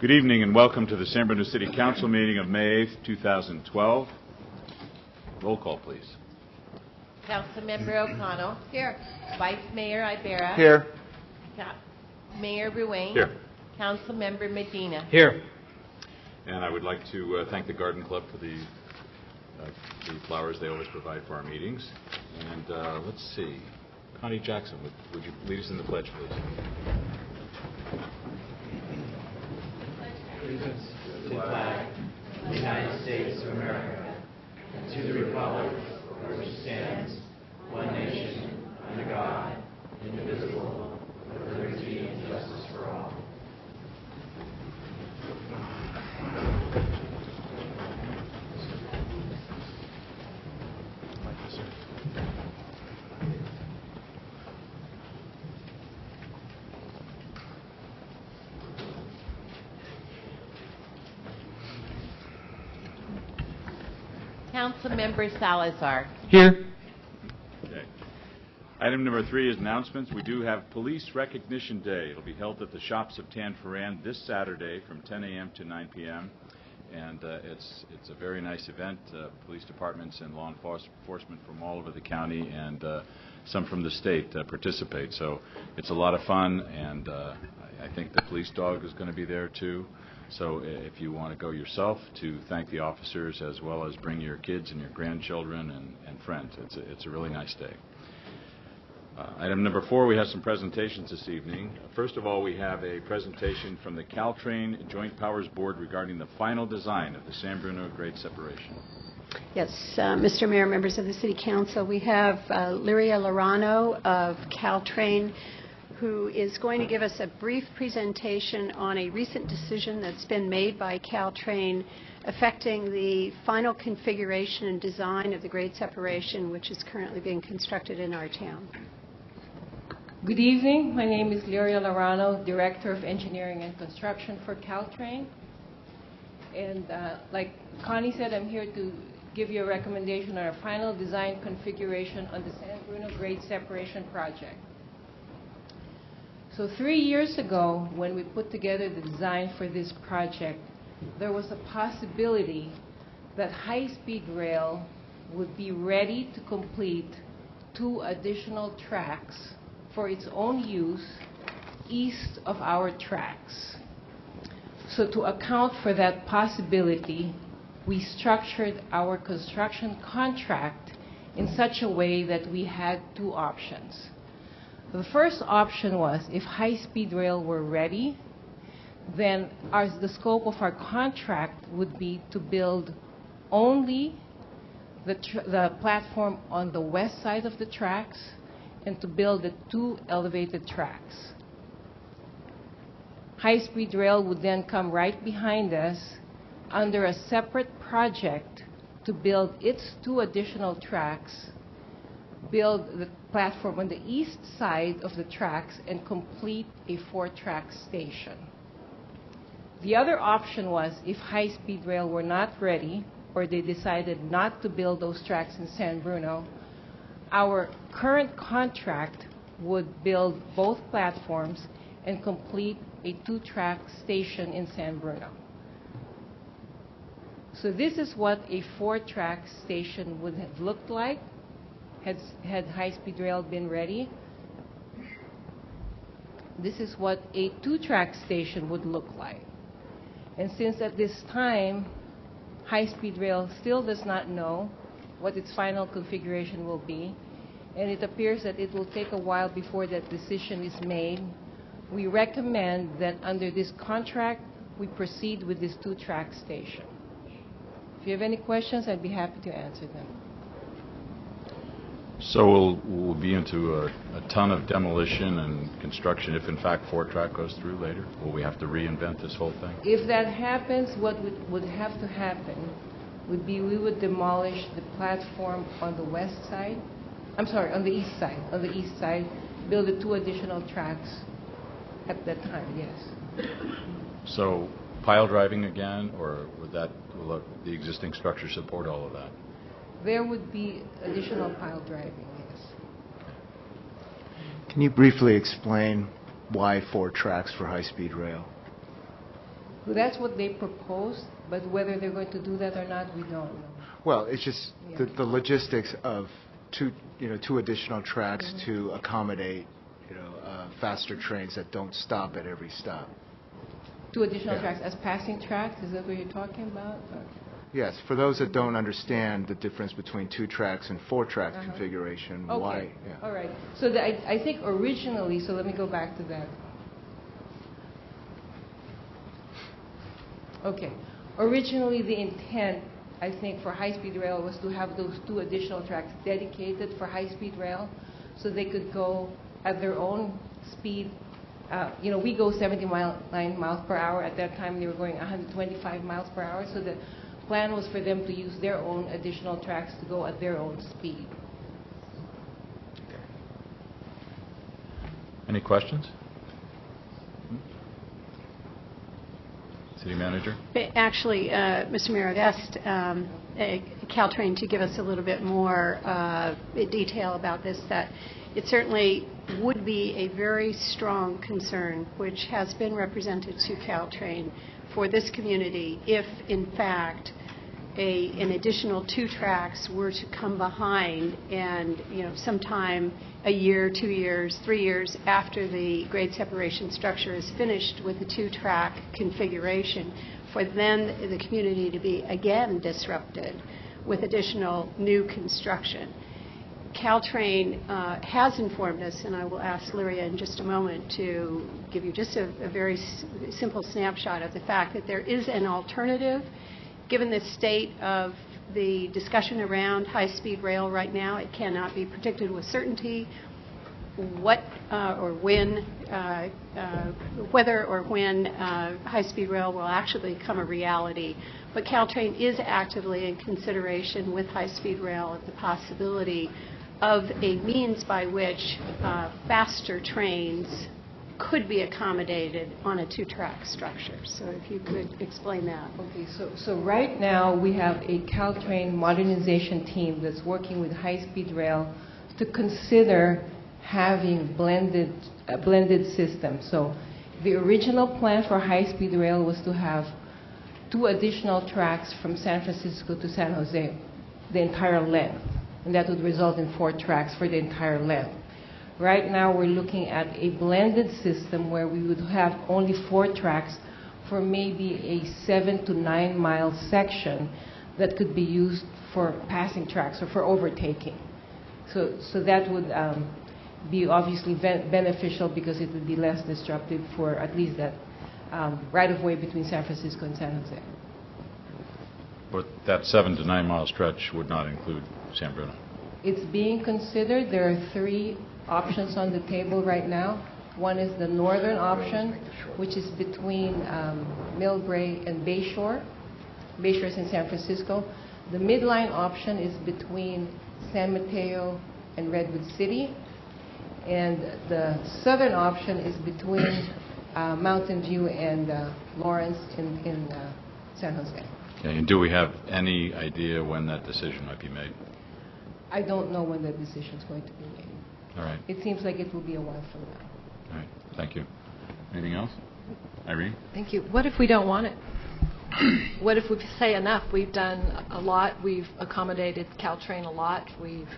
Good evening and welcome to the San Bruno City Council meeting of May 8th, 2012. Roll call, please. Councilmember O'Connell. Here. Vice Mayor Ibarra. Here. Mayor Ruane. Here. Councilmember Medina. Here. And I would like to thank the Garden Club for the flowers they always provide for our meetings. And let's see. Connie Jackson, would you lead us in the pledge, please? Allegiance to the flag of the United States of America and to the republic for which it stands, one nation, under God, indivisible, with liberty and justice for all. Councilmember Salazar. Here. Okay. Item number 3 is announcements. We do have Police Recognition Day. It'll be held at the Shops of Tanforan this Saturday from 10 a.m. to 9 p.m. And it's a very nice event. Police departments and law enforcement from all over the county and some from the state participate. So it's a lot of fun, and I think the police dog is going to be there too. So if you want to go yourself to thank the officers, as well as bring your kids and your grandchildren and friends, it's a really nice day. Item number 4, we have some presentations this evening. First of all, we have a presentation from the Caltrain Joint Powers Board regarding the final design of the San Bruno grade separation. Yes, Mr. Mayor, members of the City Council, we have Lyria Lorano of Caltrain, who is going to give us a brief presentation on a recent decision that's been made by Caltrain affecting the final configuration and design of the grade separation, which is currently being constructed in our town. Good evening. My name is Lyria Lorano, Director of Engineering and Construction for Caltrain. And like Connie said, I'm here to give you a recommendation on our final design configuration on the San Bruno grade separation project. So 3 years ago, when we put together the design for this project, there was a possibility that high-speed rail would be ready to complete 2 additional tracks for its own use east of our tracks. So to account for that possibility, we structured our construction contract in such a way that we had 2 options. The first option was, if high-speed rail were ready, then the scope of our contract would be to build only the platform on the west side of the tracks and to build the 2 elevated tracks. High-speed rail would then come right behind us under a separate project to build its 2 additional tracks, build the platform on the east side of the tracks, and complete a 4-track station. The other option was, if high-speed rail were not ready, or they decided not to build those tracks in San Bruno, our current contract would build both platforms and complete a 2-track station in San Bruno. So this is what a 4-track station would have looked like had high-speed rail been ready. This is what a 2-track station would look like. And since at this time, high-speed rail still does not know what its final configuration will be, and it appears that it will take a while before that decision is made, we recommend that under this contract, we proceed with this 2-track station. If you have any questions, I'd be happy to answer them. So we'll be into a ton of demolition and construction if, in fact, 4-track goes through later? Will we have to reinvent this whole thing? If that happens, what would have to happen would be we would demolish the platform on the west side. I'm sorry, on the east side. On the east side, build the 2 additional tracks at that time, yes. So pile driving again, or will the existing structure support all of that? There would be additional pile driving, yes. Can you briefly explain why 4 tracks for high-speed rail? That's what they proposed, but whether they're going to do that or not, we don't know. Well, it's just Yeah. the logistics of two additional tracks to accommodate, faster trains that don't stop at every stop. 2 additional Yeah. tracks as passing tracks, is that what you're talking about? Or- Yes, for those that don't understand the difference between 2 tracks and 4-track Uh-huh. configuration, Okay, why? Yeah. all right. So I think originally, so let me go back to that. Okay. Originally, the intent, I think, for high-speed rail was to have those 2 additional tracks dedicated for high-speed rail so they could go at their own speed. We go 79 miles per hour. At that time, they were going 125 miles per hour. So the plan was for them to use their own additional tracks to go at their own speed. Any questions? City Manager? Actually, Mr. Mayor, I've asked Caltrain to give us a little bit more detail about this, that it certainly would be a very strong concern, which has been represented to Caltrain for this community, if in fact an additional 2 tracks were to come behind and, sometime a year, 2 years, 3 years after the grade separation structure is finished with the 2-track configuration, for then the community to be again disrupted with additional new construction. Caltrain has informed us, and I will ask Lyria in just a moment to give you just a very simple snapshot of the fact that there is an alternative. Given the state of the discussion around high-speed rail right now, it cannot be predicted with certainty whether or when high-speed rail will actually become a reality. But Caltrain is actively in consideration with high-speed rail of the possibility of a means by which faster trains could be accommodated on a 2-track structure. So if you could explain that. Okay, so right now we have a Caltrain modernization team that's working with high-speed rail to consider having a blended system. So the original plan for high-speed rail was to have 2 additional tracks from San Francisco to San Jose, the entire length, and that would result in 4 tracks for the entire length. Right now, we're looking at a blended system where we would have only 4 tracks for maybe a 7 to 9 mile section that could be used for passing tracks or for overtaking. So that would be obviously beneficial because it would be less disruptive for at least that right-of-way between San Francisco and San Jose. But that 7 to 9 mile stretch would not include San Bruno. It's being considered. There are 3 options on the table right now. One is the northern option, which is between Millbrae and Bayshore. Bayshore is in San Francisco. The midline option is between San Mateo and Redwood City. And the southern option is between Mountain View and Lawrence in San Jose. Okay, and do we have any idea when that decision might be made? I don't know when that decision is going to be made. All right. It seems like it will be a while from now. All right. Thank you. Anything else? Irene? Thank you. What if we don't want it? What if we say enough? We've done a lot. We've accommodated Caltrain a lot. We've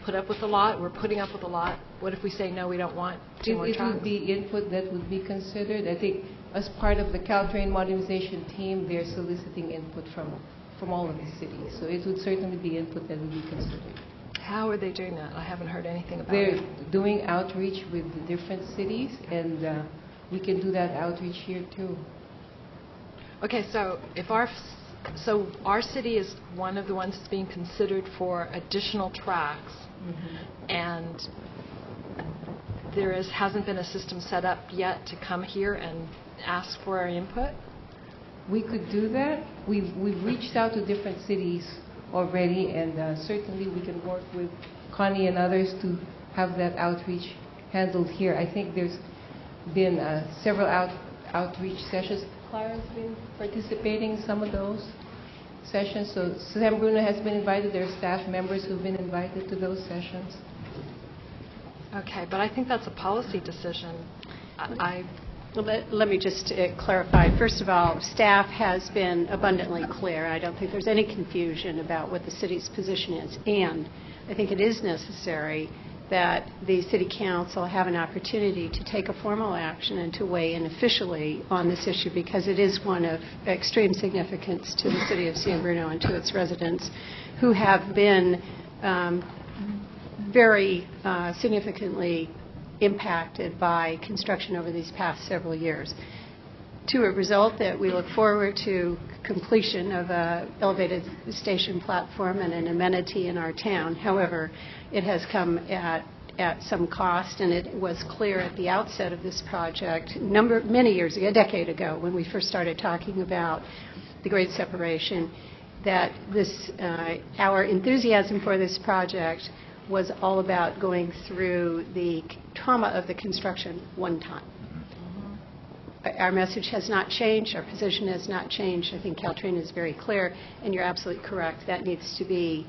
put up with a lot. We're putting up with a lot. What if we say, no, we don't want 2 more It tracks? would be input that would be considered. I think as part of the Caltrain modernization team, they're soliciting input from all of the cities. So it would certainly be input that would be considered. How are they doing that? I haven't heard anything about They're it. doing outreach with the different cities, and we can do that outreach here too. Okay, so if our city is one of the ones that's being considered for additional tracks, and hasn't been a system set up yet to come here and ask for our input. We could do that. We've reached out to different cities already, and certainly we can work with Connie and others to have that outreach handled here. I think there's been several outreach sessions. Clara's been participating in some of those sessions. So San Bruno has been invited. There are staff members who've been invited to those sessions. Okay, but I think that's a policy decision. Let me just clarify. First of all, staff has been abundantly clear. I don't think there's any confusion about what the city's position is. And I think it is necessary that the City Council have an opportunity to take a formal action and to weigh in officially on this issue, because it is one of extreme significance to the City of San Bruno and to its residents, who have been very significantly impacted by construction over these past several years. To a result that we look forward to completion of an elevated station platform and an amenity in our town. However, it has come at some cost, and it was clear at the outset of this project, many years ago, a decade ago, when we first started talking about the Great Separation, that our enthusiasm for this project was all about going through the trauma of the construction one time. Our message has not changed. Our position has not changed. I think Caltrain is very clear, and you're absolutely correct. That needs to be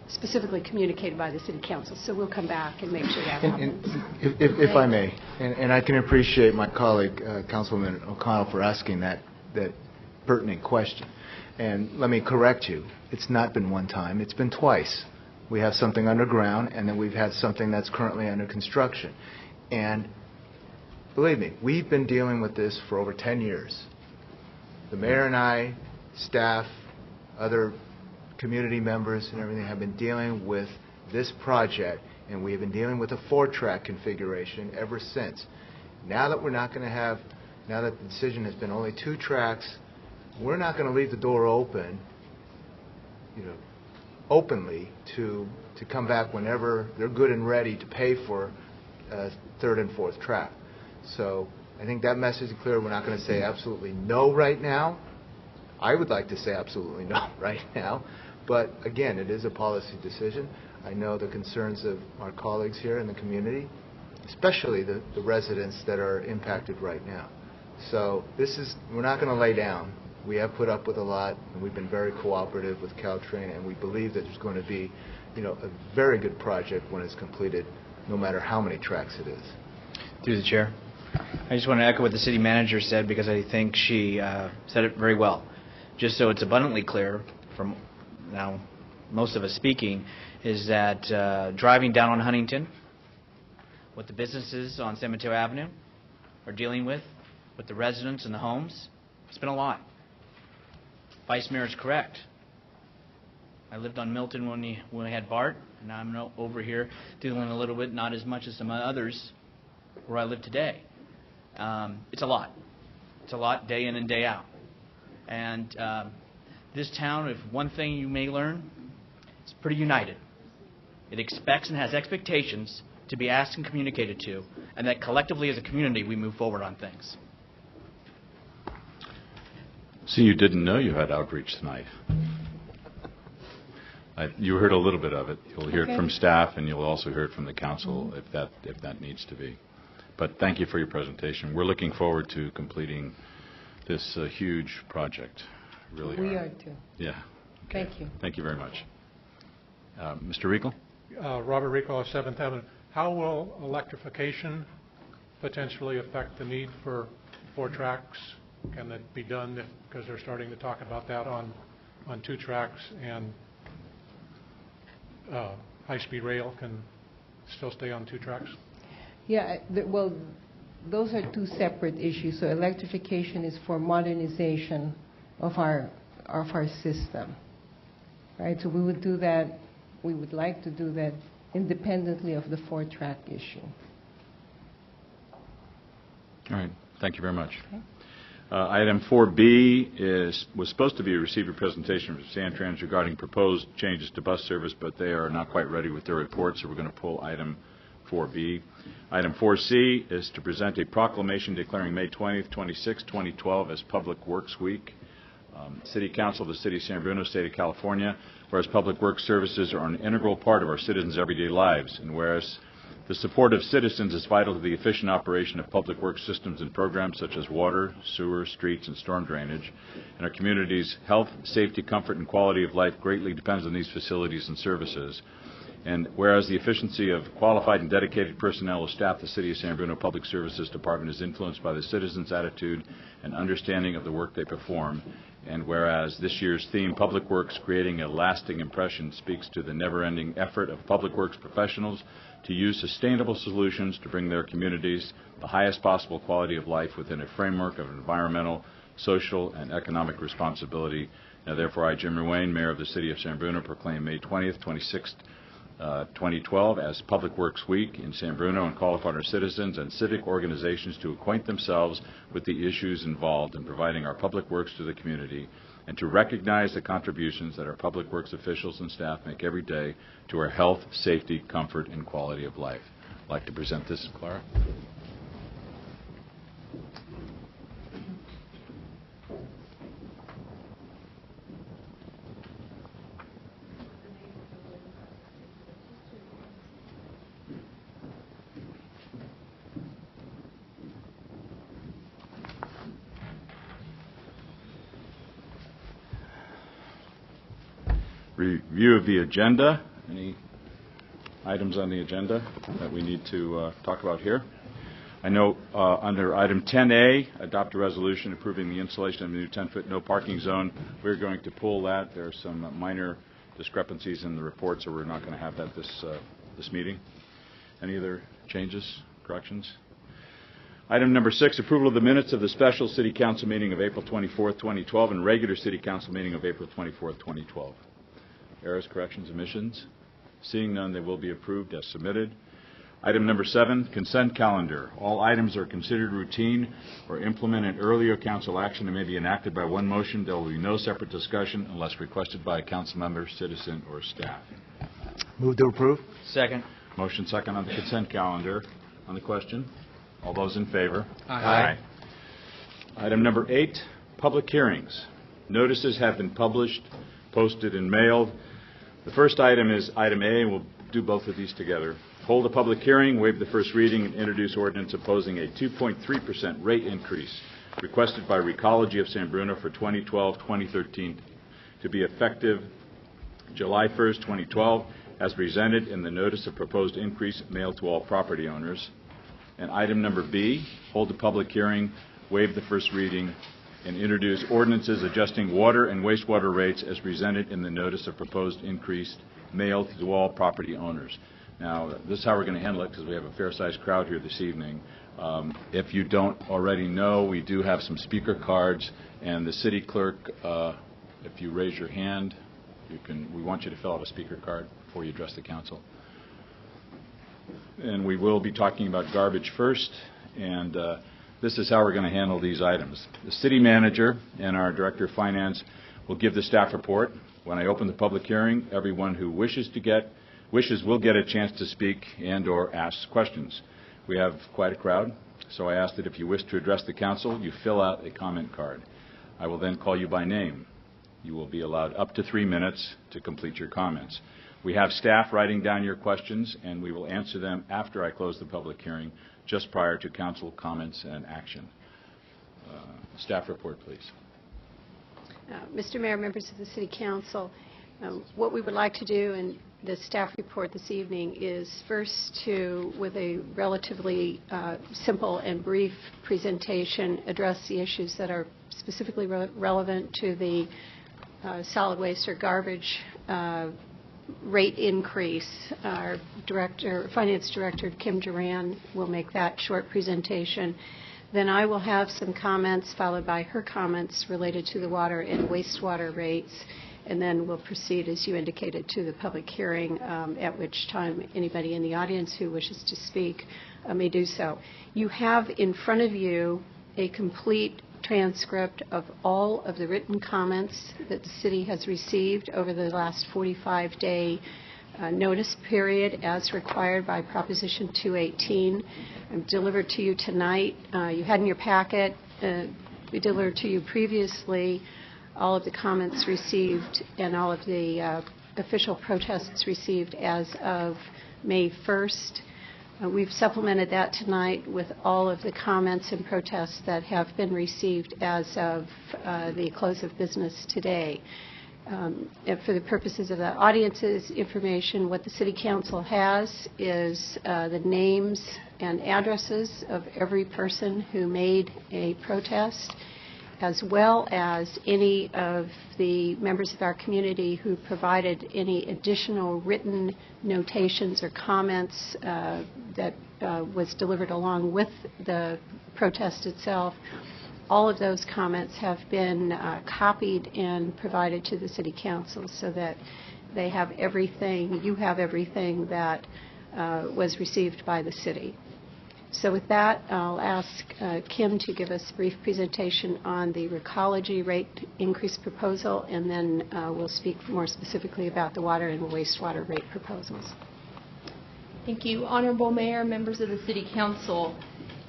specifically communicated by the City Council. So we'll come back and make sure that happens. If I may, and I can appreciate my colleague, Councilwoman O'Connell, for asking that pertinent question. And let me correct you. It's not been one time. It's been twice. We have something underground, and then we've had something that's currently under construction. And believe me, we've been dealing with this for over 10 years. The mayor and I, staff, other community members and everything have been dealing with this project, and we have been dealing with a 4-track configuration ever since. Now that we're not going to have, now that the decision has been only 2 tracks, we're not going to leave the door open, openly to come back whenever they're good and ready to pay for a 3rd and 4th track. So I think that message is clear. We're not going to say absolutely no right now. I would like to say absolutely no right now. But again, it is a policy decision. I know the concerns of our colleagues here in the community, especially the residents that are impacted right now. So we're not going to lay down. We have put up with a lot, and we've been very cooperative with Caltrain, and we believe that there's going to be, a very good project when it's completed, no matter how many tracks it is. Through the chair, I just want to echo what the city manager said, because I think she said it very well. Just so it's abundantly clear from now most of us speaking, is that driving down on Huntington, what the businesses on San Mateo Avenue are dealing with the residents and the homes, it's been a lot. Vice Mayor is correct. I lived on Milton when we had BART, and now I'm over here dealing a little bit, not as much as some others, where I live today. It's a lot. It's a lot day in and day out. And this town, if one thing you may learn, it's pretty united. It expects and has expectations to be asked and communicated to, and that collectively as a community we move forward on things. So you didn't know you had outreach tonight. You heard a little bit of it. You'll hear it from staff, and you'll also hear it from the council if that needs to be. But thank you for your presentation. We're looking forward to completing this huge project. Really We are too. Yeah. Okay. Thank you. Thank you very much. Mr. Riegel? Robert Riegel of 7th Avenue. How will electrification potentially affect the need for 4 tracks? Can that be done because they're starting to talk about that on 2 tracks, and high-speed rail can still stay on 2 tracks? Yeah, well, those are 2 separate issues. So electrification is for modernization of our system, right? So we would do that. We would like to do that independently of the 4-track issue. All right. Thank you very much. Okay. Item 4B was supposed to be a receiver presentation from Santrans regarding proposed changes to bus service, but they are not quite ready with their report, so we're going to pull item 4B. Item 4C is to present a proclamation declaring May 20th, 26th, 2012 as Public Works Week. City Council of the City of San Bruno, State of California, whereas public works services are an integral part of our citizens' everyday lives, and whereas the support of citizens is vital to the efficient operation of public works systems and programs such as water, sewer, streets, and storm drainage. And our community's health, safety, comfort, and quality of life greatly depends on these facilities and services. And whereas the efficiency of qualified and dedicated personnel will staff the City of San Bruno Public Services Department is influenced by the citizens' attitude and understanding of the work they perform. And whereas this year's theme, Public Works Creating a Lasting Impression, speaks to the never-ending effort of public works professionals to use sustainable solutions to bring their communities the highest possible quality of life within a framework of environmental, social, and economic responsibility. Now, therefore, I, Jim Ruane, Mayor of the City of San Bruno, proclaim May 20th, 26th, 2012 as Public Works Week in San Bruno and call upon our citizens and civic organizations to acquaint themselves with the issues involved in providing our public works to the community and to recognize the contributions that our public works officials and staff make every day to our health, safety, comfort, and quality of life. I'd like to present this, Clara. Review of the agenda. Any items on the agenda that we need to talk about here? I know under item 10A, adopt a resolution approving the installation of a new 10-foot no parking zone. We're going to pull that. There are some minor discrepancies in the report, so we're not going to have that this meeting. Any other changes, corrections? Item number 6, approval of the minutes of the special City Council meeting of April 24th, 2012 and regular City Council meeting of April 24th, 2012. Errors, corrections, omissions? Seeing none, they will be approved as submitted. Item number 7, consent calendar. All items are considered routine or implemented earlier council action and may be enacted by one motion. There will be no separate discussion unless requested by a council member, citizen, or staff. Move to approve. Second. Motion second on the consent calendar. On the question, all those in favor? Aye. Item number 8, public hearings. Notices have been published, posted, and mailed. The first item is item A, and we'll do both of these together. Hold a public hearing, waive the first reading, and introduce ordinance opposing a 2.3% rate increase requested by Recology of San Bruno for 2012-2013 to be effective July 1st, 2012, as presented in the notice of proposed increase mailed to all property owners. And item number B, hold a public hearing, waive the first reading, and introduce ordinances adjusting water and wastewater rates as presented in the notice of proposed increase mailed to all property owners. Now, this is how we're going to handle it because we have a fair-sized crowd here this evening. If you don't already know, we do have some speaker cards, and the city clerk, if you raise your hand, we want you to fill out a speaker card before you address the council. And we will be talking about garbage first, and this is how we're going to handle these items. The city manager and our director of finance will give the staff report. When I open the public hearing, everyone who wishes will get a chance to speak and or ask questions. We have quite a crowd, so I ask that if you wish to address the council, you fill out a comment card. I will then call you by name. You will be allowed up to 3 minutes to complete your comments. We have staff writing down your questions, and we will answer them after I close the public hearing, just prior to council comments and action. Staff report, please. Mr. Mayor, members of the City Council, what we would like to do in the staff report this evening is first to, with a relatively simple and brief presentation, address the issues that are specifically relevant to the solid waste or garbage rate increase. Our finance director, Kim Duran, will make that short presentation. Then I will have some comments followed by her comments related to the water and wastewater rates, and then we'll proceed, as you indicated, to the public hearing, at which time anybody in the audience who wishes to speak may do so. You have in front of you a complete transcript of all of the written comments that the city has received over the last 45-day notice period as required by Proposition 218. Delivered to you tonight. You had in your packet, we delivered to you previously, all of the comments received and all of the official protests received as of May 1st. We've supplemented that tonight with all of the comments and protests that have been received as of the close of business today. And for the purposes of the audience's information, what the City Council has is the names and addresses of every person who made a protest, as well as any of the members of our community who provided any additional written notations or comments that was delivered along with the protest itself. All of those comments have been copied and provided to the City Council so that they have everything, you have everything that was received by the city. So with that, I'll ask Kim to give us a brief presentation on the recology rate increase proposal, and then we'll speak more specifically about the water and wastewater rate proposals. Thank you. Honorable Mayor, members of the City Council,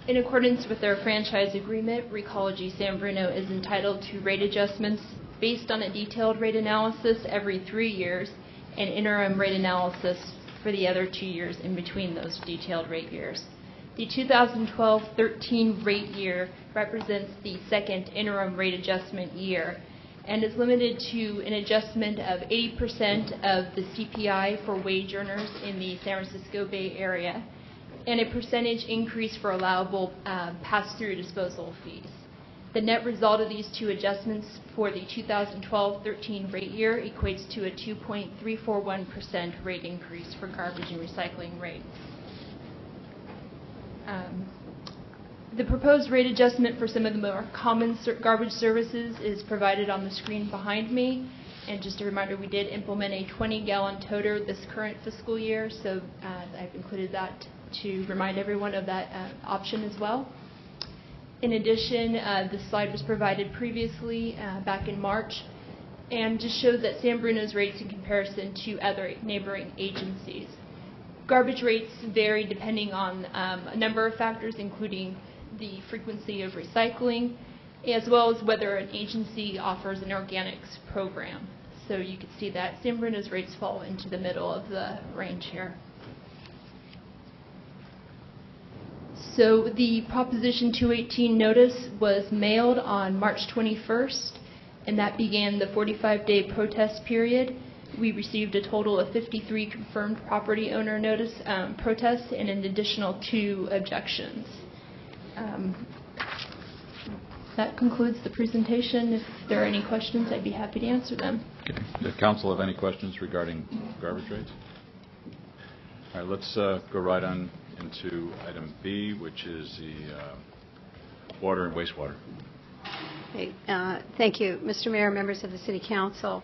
in accordance with our franchise agreement, Recology San Bruno is entitled to rate adjustments based on a detailed rate analysis every 3 years and interim rate analysis for the other 2 years in between those detailed rate years. The 2012-13 rate year represents the second interim rate adjustment year and is limited to an adjustment of 80% of the CPI for wage earners in the San Francisco Bay Area and a percentage increase for allowable pass-through disposal fees. The net result of these two adjustments for the 2012-13 rate year equates to a 2.341% rate increase for garbage and recycling rates. The proposed rate adjustment for some of the more common garbage services is provided on the screen behind me. And just a reminder, we did implement a 20-gallon toter this current fiscal year, so I've included that to remind everyone of that option as well. In addition, this slide was provided previously back in March and just showed that San Bruno's rates in comparison to other neighboring agencies. Garbage rates vary depending on a number of factors, including the frequency of recycling, as well as whether an agency offers an organics program. So you can see that San Bruno's rates fall into the middle of the range here. So the Proposition 218 notice was mailed on March 21st, and that began the 45-day protest period. We received a total of 53 confirmed property owner notice protests and an additional 2 objections. That concludes the presentation. If there are any questions, I'd be happy to answer them. Okay. Does council have any questions regarding garbage rates? All right, let's go right on into item B, which is the water and wastewater. Okay, thank you, Mr. Mayor, members of the City Council.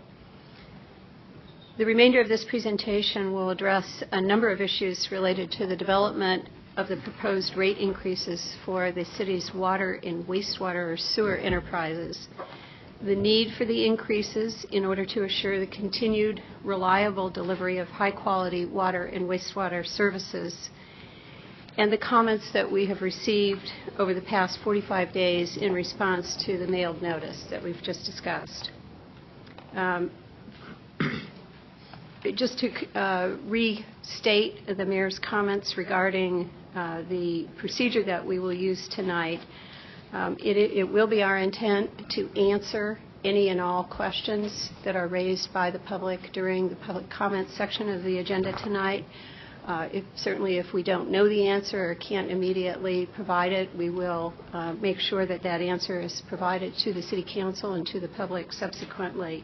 The remainder of this presentation will address a number of issues related to the development of the proposed rate increases for the city's water and wastewater or sewer enterprises, the need for the increases in order to assure the continued reliable delivery of high-quality water and wastewater services, and the comments that we have received over the past 45 days in response to the mailed notice that we've just discussed. Just to restate the Mayor's comments regarding the procedure that we will use tonight, it will be our intent to answer any and all questions that are raised by the public during the public comment section of the agenda tonight. Certainly if we don't know the answer or can't immediately provide it, we will make sure that that answer is provided to the City Council and to the public subsequently.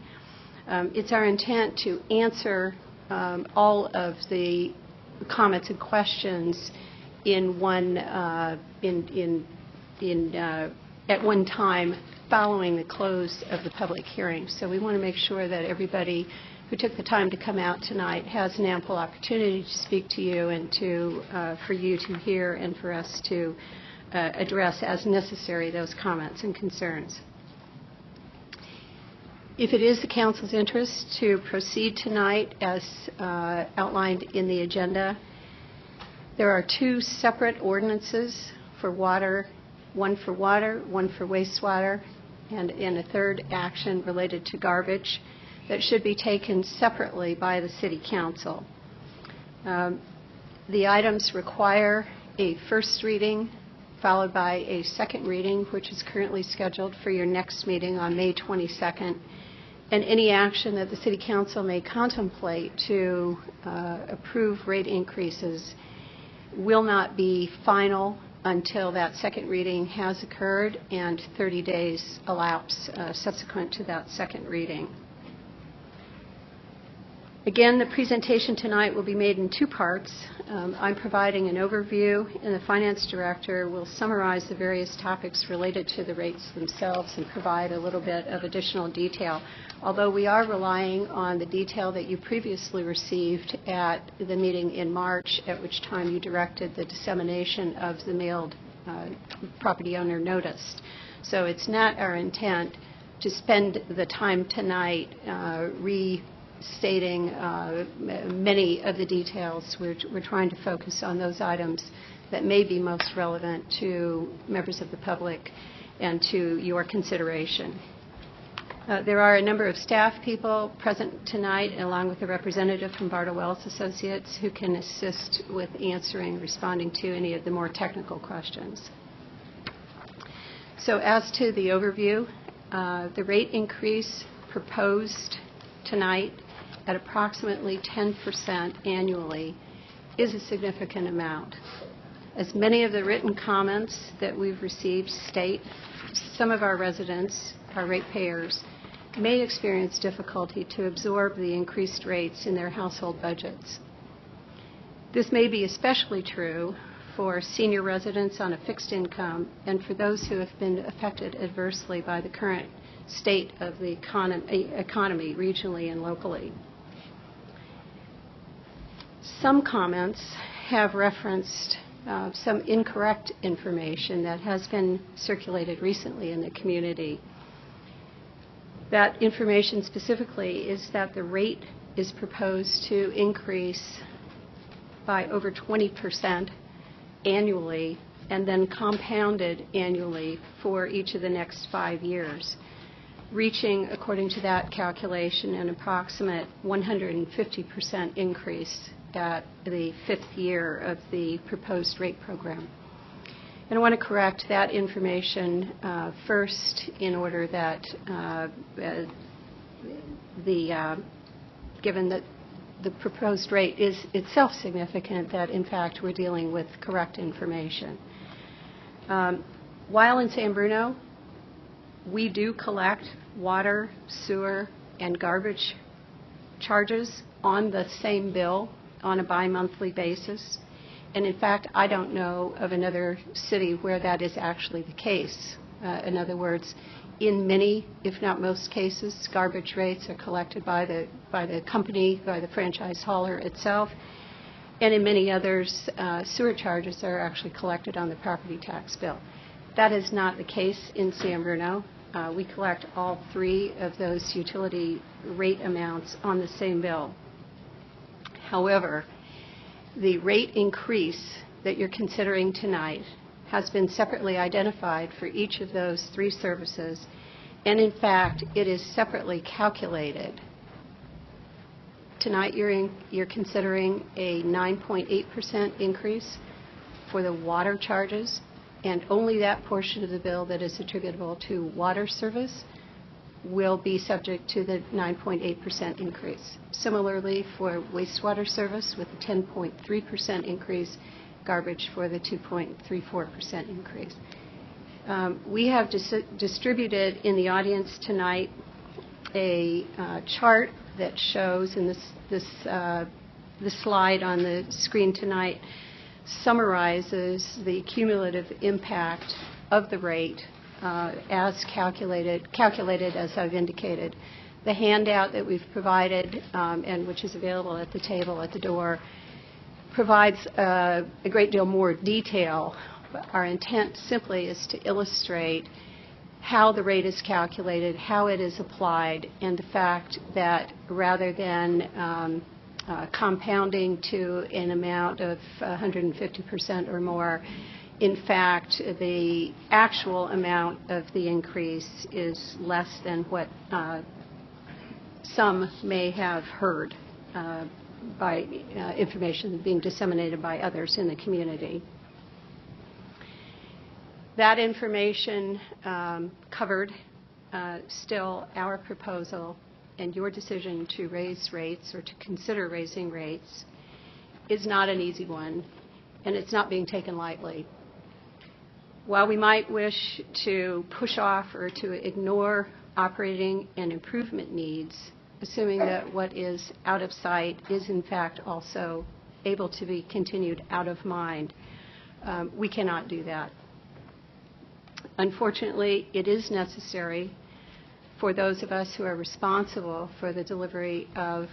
It's our intent to answer all of the comments and questions in one at one time following the close of the public hearing. So we want to make sure that everybody who took the time to come out tonight has an ample opportunity to speak to you and for you to hear and for us to address as necessary those comments and concerns. If it is the Council's interest to proceed tonight as outlined in the agenda, there are 2 separate ordinances for water, one for water, one for wastewater, and a third action related to garbage that should be taken separately by the City Council. The items require a first reading followed by a second reading, which is currently scheduled for your next meeting on May 22nd. and any action that the City Council may contemplate to approve rate increases will not be final until that second reading has occurred and 30 days elapse subsequent to that second reading. Again, the presentation tonight will be made in two parts. I'm providing an overview, and the Finance Director will summarize the various topics related to the rates themselves and provide a little bit of additional detail. Although we are relying on the detail that you previously received at the meeting in March, at which time you directed the dissemination of the mailed property owner notice. So it's not our intent to spend the time tonight restating many of the details. We're trying to focus on those items that may be most relevant to members of the public and to your consideration. There are a number of staff people present tonight, along with a representative from Bartle Wells Associates, who can assist with responding to any of the more technical questions. So as to the overview, the rate increase proposed tonight at approximately 10% annually is a significant amount. As many of the written comments that we've received state, some of our residents, our ratepayers, may experience difficulty to absorb the increased rates in their household budgets. This may be especially true for senior residents on a fixed income and for those who have been affected adversely by the current state of the economy regionally and locally. Some comments have referenced some incorrect information that has been circulated recently in the community. That information specifically is that the rate is proposed to increase by over 20% annually and then compounded annually for each of the next 5 years, reaching, according to that calculation, an approximate 150% increase at the 5th year of the proposed rate program. And I want to correct that information first in order that, given that the proposed rate is itself significant, that in fact we're dealing with correct information. While in San Bruno, we do collect water, sewer, and garbage charges on the same bill on a bi-monthly basis. And in fact, I don't know of another city where that is actually the case. In other words, in many, if not most cases, garbage rates are collected by the company, by the franchise hauler itself. And in many others, sewer charges are actually collected on the property tax bill. That is not the case in San Bruno. We collect all three of those utility rate amounts on the same bill. However, the rate increase that you're considering tonight has been separately identified for each of those three services, and in fact, it is separately calculated. Tonight, you're considering a 9.8% increase for the water charges, and only that portion of the bill that is attributable to water service will be subject to the 9.8% increase. Similarly, for wastewater service with a 10.3% increase, garbage for the 2.34% increase. We have distributed in the audience tonight a chart that shows, and this slide on the screen tonight summarizes the cumulative impact of the rate as calculated as I've indicated. The handout that we've provided, and which is available at the table at the door, provides a great deal more detail. Our intent simply is to illustrate how the rate is calculated, how it is applied, and the fact that rather than compounding to an amount of 150% or more, in fact, the actual amount of the increase is less than what some may have heard by information being disseminated by others in the community. That information covered still our proposal and your decision to raise rates or to consider raising rates is not an easy one, and it's not being taken lightly. While we might wish to push off or to ignore operating and improvement needs, assuming that what is out of sight is in fact also able to be continued out of mind, we cannot do that. Unfortunately, it is necessary for those of us who are responsible for the delivery of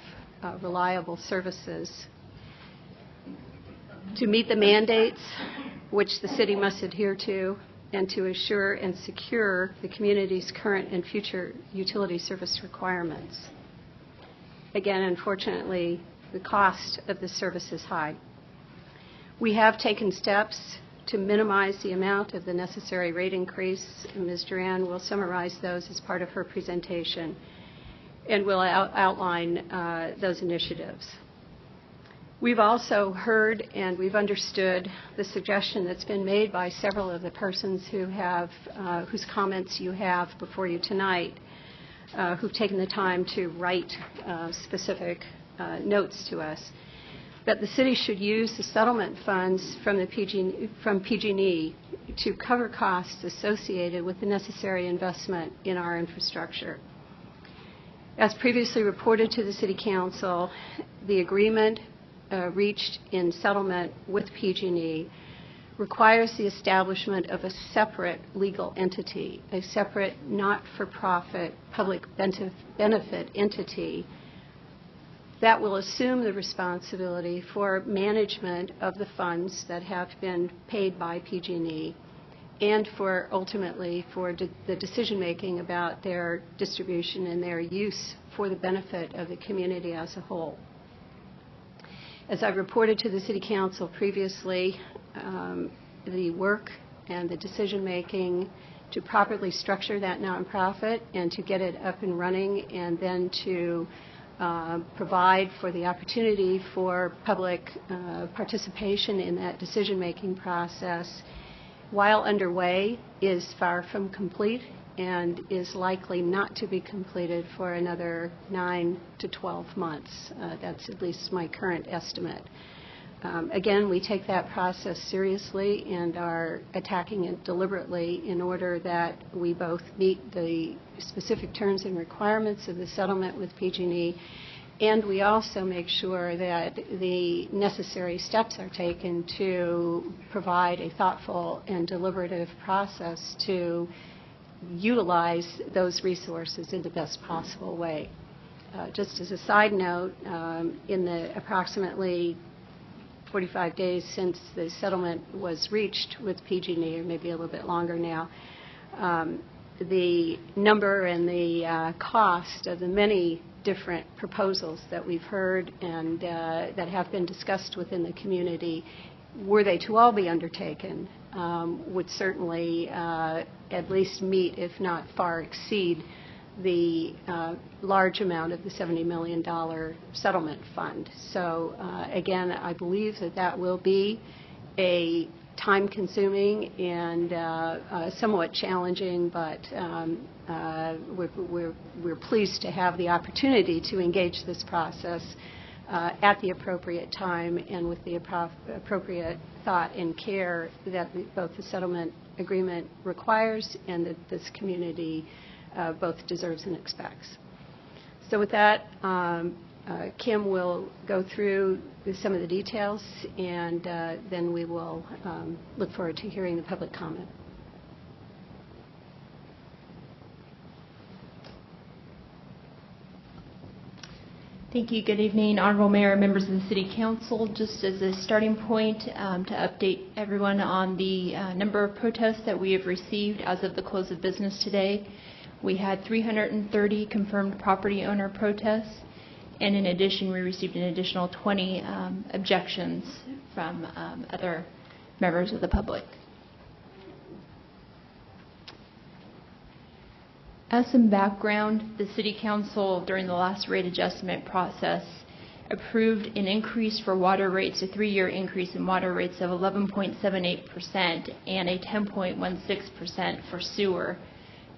reliable services to meet the mandates which the city must adhere to, and to assure and secure the community's current and future utility service requirements. Again, unfortunately, the cost of this service is high. We have taken steps to minimize the amount of the necessary rate increase, and Ms. Duran will summarize those as part of her presentation, and will outline those initiatives. We've also heard and we've understood the suggestion that's been made by several of the persons who have, whose comments you have before you tonight, who've taken the time to write specific notes to us, that the city should use the settlement funds from PG&E to cover costs associated with the necessary investment in our infrastructure. As previously reported to the City Council, the agreement reached in settlement with PG&E requires the establishment of a separate legal entity, a separate not-for-profit public benefit entity that will assume the responsibility for management of the funds that have been paid by PG&E and for ultimately for the decision-making about their distribution and their use for the benefit of the community as a whole. As I've reported to the City Council previously, the work and the decision-making to properly structure that nonprofit and to get it up and running, and then to provide for the opportunity for public participation in that decision-making process, while underway, is far from complete and is likely not to be completed for another 9 to 12 months. That's at least my current estimate. Again, we take that process seriously and are attacking it deliberately in order that we both meet the specific terms and requirements of the settlement with PG&E, and we also make sure that the necessary steps are taken to provide a thoughtful and deliberative process to utilize those resources in the best possible way. Just as a side note, in the approximately 45 days since the settlement was reached with PG&E, or maybe a little bit longer now, the number and the cost of the many different proposals that we've heard and that have been discussed within the community, were they to all be undertaken, would certainly at least meet, if not far exceed, the large amount of the $70 million settlement fund. So again, I believe that that will be a time-consuming and somewhat challenging, but we're pleased to have the opportunity to engage this process at the appropriate time and with the appropriate thought and care that both the settlement agreement requires and that this community both deserves and expects. So with that, Kim will go through some of the details, and then we will look forward to hearing the public comment. Thank you. Good evening, Honorable Mayor and members of the City Council. Just as a starting point, to update everyone on the number of protests that we have received as of the close of business today. We had 330 confirmed property owner protests, and in addition, we received an additional 20 objections from other members of the public. As some background, the City Council during the last rate adjustment process approved an increase for water rates, a 3-year increase in water rates of 11.78% and a 10.16% for sewer.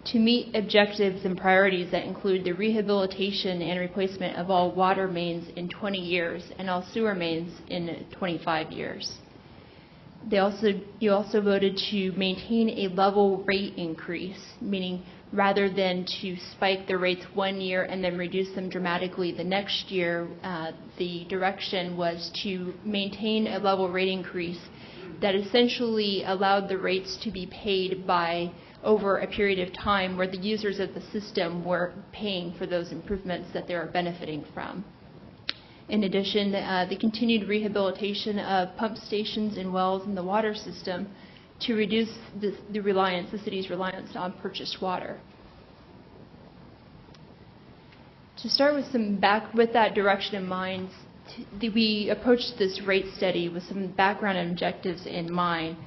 to meet objectives and priorities that include the rehabilitation and replacement of all water mains in 20 years and all sewer mains in 25 years. You also voted to maintain a level rate increase, meaning rather than to spike the rates 1 year and then reduce them dramatically the next year, the direction was to maintain a level rate increase that essentially allowed the rates to be paid by over a period of time where the users of the system were paying for those improvements that they were benefiting from. In addition, the continued rehabilitation of pump stations and wells in the water system to reduce the city's reliance on purchased water. To start with that direction in mind, we approached this rate study with some background and objectives in mind.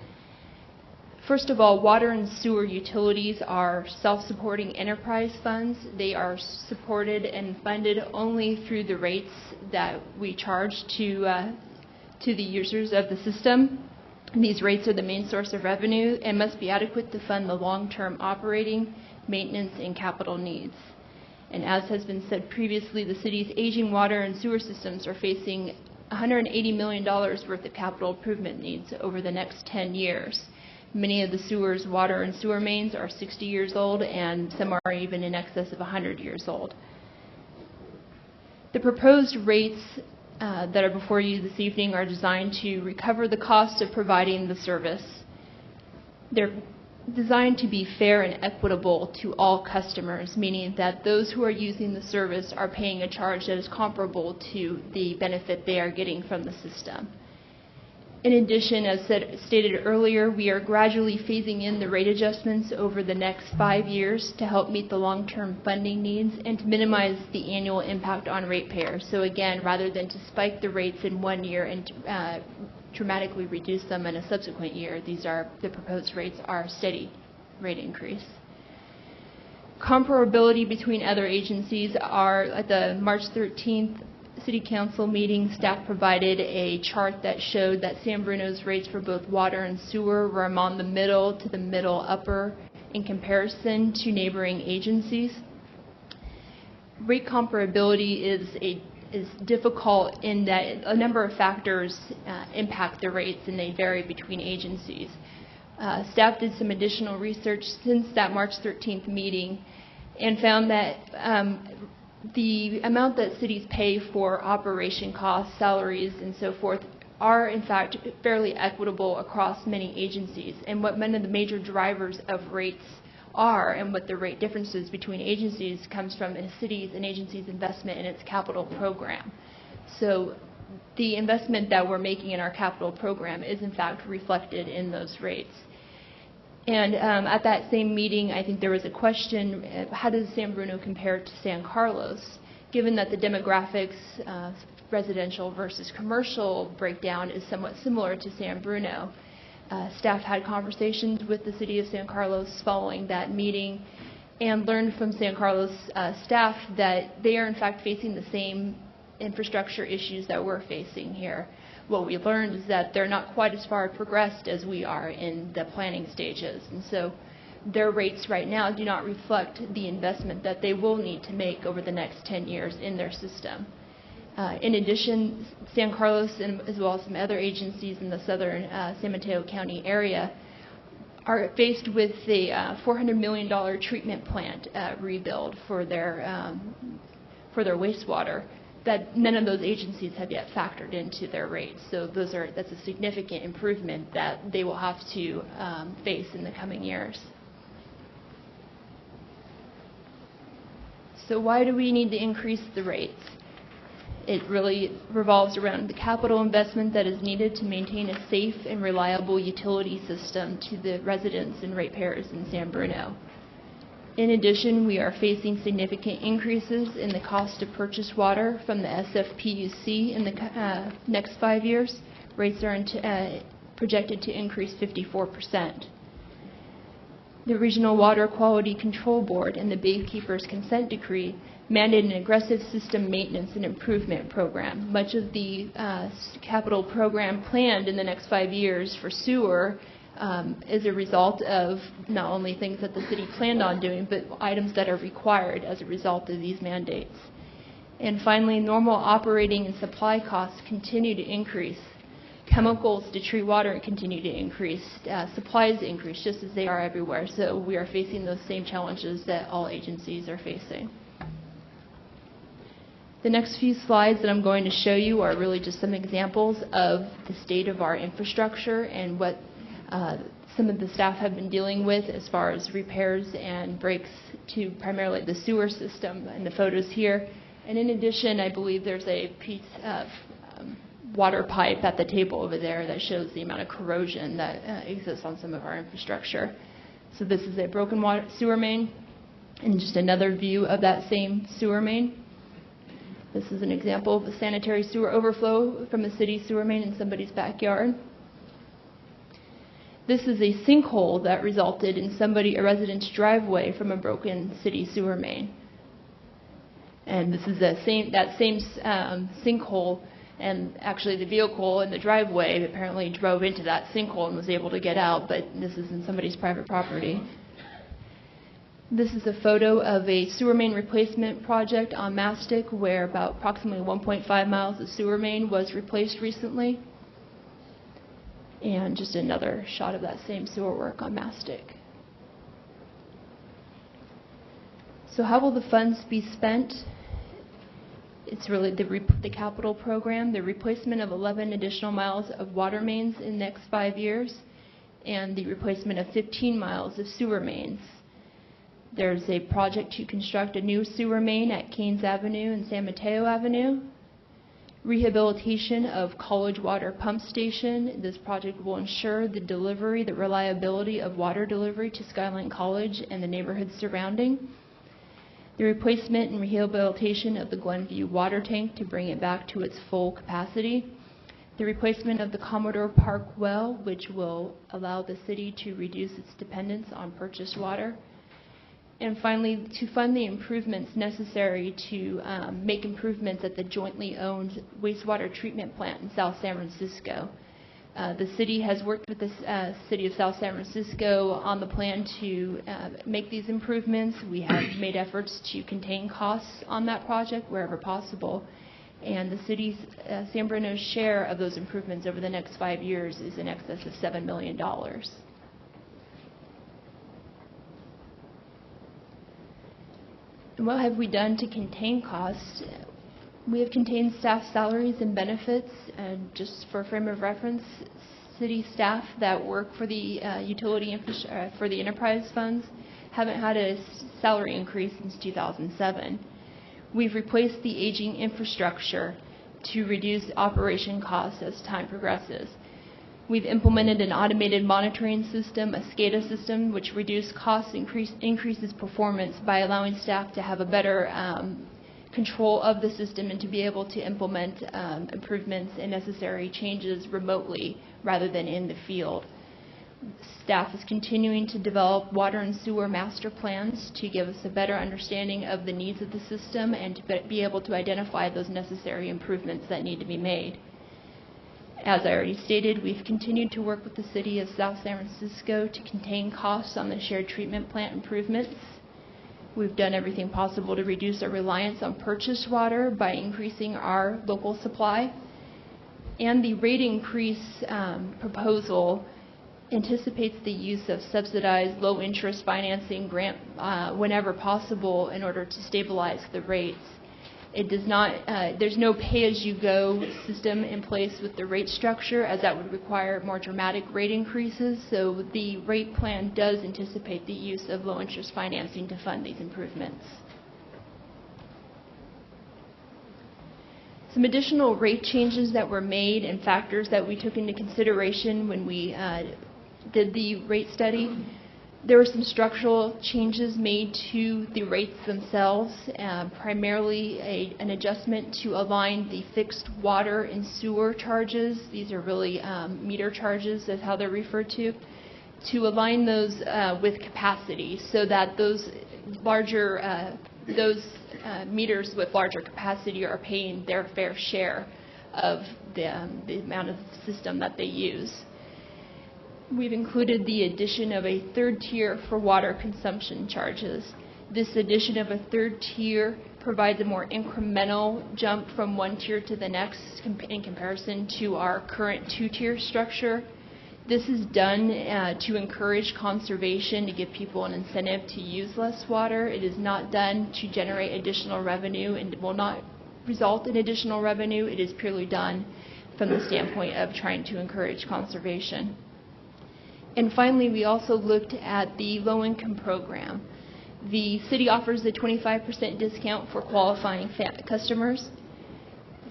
First of all, water and sewer utilities are self-supporting enterprise funds. They are supported and funded only through the rates that we charge to the users of the system. These rates are the main source of revenue and must be adequate to fund the long-term operating, maintenance, and capital needs. And as has been said previously, the city's aging water and sewer systems are facing $180 million worth of capital improvement needs over the next 10 years. Many of the sewer's water and sewer mains are 60 years old, and some are even in excess of 100 years old. The proposed rates that are before you this evening are designed to recover the cost of providing the service. They're designed to be fair and equitable to all customers, meaning that those who are using the service are paying a charge that is comparable to the benefit they are getting from the system. In addition, as stated earlier, we are gradually phasing in the rate adjustments over the next 5 years to help meet the long-term funding needs and to minimize the annual impact on ratepayers. So again, rather than to spike the rates in 1 year and dramatically reduce them in a subsequent year, the proposed rates are a steady rate increase. Comparability between other agencies are at the March 13th City Council meeting, staff provided a chart that showed that San Bruno's rates for both water and sewer were among the middle to the middle upper in comparison to neighboring agencies. Rate comparability is difficult in that a number of factors impact the rates and they vary between agencies. Staff did some additional research since that March 13th meeting and found that the amount that cities pay for operation costs, salaries, and so forth are in fact fairly equitable across many agencies. And what one of the major drivers of rates are and what the rate differences between agencies comes from a city's and agency's investment in its capital program. So the investment that we're making in our capital program is in fact reflected in those rates. And at that same meeting, I think there was a question, how does San Bruno compare to San Carlos? Given that the demographics, residential versus commercial breakdown is somewhat similar to San Bruno. Staff had conversations with the city of San Carlos following that meeting and learned from San Carlos staff that they are in fact facing the same infrastructure issues that we're facing here. What we learned is that they're not quite as far progressed as we are in the planning stages. And so their rates right now do not reflect the investment that they will need to make over the next 10 years in their system. In addition, San Carlos, and as well as some other agencies in the southern San Mateo County area, are faced with a $400 million treatment plant rebuild for their wastewater that none of those agencies have yet factored into their rates. So that's a significant improvement that they will have to face in the coming years. So why do we need to increase the rates? It really revolves around the capital investment that is needed to maintain a safe and reliable utility system to the residents and ratepayers in San Bruno. In addition, we are facing significant increases in the cost of purchased water from the SFPUC in the next 5 years. Rates are projected to increase 54%. The Regional Water Quality Control Board and the Baykeeper's Consent Decree mandate an aggressive system maintenance and improvement program. Much of the capital program planned in the next 5 years for sewer as a result of not only things that the city planned on doing, but items that are required as a result of these mandates. And finally, normal operating and supply costs continue to increase. Chemicals to treat water continue to increase. Supplies increase just as they are everywhere. So we are facing those same challenges that all agencies are facing. The next few slides that I'm going to show you are really just some examples of the state of our infrastructure and what some of the staff have been dealing with as far as repairs and breaks to primarily the sewer system and the photos here. And in addition, I believe there's a piece of water pipe at the table over there that shows the amount of corrosion that exists on some of our infrastructure. So this is a broken sewer main, and just another view of that same sewer main. This is an example of a sanitary sewer overflow from a city sewer main in somebody's backyard. This is a sinkhole that resulted in a resident's driveway from a broken city sewer main. And this is that same sinkhole, and actually the vehicle in the driveway apparently drove into that sinkhole and was able to get out, but this is in somebody's private property. This is a photo of a sewer main replacement project on Mastic where about approximately 1.5 miles of sewer main was replaced recently. And just another shot of that same sewer work on Mastic. So how will the funds be spent? It's really the capital program, the replacement of 11 additional miles of water mains in the next 5 years, and the replacement of 15 miles of sewer mains. There's a project to construct a new sewer main at Keynes Avenue and San Mateo Avenue. Rehabilitation of College Water Pump Station. This project will ensure the reliability of water delivery to Skyline College and the neighborhoods surrounding. The replacement and rehabilitation of the Glenview water tank to bring it back to its full capacity. The replacement of the Commodore Park well, which will allow the city to reduce its dependence on purchased water. And finally, to fund the improvements necessary to make improvements at the jointly owned wastewater treatment plant in South San Francisco. The city has worked with the city of South San Francisco on the plan to make these improvements. We have made efforts to contain costs on that project wherever possible. And the city's San Bruno's share of those improvements over the next 5 years is in excess of $7 million. And what have we done to contain costs? We have contained staff salaries and benefits, and just for a frame of reference, city staff that work for the for the enterprise funds haven't had a salary increase since 2007. We've replaced the aging infrastructure to reduce operation costs as time progresses. We've implemented an automated monitoring system, a SCADA system, which reduces costs, increases performance by allowing staff to have a better control of the system and to be able to implement improvements and necessary changes remotely rather than in the field. Staff is continuing to develop water and sewer master plans to give us a better understanding of the needs of the system and to be able to identify those necessary improvements that need to be made. As I already stated, we've continued to work with the City of South San Francisco to contain costs on the shared treatment plant improvements. We've done everything possible to reduce our reliance on purchased water by increasing our local supply. And the rate increase proposal anticipates the use of subsidized low-interest financing grant whenever possible in order to stabilize the rates. It does not, there's no pay-as-you-go system in place with the rate structure, as that would require more dramatic rate increases. So the rate plan does anticipate the use of low-interest financing to fund these improvements. Some additional rate changes that were made and factors that we took into consideration when we did the rate study. There were some structural changes made to the rates themselves, primarily an adjustment to align the fixed water and sewer charges. These are really meter charges, is how they're referred to align those with capacity, so that those larger meters with larger capacity are paying their fair share of the amount of system that they use. we've included the addition of a third tier for water consumption charges. This addition of a third tier provides a more incremental jump from one tier to the next in comparison to our current two-tier structure. This is done to encourage conservation, to give people an incentive to use less water. It is not done to generate additional revenue and will not result in additional revenue. It is purely done from the standpoint of trying to encourage conservation. And finally, we also looked at the low-income program. The city offers a 25% discount for qualifying customers.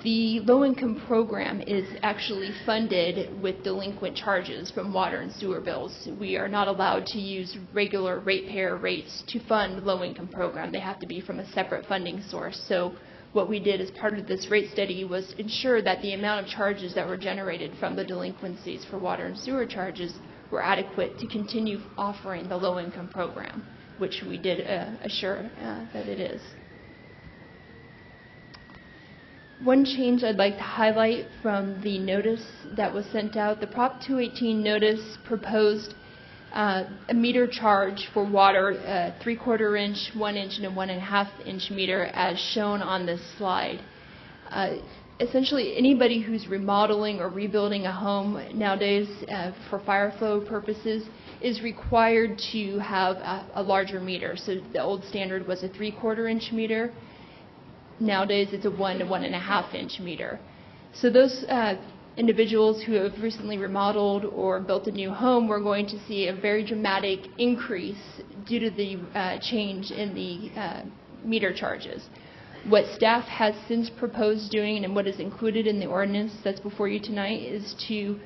The low-income program is actually funded with delinquent charges from water and sewer bills. We are not allowed to use regular ratepayer rates to fund low-income program. They have to be from a separate funding source. So what we did as part of this rate study was ensure that the amount of charges that were generated from the delinquencies for water and sewer charges were adequate to continue offering the low-income program, which we did assure that it is. One change I'd like to highlight from the notice that was sent out, the Prop 218 notice proposed a meter charge for water, 3/4 inch, 1 inch, and a 1.5 inch meter as shown on this slide. Essentially, anybody who's remodeling or rebuilding a home nowadays for fire flow purposes is required to have a larger meter. So the old standard was a 3/4 inch meter. Nowadays, it's a 1 to 1.5 inch meter. So those individuals who have recently remodeled or built a new home, we're going to see a very dramatic increase due to the change in the meter charges. What staff has since proposed doing and what is included in the ordinance that's before you tonight is to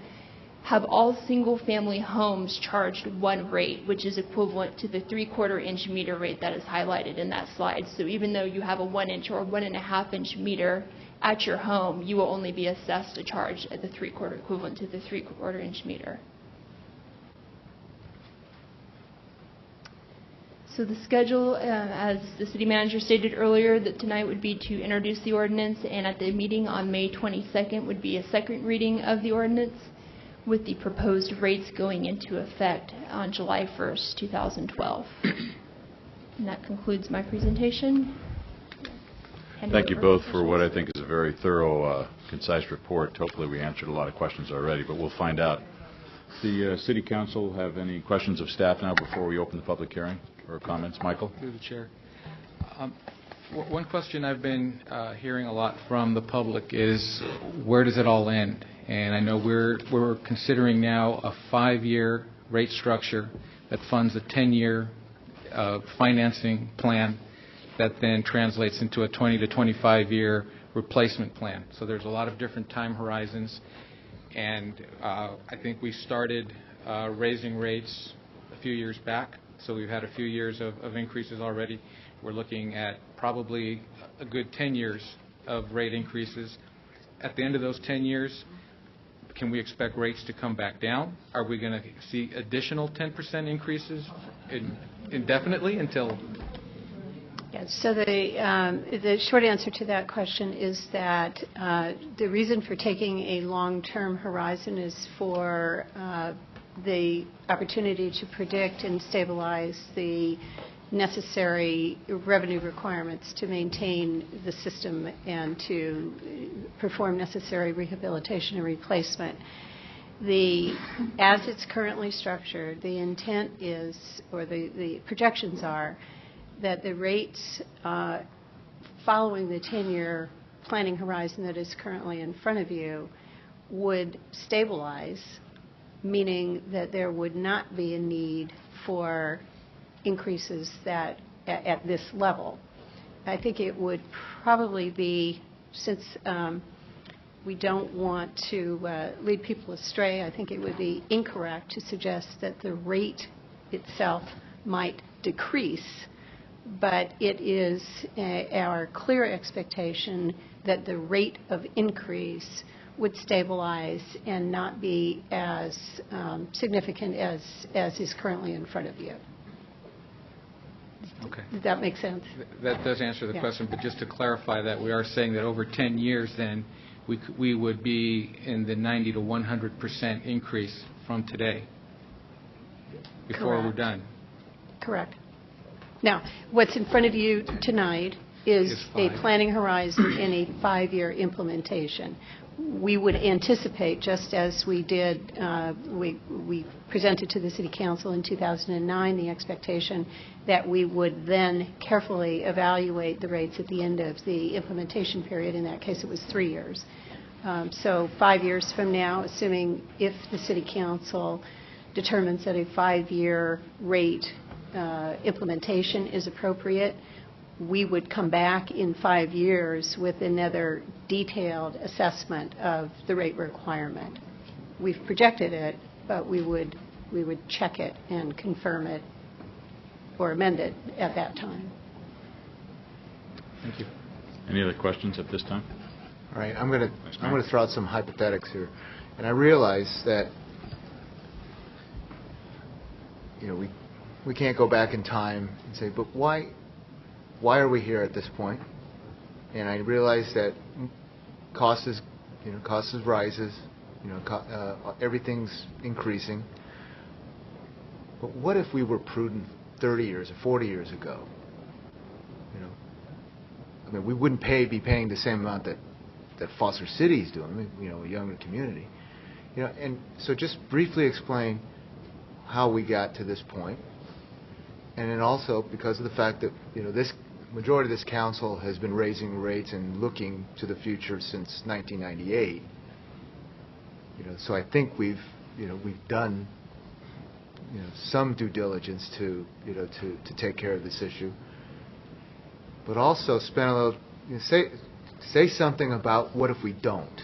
have all single-family homes charged one rate, which is equivalent to the 3/4 inch meter rate that is highlighted in that slide. So even though you have a 1 inch or 1.5 inch meter at your home, you will only be assessed a charge at the 3/4 equivalent to the 3/4 inch meter. So the schedule, as the city manager stated earlier, that tonight would be to introduce the ordinance, and at the meeting on May 22nd would be a second reading of the ordinance, with the proposed rates going into effect on July 1st, 2012. And that concludes my presentation. Thank you both for what I think is a very thorough, concise report. Hopefully we answered a lot of questions already, but we'll find out. The City Council have any questions of staff now before we open the public hearing or comments? Michael? Through the chair. One question I've been hearing a lot from the public is, where does it all end? And I know we're considering now a 5-year rate structure that funds a 10-year financing plan that then translates into a 20 to 25-year replacement plan. So there's a lot of different time horizons, and I think we started raising rates a few years back, so we've had a few years of increases already. We're looking at probably a good 10 years of rate increases. At the end of those 10 years, can we expect rates to come back down? Are we going to see additional 10% increases indefinitely until? Yes, so the short answer to that question is that the reason for taking a long-term horizon is for the opportunity to predict and stabilize the necessary revenue requirements to maintain the system and to perform necessary rehabilitation and replacement. As it's currently structured, the intent is, or the projections are, that the rates following the 10-year planning horizon that is currently in front of you would stabilize, meaning that there would not be a need for increases that at this level. I think it would probably be, since we don't want to lead people astray, I think it would be incorrect to suggest that the rate itself might decrease, but it is our clear expectation that the rate of increase would stabilize and not be as significant as is currently in front of you. Okay. Does that make sense? That does answer the question, but just to clarify that, we are saying that over 10 years then we would be in the 90 to 100% increase from today. before we're Correct. done. Correct. Now, what's in front of you tonight is Is a 5. planning horizon and a 5-year implementation. We would anticipate, just as we did, we presented to the City Council in 2009, the expectation that we would then carefully evaluate the rates at the end of the implementation period. In that case, it was 3 years. So 5 years from now, assuming if the City Council determines that a 5-year rate implementation is appropriate, we would come back in 5 years with another detailed assessment of the rate requirement. We've projected it, but we would check it and confirm it or amend it at that time. Thank you. Any other questions at this time? All right, I'm going to throw out some hypothetics here, and I realize that we can't go back in time and say, but why are we here at this point? And I realize that cost is rises, everything's increasing. But what if we were prudent 30 years or 40 years ago? I mean, we wouldn't be paying the same amount that Foster City is doing. A younger community. And so just briefly explain how we got to this point. And then also because of the fact that this majority of this council has been raising rates and looking to the future since 1998. So I think we've done some due diligence to take care of this issue, but also spend a little say something about what if we don't.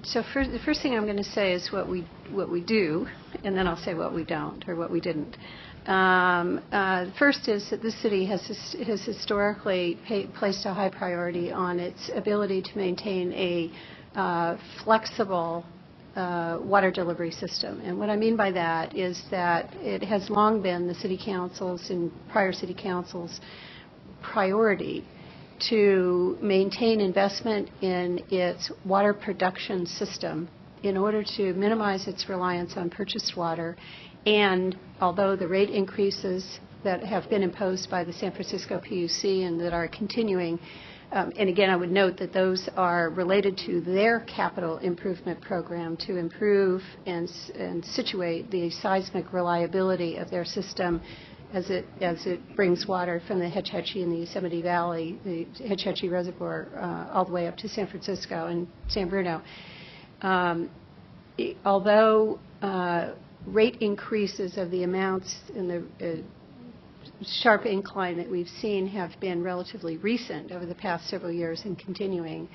So the first thing I'm going to say is what we do, and then I'll say what we don't or what we didn't. The first is that this city has historically placed a high priority on its ability to maintain a flexible water delivery system. And what I mean by that is that it has long been the city council's and prior city council's priority to maintain investment in its water production system in order to minimize its reliance on purchased water. And although the rate increases that have been imposed by the San Francisco PUC and that are continuing, and again, I would note that those are related to their capital improvement program to improve and situate the seismic reliability of their system as it brings water from the Hetch Hetchy and the Yosemite Valley, the Hetch Hetchy Reservoir, all the way up to San Francisco and San Bruno. Although rate increases of the amounts in the sharp incline that we've seen have been relatively recent over the past several years and continuing,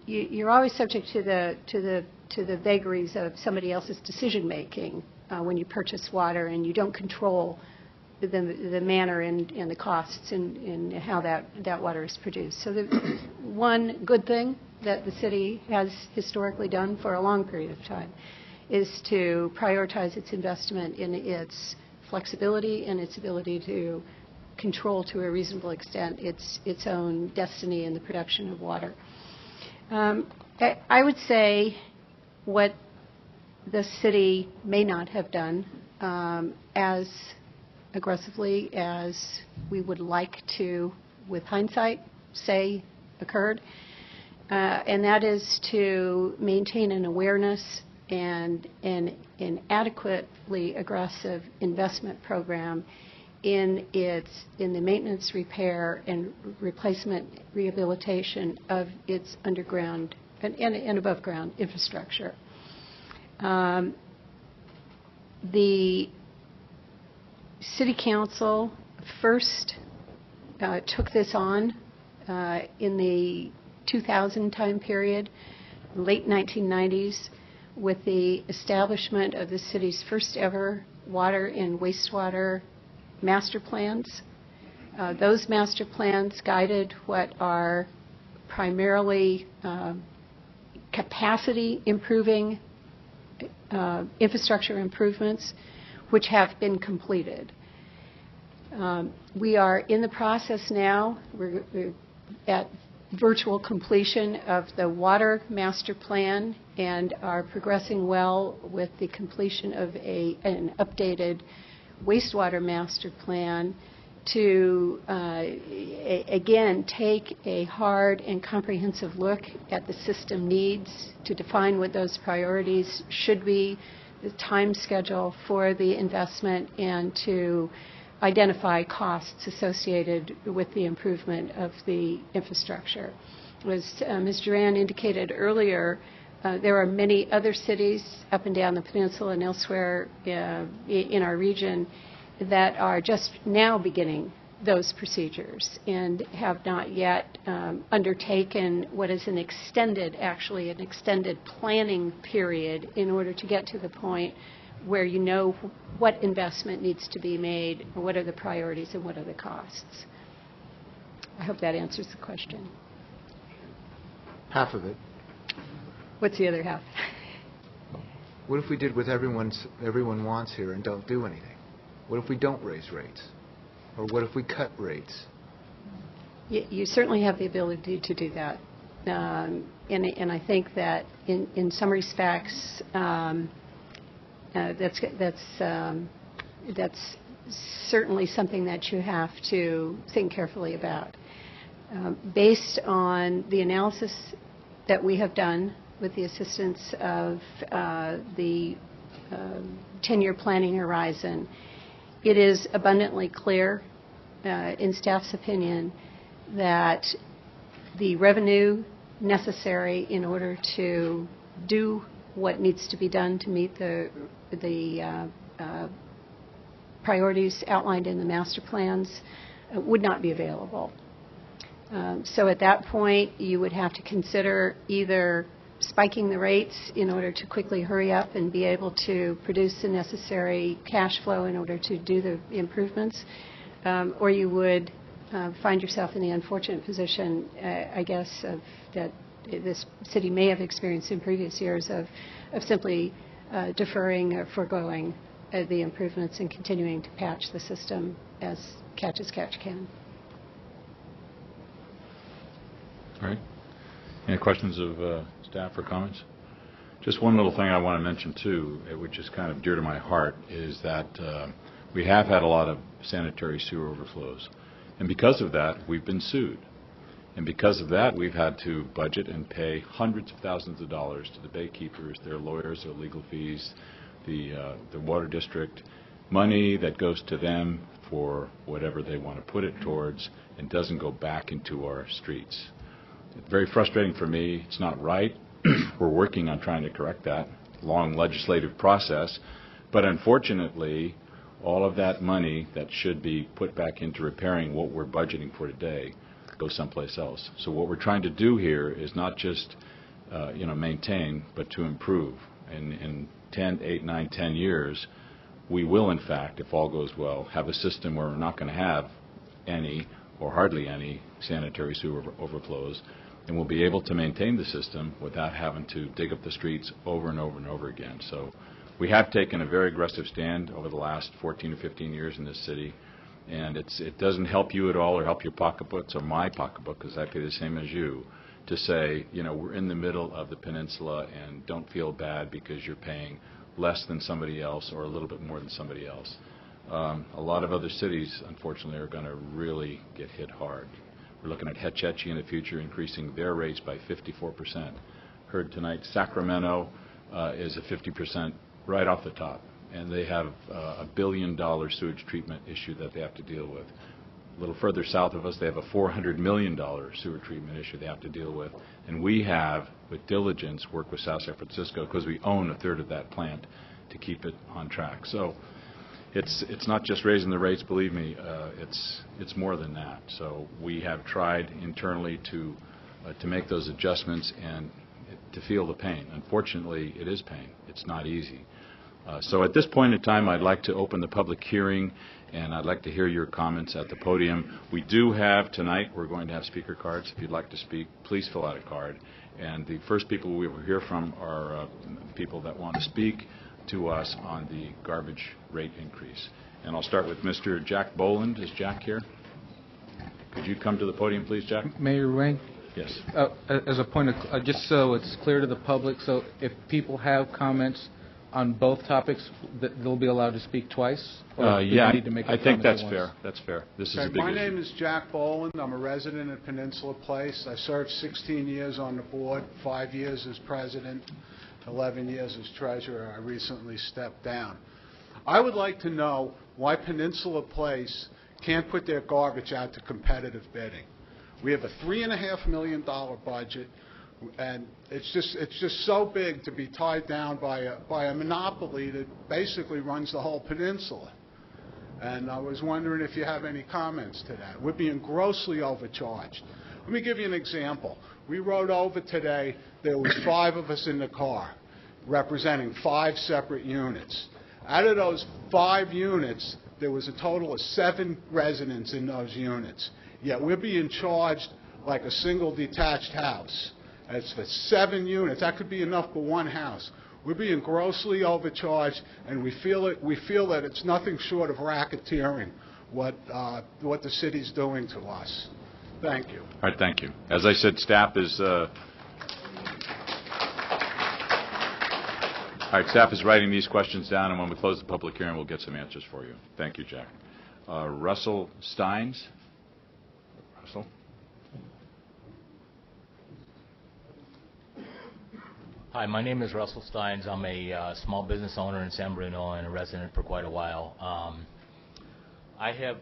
you're always subject to the vagaries of somebody else's decision making when you purchase water, and you don't control the manner and the costs in how that water is produced. So the one good thing that the city has historically done for a long period of time is to prioritize its investment in its flexibility and its ability to control to a reasonable extent its own destiny in the production of water. I would say what the city may not have done as aggressively as we would like to, with hindsight, say occurred, and that is to maintain an awareness and an adequately aggressive investment program in the maintenance, repair, and replacement rehabilitation of its underground and above ground infrastructure. The City Council first took this on in the 2000 time period, late 1990s, with the establishment of the city's first ever water and wastewater master plans. Those master plans guided what are primarily capacity improving infrastructure improvements, which have been completed. We are in the process now. We're at virtual completion of the water master plan and are progressing well with the completion of an updated wastewater master plan to, again, take a hard and comprehensive look at the system needs, to define what those priorities should be, the time schedule for the investment, and to identify costs associated with the improvement of the infrastructure. As Ms. Duran indicated earlier, there are many other cities up and down the peninsula and elsewhere in our region that are just now beginning those procedures and have not yet undertaken what is an extended planning period in order to get to the point where you know what investment needs to be made, what are the priorities, and what are the costs. I hope that answers the question. Half of it. What's the other half? What if we did what everyone wants here and don't do anything? What if we don't raise rates? Or what if we cut rates? You certainly have the ability to do that. And I think that in some respects, that's certainly something that you have to think carefully about. Based on the analysis that we have done with the assistance of the 10-year planning horizon, it is abundantly clear, in staff's opinion, that the revenue necessary in order to do what needs to be done to meet the priorities outlined in the master plans would not be available. So at that point, you would have to consider either spiking the rates in order to quickly hurry up and be able to produce the necessary cash flow in order to do the improvements, or you would find yourself in the unfortunate position, I guess, that this city may have experienced in previous years of simply deferring or foregoing the improvements and continuing to patch the system as catch can. All right. Any questions of staff or comments? Just one little thing I want to mention, too, which is kind of dear to my heart, is that we have had a lot of sanitary sewer overflows. And because of that, we've been sued. And because of that, we've had to budget and pay hundreds of thousands of dollars to the baykeepers, their lawyers, their legal fees, the water district, money that goes to them for whatever they want to put it towards and doesn't go back into our streets. It's very frustrating for me. It's not right. We're working on trying to correct that. Long legislative process. But unfortunately, all of that money that should be put back into repairing what we're budgeting for today goes someplace else. So what we're trying to do here is not just maintain, but to improve. In 10, 8, 9, 10 years, we will, in fact, if all goes well, have a system where we're not going to have any or hardly any sanitary sewer overflows, and we'll be able to maintain the system without having to dig up the streets over and over and over again. So we have taken a very aggressive stand over the last 14 or 15 years in this city, and it doesn't help you at all or help your pocketbooks or my pocketbook, because I pay the same as you, to say, we're in the middle of the peninsula and don't feel bad because you're paying less than somebody else or a little bit more than somebody else. A lot of other cities, unfortunately, are going to really get hit hard. We're looking at Hetch in the future increasing their rates by 54%. Heard tonight Sacramento is a 50% right off the top, and they have a $1 billion sewage treatment issue that they have to deal with. A little further south of us, they have a $400 million sewer treatment issue they have to deal with, and we have, with diligence, worked with South San Francisco because we own a third of that plant to keep it on track. So it's not just raising the rates, believe me, it's more than that. So we have tried internally to make those adjustments and to feel the pain. Unfortunately, it is pain. It's not easy. So at this point in time, I'd like to open the public hearing, and I'd like to hear your comments at the podium. We do have tonight, we're going to have speaker cards. If you'd like to speak, please fill out a card. And the first people we will hear from are people that want to speak to us on the garbage rate increase. And I'll start with Mr. Jack Boland. Is Jack here? Could you come to the podium, please, Jack? Mayor Wayne, Yes. As a point of, just so it's clear to the public, so if people have comments on both topics, they'll be allowed to speak twice? Or do they need to make I their think comments that's at fair. once? That's fair. This is a Okay, big my issue. name is Jack Boland. I'm a resident of Peninsula Place. I served 16 years on the board, 5 years as president, 11 years as treasurer. I recently stepped down. I would like to know why Peninsula Place can't put their garbage out to competitive bidding. We have a $3.5 million budget, and it's just so big to be tied down by a monopoly that basically runs the whole peninsula. And I was wondering if you have any comments to that. We're being grossly overcharged. Let me give you an example. We rode over today. There was 5 of us in the car, representing 5 separate units. Out of those 5 units, there was a total of 7 residents in those units. Yet we're being charged like a single detached house. It's for 7 units. That could be enough for one house. We're being grossly overcharged, and we feel that it's nothing short of racketeering what the city's doing to us. Thank you. All right, thank you. As I said, staff is staff is writing these questions down, and when we close the public hearing, we'll get some answers for you. Thank you, Jack. Russell Steins. Russell. Hi, my name is Russell Steins. I'm a small business owner in San Bruno and a resident for quite a while. I have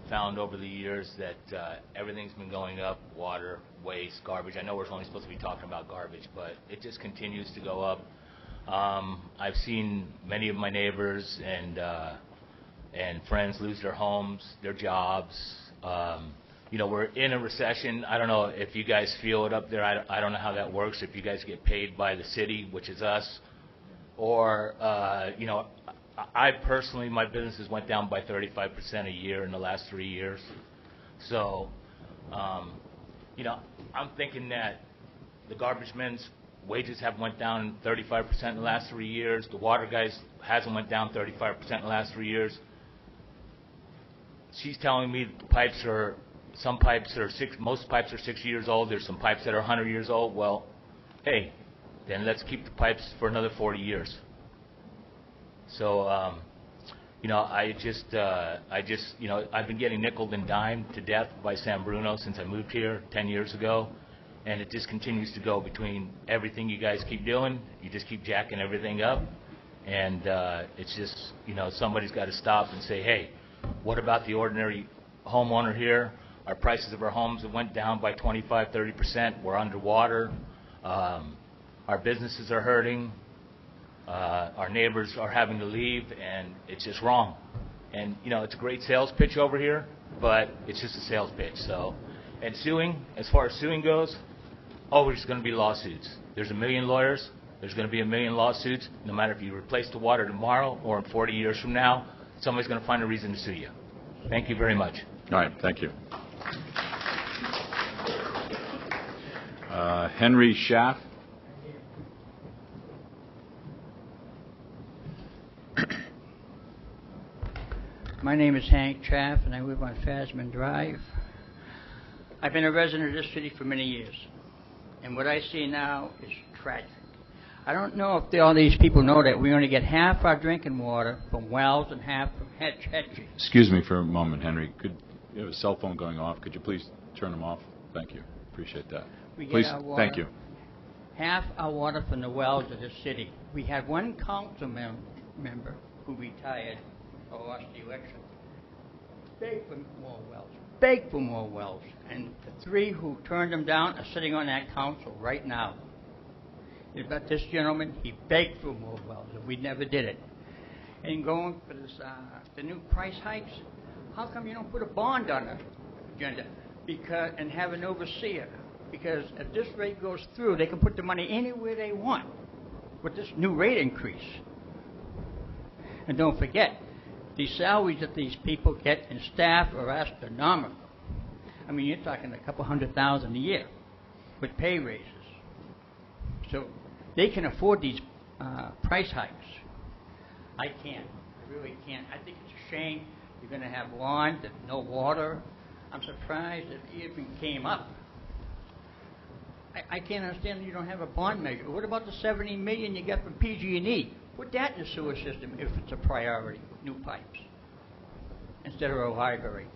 found over the years that everything's been going up: water, waste, garbage. I know we're only supposed to be talking about garbage, but it just continues to go up. I've seen many of my neighbors and friends lose their homes, their jobs. We're in a recession. I don't know if you guys feel it up there. I don't know how that works, if you guys get paid by the city, which is us, or, I personally, my businesses went down by 35% a year in the last 3 years. So, I'm thinking that the garbage men's wages have went down 35% in the last 3 years. The water guys hasn't went down 35% in the last 3 years. She's telling me most pipes are 6 years old. There's some pipes that are 100 years old. Well, hey, then let's keep the pipes for another 40 years. So, I've been getting nickeled and dimed to death by San Bruno since I moved here 10 years ago, and it just continues to go between everything you guys keep doing. You just keep jacking everything up, and it's just, somebody's got to stop and say, hey, what about the ordinary homeowner here? Our prices of our homes have went down by 25, 30%. We're underwater. Our businesses are hurting. Our neighbors are having to leave, and it's just wrong. And, it's a great sales pitch over here, but it's just a sales pitch. So, and suing, as far as suing goes, there's going to be lawsuits. There's 1 million lawyers. There's going to be 1 million lawsuits. No matter if you replace the water tomorrow or in 40 years from now, somebody's going to find a reason to sue you. Thank you very much. All right, thank you. Henry Schaff. My name is Hank Chaff, and I live on Fasman Drive. I've been a resident of this city for many years, and what I see now is tragic. I don't know if all these people know that we only get half our drinking water from wells and half from hedges. Excuse me for a moment, Henry. Could you have a cell phone going off? Could you please turn them off? Thank you. Appreciate that. We get Please, our water, thank you. half our water from the wells of the city. We had one council member who retired or lost the election. Begged for more wells. Begged for more wells. And the 3 who turned them down are sitting on that council right now. But this gentleman, he begged for more wells, and we never did it. And going for this, the new price hikes, how come you don't put a bond on the agenda and have an overseer? Because if this rate goes through, they can put the money anywhere they want with this new rate increase. And don't forget, the salaries that these people get in staff are astronomical. I mean, you're talking a couple $100,000 a year with pay raises. So they can afford these price hikes. I can't. I really can't. I think it's a shame. You're going to have lawns and no water. I'm surprised it even came up. I can't understand you don't have a bond measure. What about the $70 million you get from PG&E? Put that in the sewer system if it's a priority, new pipes, instead of a library.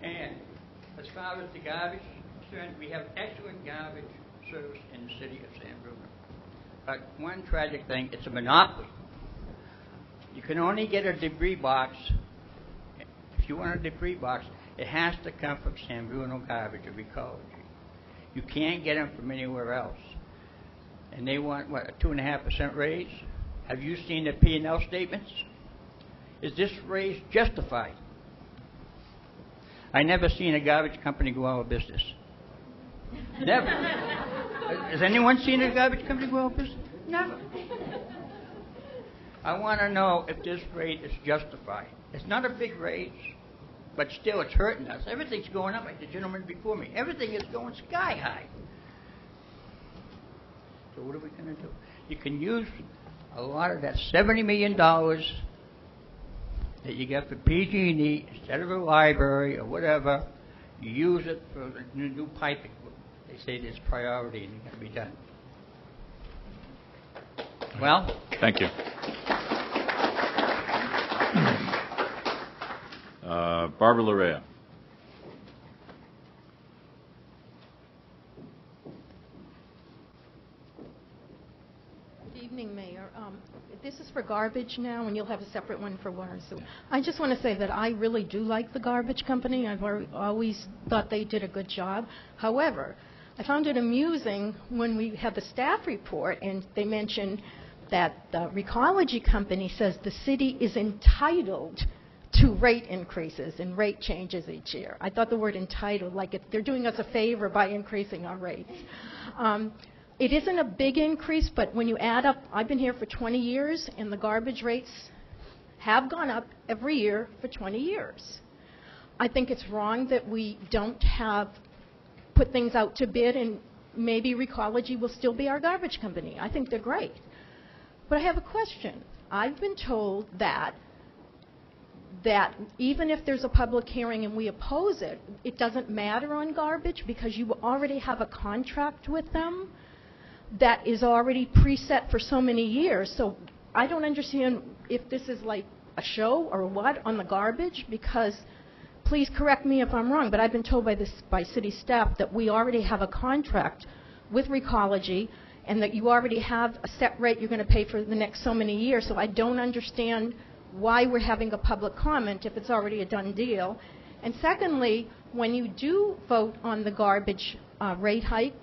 And as far as the garbage is concerned, we have excellent garbage service in the city of San Bruno. But one tragic thing, it's a monopoly. You can only get a debris box. If you want a debris box, it has to come from San Bruno Garbage or Ecology. You can't get them from anywhere else. And they want, what, a 2.5% raise? Have you seen the P&L statements? Is this raise justified? I never seen a garbage company go out of business. Never. Has anyone seen a garbage company go out of business? Never. I want to know if this rate is justified. It's not a big raise, but still it's hurting us. Everything's going up, like the gentleman before me. Everything is going sky high. So what are we going to do? You can use a lot of that $70 million that you get for PG&E instead of a library or whatever. You use it for the new piping. They say there's priority and it can be done. Well? Thank you. Barbara Larea. Good evening, Mayor. This is for garbage now, and you'll have a separate one for water and sewer. I just want to say that I really do like the garbage company. I've always thought they did a good job. However, I found it amusing when we had the staff report, and they mentioned that the Recology company says the city is entitled to rate increases and rate changes each year. I thought the word entitled, like if they're doing us a favor by increasing our rates. It isn't a big increase, but when you add up, I've been here for 20 years, and the garbage rates have gone up every year for 20 years. I think it's wrong that we don't put things out to bid, and maybe Recology will still be our garbage company. I think they're great. But I have a question. I've been told that even if there's a public hearing and we oppose it, it doesn't matter on garbage because you already have a contract with them that is already preset for so many years. So I don't understand if this is like a show or what on the garbage, because please correct me if I'm wrong, but I've been told by city staff that we already have a contract with Recology and that you already have a set rate you're going to pay for the next so many years. So I don't understand why we're having a public comment if it's already a done deal. And secondly, when you do vote on the garbage rate hike,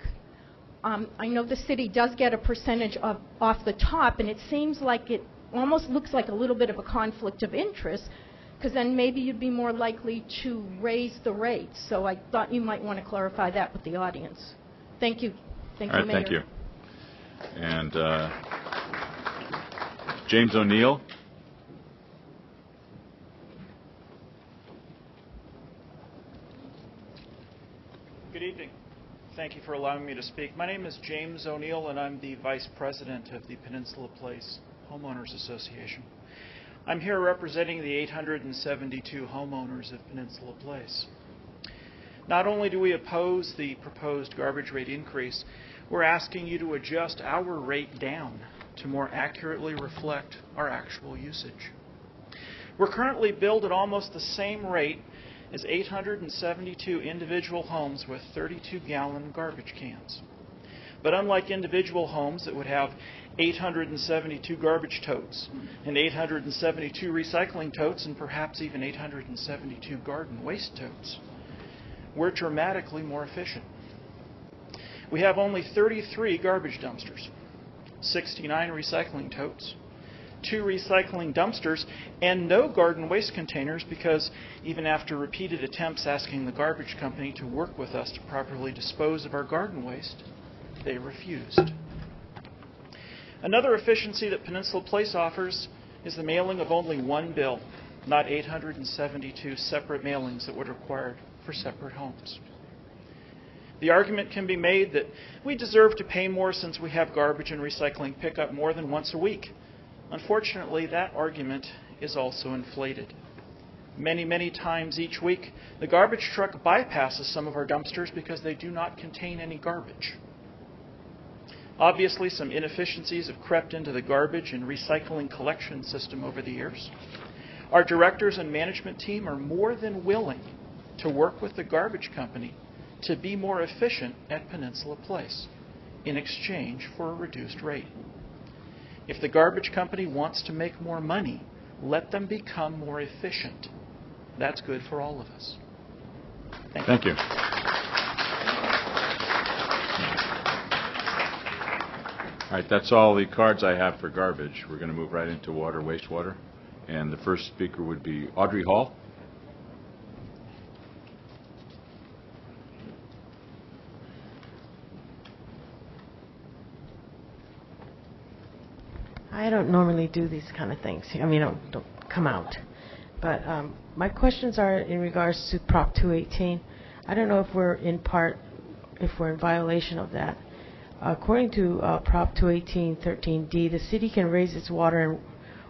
I know the city does get a percentage off the top, and it seems like it almost looks like a little bit of a conflict of interest, because then maybe you'd be more likely to raise the rates. So I thought you might want to clarify that with the audience. Thank you. Thank you, Mayor. Thank you. And James O'Neill. Good evening. Thank you for allowing me to speak. My name is James O'Neill, and I'm the Vice President of the Peninsula Place Homeowners Association. I'm here representing the 872 homeowners of Peninsula Place. Not only do we oppose the proposed garbage rate increase, we're asking you to adjust our rate down to more accurately reflect our actual usage. We're currently billed at almost the same rate as 872 individual homes with 32-gallon garbage cans. But unlike individual homes that would have 872 garbage totes and 872 recycling totes and perhaps even 872 garden waste totes, we're dramatically more efficient. We have only 33 garbage dumpsters, 69 recycling totes, 2 recycling dumpsters, and no garden waste containers, because even after repeated attempts asking the garbage company to work with us to properly dispose of our garden waste, they refused. Another efficiency that Peninsula Place offers is the mailing of only one bill, not 872 separate mailings that would be required for separate homes. The argument can be made that we deserve to pay more since we have garbage and recycling pickup more than once a week. Unfortunately, that argument is also inflated. Many, many times each week, the garbage truck bypasses some of our dumpsters because they do not contain any garbage. Obviously, some inefficiencies have crept into the garbage and recycling collection system over the years. Our directors and management team are more than willing to work with the garbage company to be more efficient at Peninsula Place in exchange for a reduced rate. If the garbage company wants to make more money, let them become more efficient. That's good for all of us. Thank you. All right, that's all the cards I have for garbage. We're going to move right into water, wastewater. And the first speaker would be Audrey Hall. I don't normally do these kind of things. I mean, don't come out. But my questions are in regards to Prop 218. I don't know if we're in violation of that. According to Prop 218.13d, the city can raise its water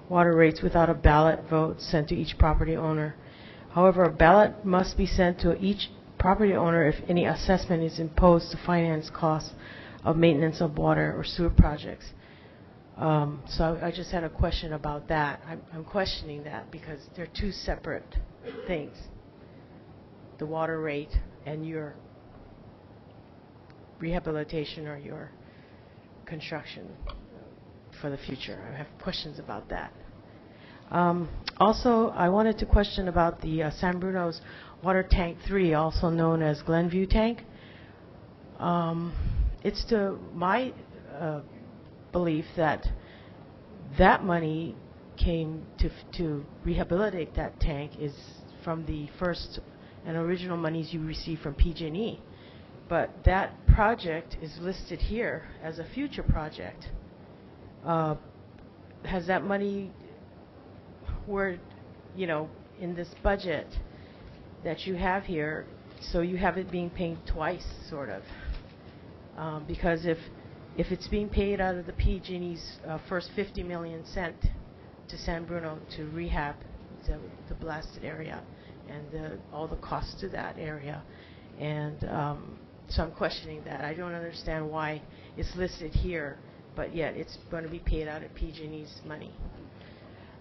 rates without a ballot vote sent to each property owner. However, a ballot must be sent to each property owner if any assessment is imposed to finance costs of maintenance of water or sewer projects. So I just had a question about that. I'm questioning that because they're two separate things, the water rate and your rehabilitation or your construction for the future. I have questions about that. Also, I wanted to question about the San Bruno's Water Tank 3, also known as Glenview Tank. It's to my belief that money came to rehabilitate that tank is from the first and original monies you received from PG&E. But that project is listed here as a future project. Has that money, in this budget that you have here, so you have it being paid twice, sort of? Because if it's being paid out of the PG&E's first $50 million sent to San Bruno to rehab the blasted area and all the costs to that area, and so I'm questioning that. I don't understand why it's listed here, but yet it's going to be paid out of PG&E's money.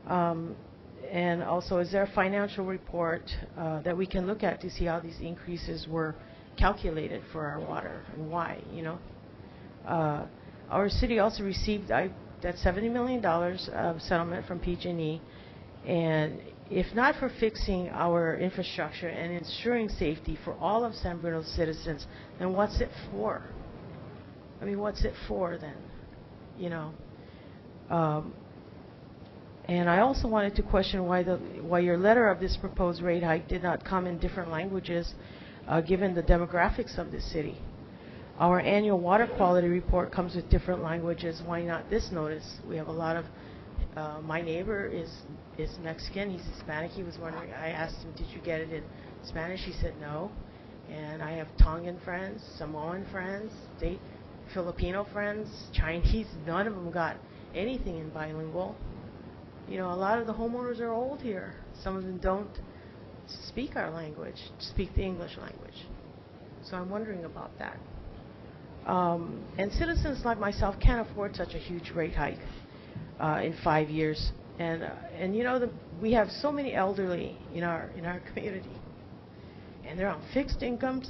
And also, is there a financial report that we can look at to see how these increases were calculated for our water and why, Our city also received that $70 million of settlement from PG&E, and if not for fixing our infrastructure and ensuring safety for all of San Bruno's citizens, then what's it for? I mean, what's it for then? And I also wanted to question why your letter of this proposed rate hike did not come in different languages, given the demographics of this city. Our annual water quality report comes with different languages. Why not this notice? We have a lot of, my neighbor is Mexican, he's Hispanic. He was wondering, I asked him, did you get it in Spanish? He said no. And I have Tongan friends, Samoan friends, Filipino friends, Chinese. None of them got anything in bilingual. A lot of the homeowners are old here. Some of them don't speak our language, speak the English language. So I'm wondering about that. And citizens like myself can't afford such a huge rate hike in 5 years. And we have so many elderly in our community, and they're on fixed incomes,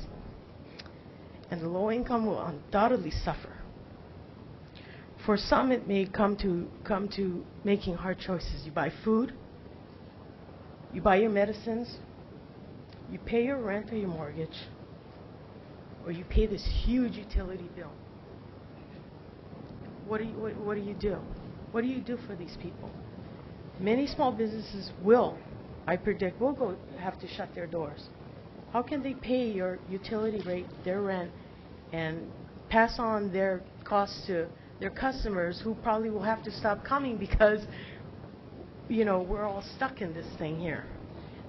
and the low income will undoubtedly suffer. For some, it may come to making hard choices. You buy food, you buy your medicines, you pay your rent or your mortgage, or you pay this huge utility bill. What do you do? What do you do for these people? Many small businesses I predict, will have to shut their doors. How can they pay your utility rate, their rent, and pass on their costs to their customers, who probably will have to stop coming because, we're all stuck in this thing here?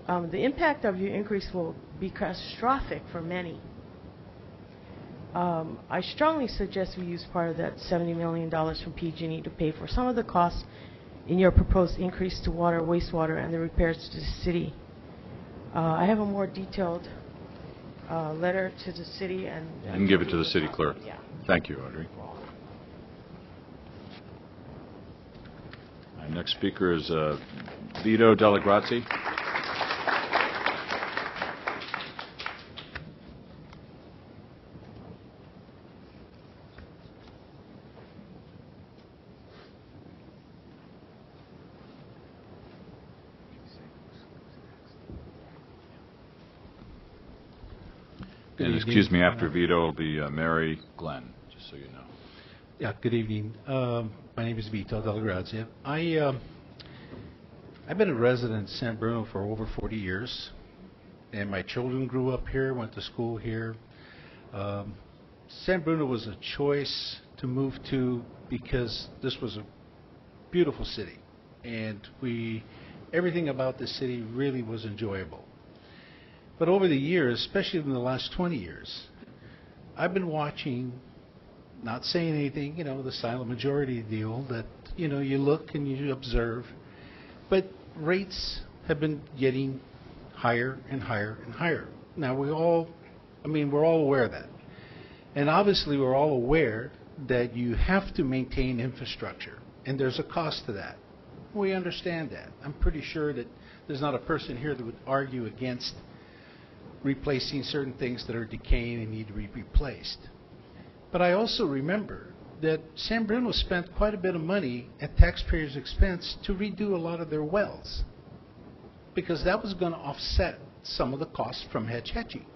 The impact of your increase will be catastrophic for many. I strongly suggest we use part of that $70 million from PG&E to pay for some of the costs in your proposed increase to water, wastewater, and the repairs to the city. I have a more detailed letter to the city and... You can give it to the city clerk. Yeah. Thank you, Audrey. Our next speaker is Vito Dellagrazzi. And excuse me, after Vito will be Mary Glenn, just so you know. Yeah, good evening. My name is Vito Dellagrazia. I've been a resident in San Bruno for over 40 years, and my children grew up here, went to school here. San Bruno was a choice to move to because this was a beautiful city, and everything about the city really was enjoyable. But over the years, especially in the last 20 years, I've been watching, not saying anything, the silent majority deal that, you look and you observe, but rates have been getting higher and higher and higher. Now, we're all aware of that. And obviously, we're all aware that you have to maintain infrastructure, and there's a cost to that. We understand that. I'm pretty sure that there's not a person here that would argue against replacing certain things that are decaying and need to be replaced. But I also remember that San Bruno spent quite a bit of money at taxpayers' expense to redo a lot of their wells, because that was going to offset some of the costs from Hetch Hetchy.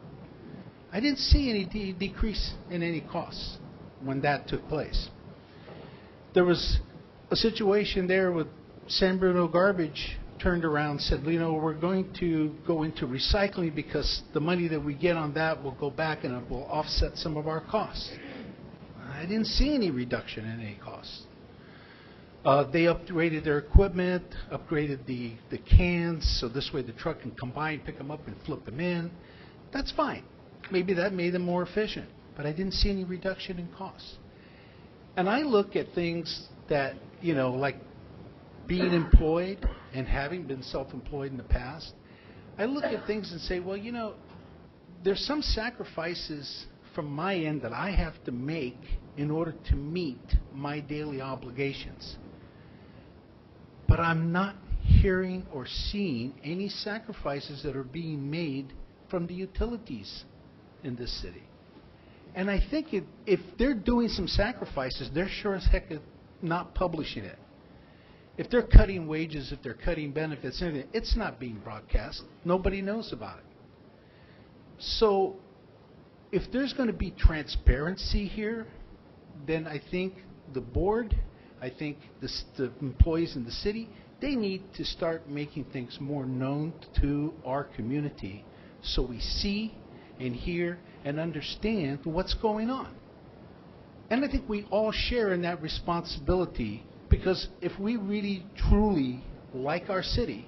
I didn't see any decrease in any costs when that took place. There was a situation there with San Bruno Garbage turned around and said, we're going to go into recycling because the money that we get on that will go back and it will offset some of our costs. I didn't see any reduction in any costs. They upgraded their equipment, upgraded the cans, so this way the truck can come by and pick them up and flip them in. That's fine. Maybe that made them more efficient, but I didn't see any reduction in costs. And I look at things that, like being employed and having been self-employed in the past, I look at things and say, well, there's some sacrifices from my end that I have to make in order to meet my daily obligations. But I'm not hearing or seeing any sacrifices that are being made from the utilities in this city. And I think if they're doing some sacrifices, they're sure as heck not publishing it. If they're cutting wages, if they're cutting benefits, anything, it's not being broadcast. Nobody knows about it. So if there's going to be transparency here, then I think the board, I think the employees in the city, they need to start making things more known to our community so we see and hear and understand what's going on. And I think we all share in that responsibility, because if we really truly like our city,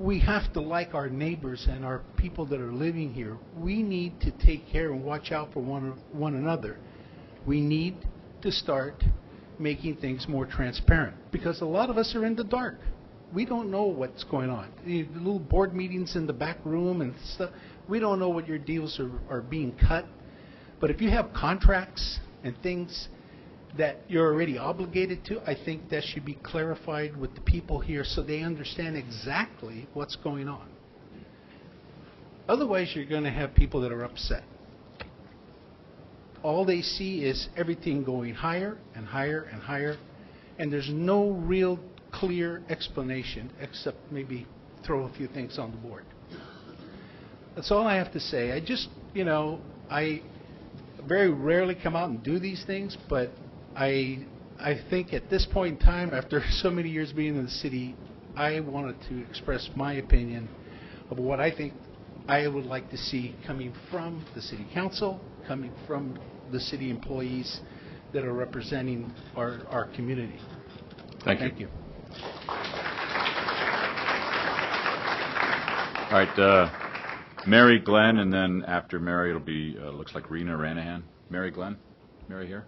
we have to like our neighbors and our people that are living here. We need to take care and watch out for one another. We need to start making things more transparent, because a lot of us are in the dark. We don't know what's going on. The little board meetings in the back room and stuff, we don't know what your deals are being cut. But if you have contracts and things that you're already obligated to, I think that should be clarified with the people here so they understand exactly what's going on. Otherwise, you're going to have people that are upset. All they see is everything going higher and higher and higher, and there's no real clear explanation except maybe throw a few things on the board. That's all I have to say. I just, I very rarely come out and do these things, but I think at this point in time, after so many years being in the city, I wanted to express my opinion of what I think I would like to see coming from the city council, coming from the city employees that are representing our community. Thank you. All right, Mary Glenn, and then after Mary, it'll be, looks like Rena Ranahan. Mary Glenn? Mary here?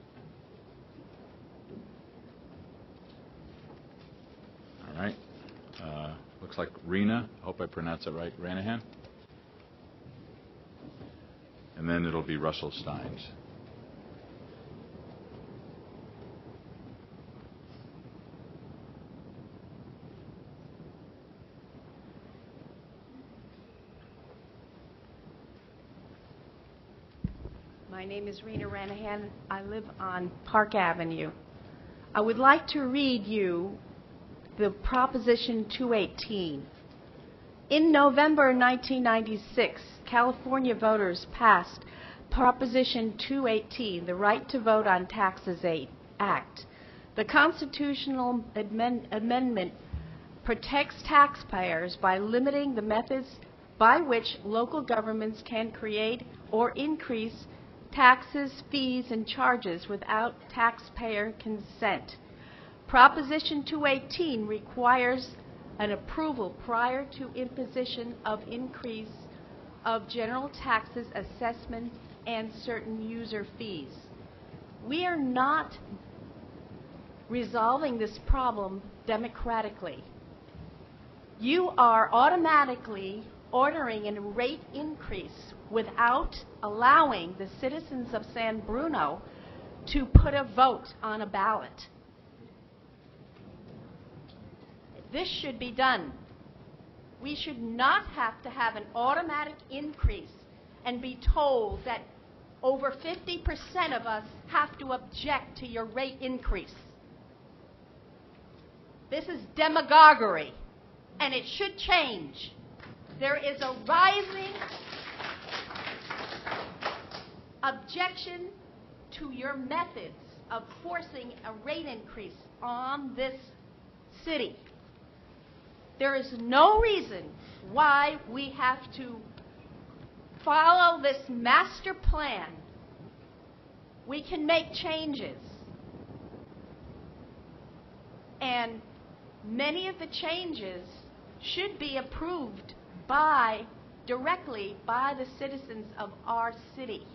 All right. looks like Rena, I hope I pronounced that right, Ranahan. And then it'll be Russell Steins. My name is Rena Ranahan. I live on Park Avenue. I would like to read you the Proposition 218. In November 1996, California voters passed Proposition 218, the Right to Vote on Taxes Act. The constitutional amendment protects taxpayers by limiting the methods by which local governments can create or increase taxes, fees, and charges without taxpayer consent. Proposition 218 requires an approval prior to imposition of increase of general taxes, assessment, and certain user fees. We are not resolving this problem democratically. You are automatically ordering a rate increase without allowing the citizens of San Bruno to put a vote on a ballot. This should be done. We should not have to have an automatic increase and be told that over 50% of us have to object to your rate increase. This is demagoguery, and it should change. There is a rising objection to your methods of forcing a rate increase on this city. There is no reason why we have to follow this master plan. We can make changes. And many of the changes should be approved directly by the citizens of our city.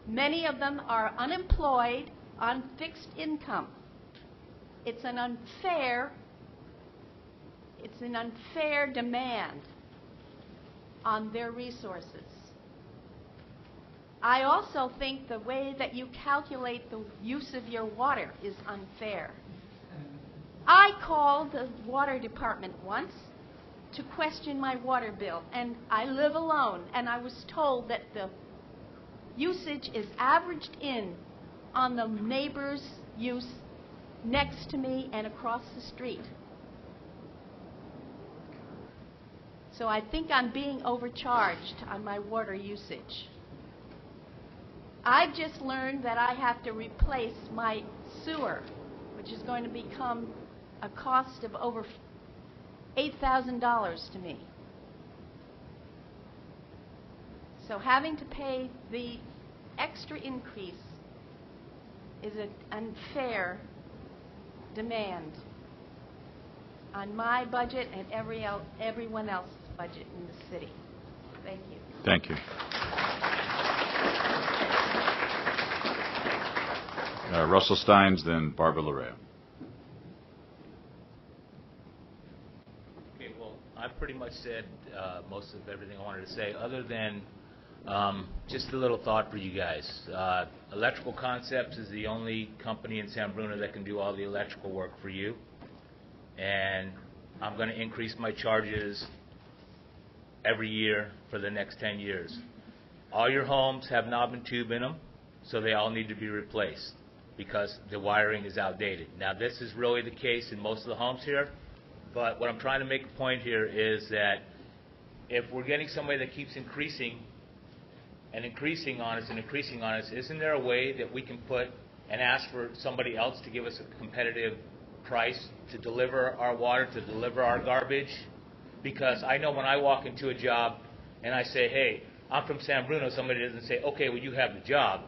Many of them are unemployed, on fixed income. It's an unfair demand on their resources. I also think the way that you calculate the use of your water is unfair. I called the water department once to question my water bill, and I live alone, and I was told that the usage is averaged in on the neighbor's use next to me and across the street. So I think I'm being overcharged on my water usage. I've just learned that I have to replace my sewer, which is going to become a cost of over $8,000 to me. So having to pay the extra increase is an unfair demand on my budget and everyone else's budget in the city. Thank you. Thank you. Russell Steins, then Barbara Larea. Okay, well, I've pretty much said most of everything I wanted to say, other than just a little thought for you guys. Electrical Concepts is the only company in San Bruno that can do all the electrical work for you. And I'm going to increase my charges every year for the next 10 years. All your homes have knob and tube in them, so they all need to be replaced because the wiring is outdated. Now, this is really the case in most of the homes here, but what I'm trying to make a point here is that if we're getting somebody that keeps increasing and increasing on us and increasing on us, isn't there a way that we can put and ask for somebody else to give us a competitive price to deliver our water, to deliver our garbage? Because I know when I walk into a job and I say, hey, I'm from San Bruno, somebody doesn't say, okay, well, you have the job.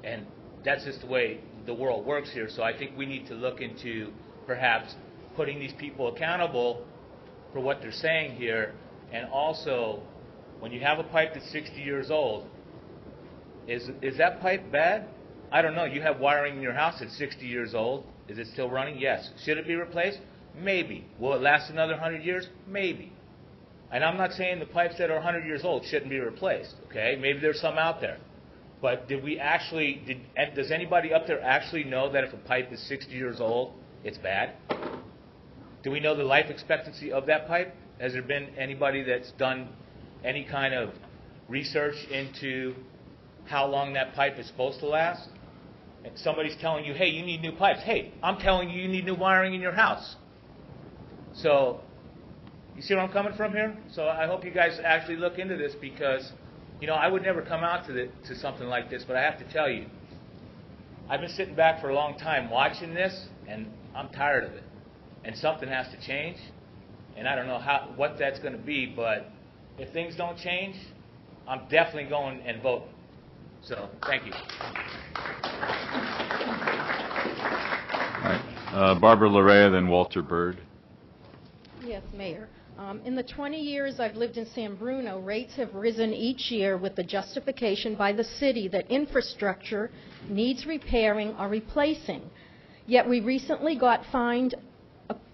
And that's just the way the world works here. So I think we need to look into perhaps putting these people accountable for what they're saying here. And also, when you have a pipe that's 60 years old, is that pipe bad? I don't know. You have wiring in your house that's 60 years old. Is it still running? Yes. Should it be replaced? Maybe. Will it last another 100 years? Maybe. And I'm not saying the pipes that are 100 years old shouldn't be replaced, okay? Maybe there's some out there. But does anybody up there actually know that if a pipe is 60 years old, it's bad? Do we know the life expectancy of that pipe? Has there been anybody that's done any kind of research into how long that pipe is supposed to last? And somebody's telling you, hey, you need new pipes. Hey, I'm telling you, you need new wiring in your house. So, you see where I'm coming from here? So I hope you guys actually look into this because, I would never come out to something like this, but I have to tell you, I've been sitting back for a long time watching this, and I'm tired of it. And something has to change, and I don't know what that's going to be, but if things don't change, I'm definitely going and voting. So, thank you. All right. Barbara Larea, then Walter Bird. Yes, Mayor. In the 20 years I've lived in San Bruno, rates have risen each year with the justification by the city that infrastructure needs repairing or replacing. Yet we recently got fined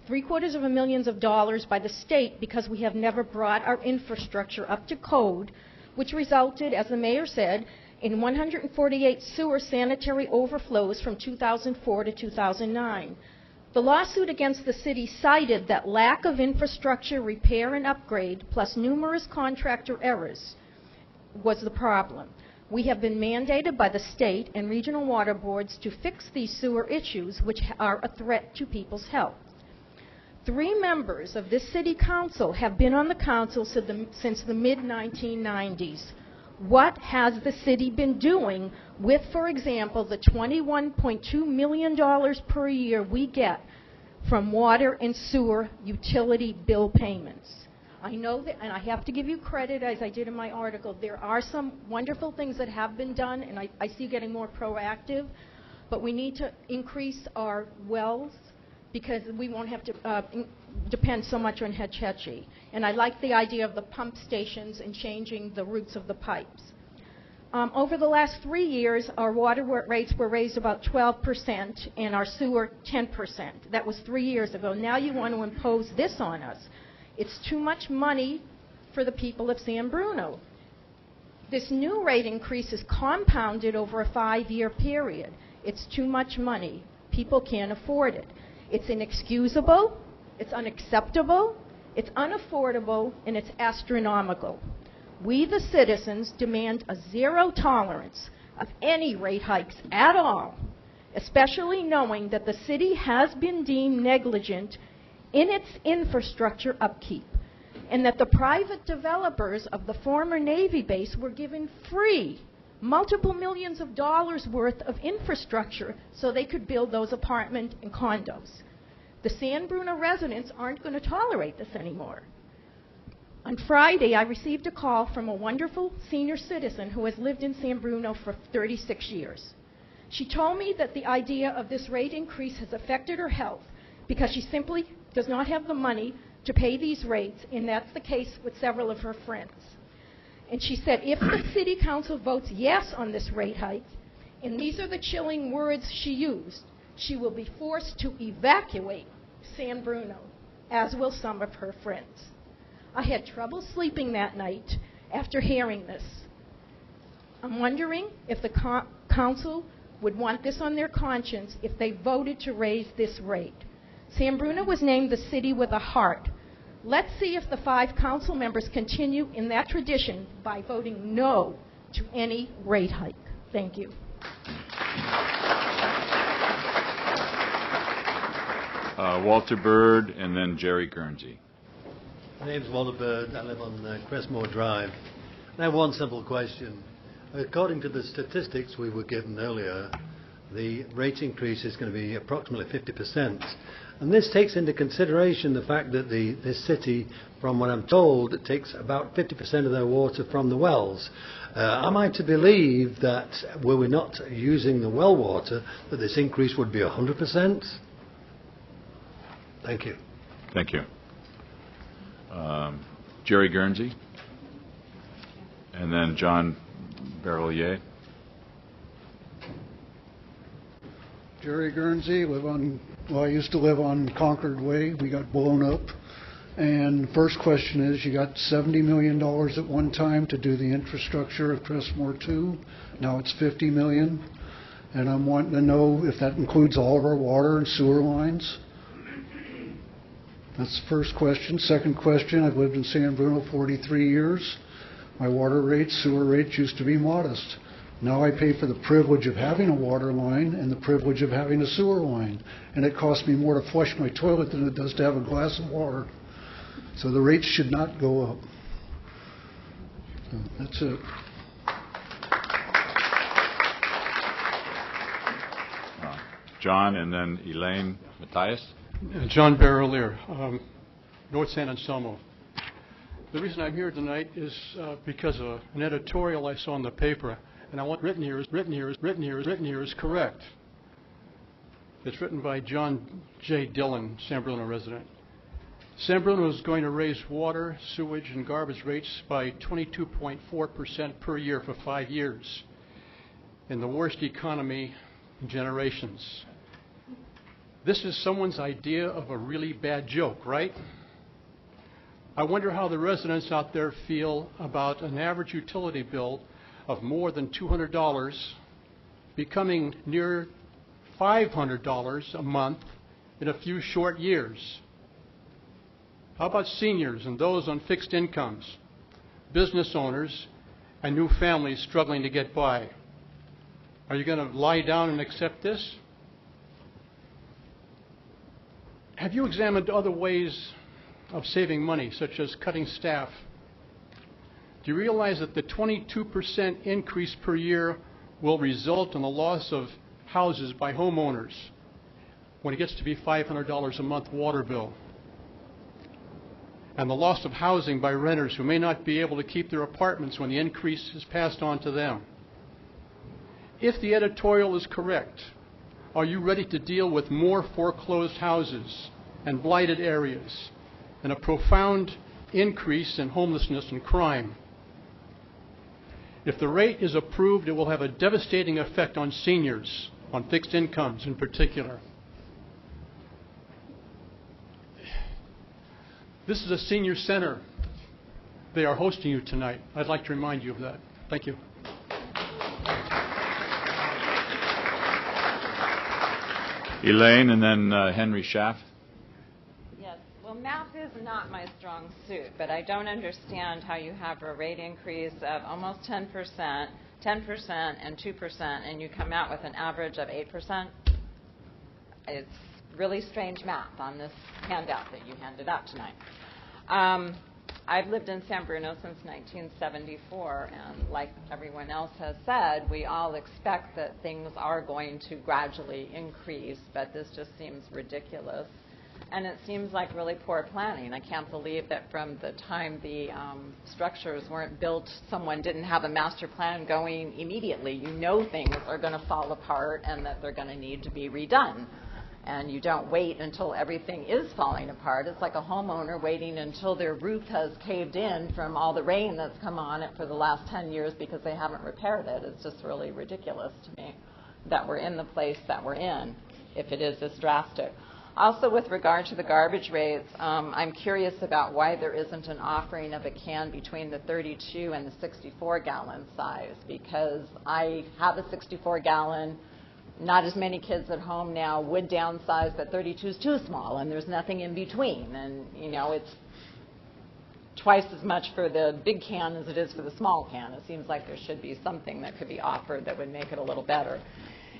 $750,000 by the state because we have never brought our infrastructure up to code, which resulted, as the mayor said, in 148 sewer sanitary overflows from 2004 to 2009. The lawsuit against the city cited that lack of infrastructure repair and upgrade, plus numerous contractor errors, was the problem. We have been mandated by the state and regional water boards to fix these sewer issues, which are a threat to people's health. 3 members of this city council have been on the council since the mid-1990s. What has the city been doing with, for example, the $21.2 million per year we get from water and sewer utility bill payments? I know that, and I have to give you credit, as I did in my article, there are some wonderful things that have been done, and I see getting more proactive, but we need to increase our wells because we won't have to depend so much on Hetch Hetchy. And I like the idea of the pump stations and changing the routes of the pipes. Over the last 3 years, our water rates were raised about 12% and our sewer 10%. That was 3 years ago. Now you want to impose this on us. It's too much money for the people of San Bruno. This new rate increase is compounded over a 5-year period. It's too much money. People can't afford it. It's inexcusable, it's unacceptable, it's unaffordable, and it's astronomical. We, the citizens, demand a zero tolerance of any rate hikes at all, especially knowing that the city has been deemed negligent in its infrastructure upkeep, and that the private developers of the former Navy base were given free multiple millions of dollars worth of infrastructure so they could build those apartments and condos. The San Bruno residents aren't going to tolerate this anymore. On Friday, I received a call from a wonderful senior citizen who has lived in San Bruno for 36 years. She told me that the idea of this rate increase has affected her health because she simply does not have the money to pay these rates, and that's the case with several of her friends. And she said if the city council votes yes on this rate hike, and these are the chilling words she used, she will be forced to evacuate San Bruno, as will some of her friends. I had trouble sleeping that night after hearing this. I'm wondering if the council would want this on their conscience if they voted to raise this rate. San Bruno was named the city with a heart. Let's see if the 5 council members continue in that tradition by voting no to any rate hike. Thank you. Walter Bird, and then Jerry Guernsey. My name's Walter Bird. I live on Crestmore Drive. I have one simple question. According to the statistics we were given earlier, the rate increase is going to be approximately 50%. And this takes into consideration the fact that this city, from what I'm told, it takes about 50% of their water from the wells. Am I to believe that were we not using the well water, that this increase would be 100%? Thank you. Thank you. Jerry Guernsey, and then John Barrelier. Jerry Guernsey, I used to live on Concord Way. We got blown up. And the first question is, you got $70 million at one time to do the infrastructure of Crestmore 2. Now it's $50 million. And I'm wanting to know if that includes all of our water and sewer lines. That's the first question. Second question, I've lived in San Bruno 43 years. My water rates, sewer rates used to be modest. Now I pay for the privilege of having a water line and the privilege of having a sewer line. And it costs me more to flush my toilet than it does to have a glass of water. So the rates should not go up. So that's it. John, and then Elaine Matthias. John Barrelier, North San Anselmo. The reason I'm here tonight is because of an editorial I saw in the paper, and I want written here is correct. It's written by John J. Dillon, San Bruno resident. San Bruno is going to raise water, sewage, and garbage rates by 22.4% per year for 5 years, in the worst economy in generations. This is someone's idea of a really bad joke, right? I wonder how the residents out there feel about an average utility bill of more than $200 becoming near $500 a month in a few short years. How about seniors and those on fixed incomes, business owners, and new families struggling to get by? Are you going to lie down and accept this? Have you examined other ways of saving money, such as cutting staff? Do you realize that the 22% increase per year will result in the loss of houses by homeowners when it gets to be $500 a month water bill? And the loss of housing by renters who may not be able to keep their apartments when the increase is passed on to them. If the editorial is correct, are you ready to deal with more foreclosed houses and blighted areas and a profound increase in homelessness and crime? If the rate is approved, it will have a devastating effect on seniors, on fixed incomes in particular. This is a senior center. They are hosting you tonight. I'd like to remind you of that. Thank you. Elaine, and then Henry Schaff. Yes. Well, math is not my strong suit, but I don't understand how you have a rate increase of almost 10%, 10%, and 2%, and you come out with an average of 8%. It's really strange math on this handout that you handed out tonight. I've lived in San Bruno since 1974, and like everyone else has said, we all expect that things are going to gradually increase, but this just seems ridiculous. And it seems like really poor planning. I can't believe that from the time the structures weren't built, someone didn't have a master plan going immediately. You know things are going to fall apart and that they're going to need to be redone. And you don't wait until everything is falling apart. It's like a homeowner waiting until their roof has caved in from all the rain that's come on it for the last 10 years because they haven't repaired it. It's just really ridiculous to me that we're in the place that we're in, if it is this drastic. Also, with regard to the garbage rates, I'm curious about why there isn't an offering of a can between the 32 and the 64-gallon size, because I have a 64-gallon. Not as many kids at home now would downsize, but 32 is too small, and there's nothing in between. And, you know, it's twice as much for the big can as it is for the small can. It seems like there should be something that could be offered that would make it a little better.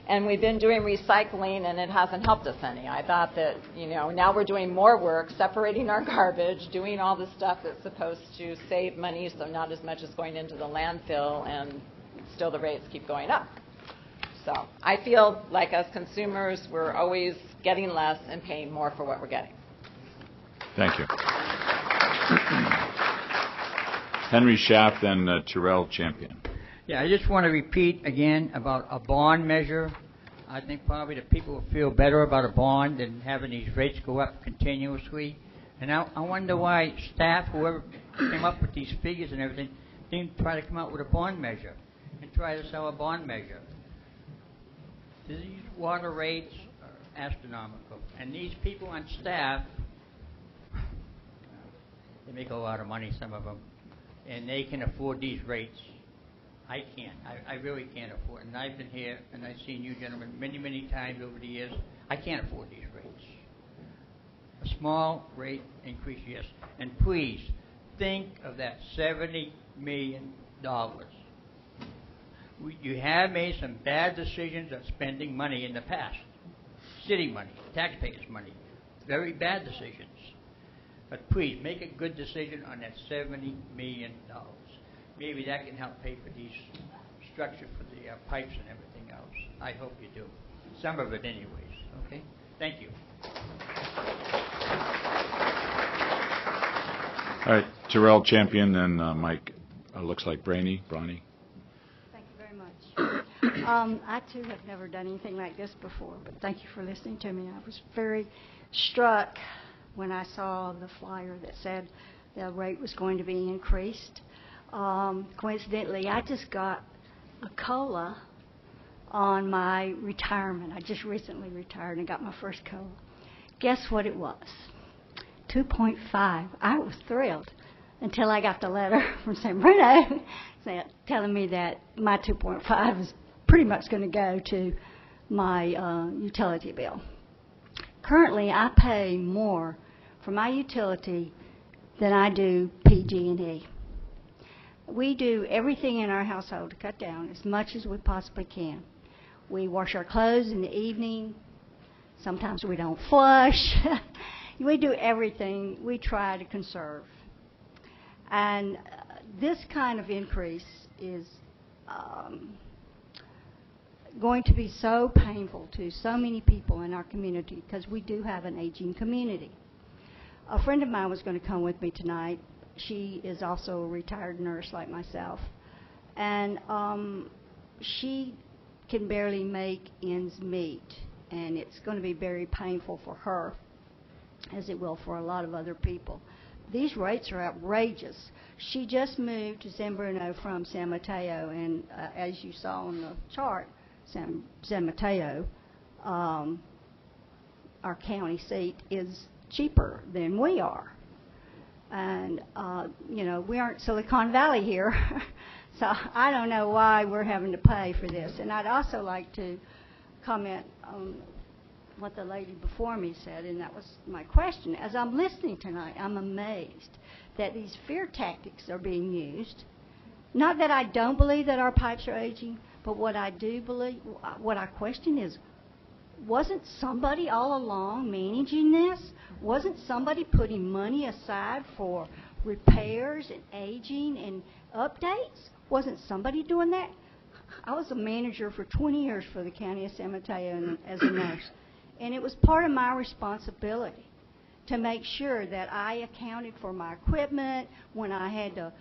And we've been doing recycling, and it hasn't helped us any. I thought that, you know, now we're doing more work, separating our garbage, doing all the stuff that's supposed to save money, so not as much is going into the landfill, and still the rates keep going up. So I feel like as consumers, we're always getting less and paying more for what we're getting. Thank you. Henry Schaff, then Terrell Champion. Yeah, I just want to repeat again about a bond measure. I think probably the people will feel better about a bond than having these rates go up continuously. And I wonder why staff, whoever came up with these figures and everything, didn't try to come up with a bond measure and try to sell a bond measure. These water rates are astronomical, and these people on staff, they make a lot of money, some of them, and they can afford these rates. I can't. I really can't afford it. And I've been here, and I've seen you gentlemen many, many times over the years. I can't afford these rates. A small rate increase, yes. And please, think of that $70 million. You have made some bad decisions of spending money in the past. City money, taxpayers' money. Very bad decisions. But please, make a good decision on that $70 million. Maybe that can help pay for these structure for the pipes and everything else. I hope you do. Some of it anyways, okay? Thank you. All right, Terrell Champion, then Mike, looks like Bronny. Thank you very much. I, too, have never done anything like this before, but thank you for listening to me. I was very struck when I saw the flyer that said the rate was going to be increased. Coincidentally, I just got a COLA on my retirement. I just recently retired and got my first COLA. Guess what it was? 2.5. I was thrilled until I got the letter from San Bruno telling me that my 2.5 is pretty much going to go to my utility bill. Currently, I pay more for my utility than I do PG&E. We do everything in our household to cut down as much as we possibly can. We wash our clothes in the evening. Sometimes we don't flush. We do everything. We try to conserve. And this kind of increase is going to be so painful to so many people in our community because we do have an aging community. A friend of mine was going to come with me tonight. She is also a retired nurse like myself. And she can barely make ends meet. And it's going to be very painful for her, as it will for a lot of other people. These rates are outrageous. She just moved to San Bruno from San Mateo, and as you saw on the chart, San Mateo, our county seat, is cheaper than we are. And, we aren't Silicon Valley here, so I don't know why we're having to pay for this. And I'd also like to comment on what the lady before me said, and that was my question. As I'm listening tonight, I'm amazed that these fear tactics are being used. Not that I don't believe that our pipes are aging, but what I do believe, what I question is, wasn't somebody all along managing this? Wasn't somebody putting money aside for repairs and aging and updates? Wasn't somebody doing that? I was a manager for 20 years for the county of San Mateo as a nurse. And it was part of my responsibility to make sure that I accounted for my equipment when I had to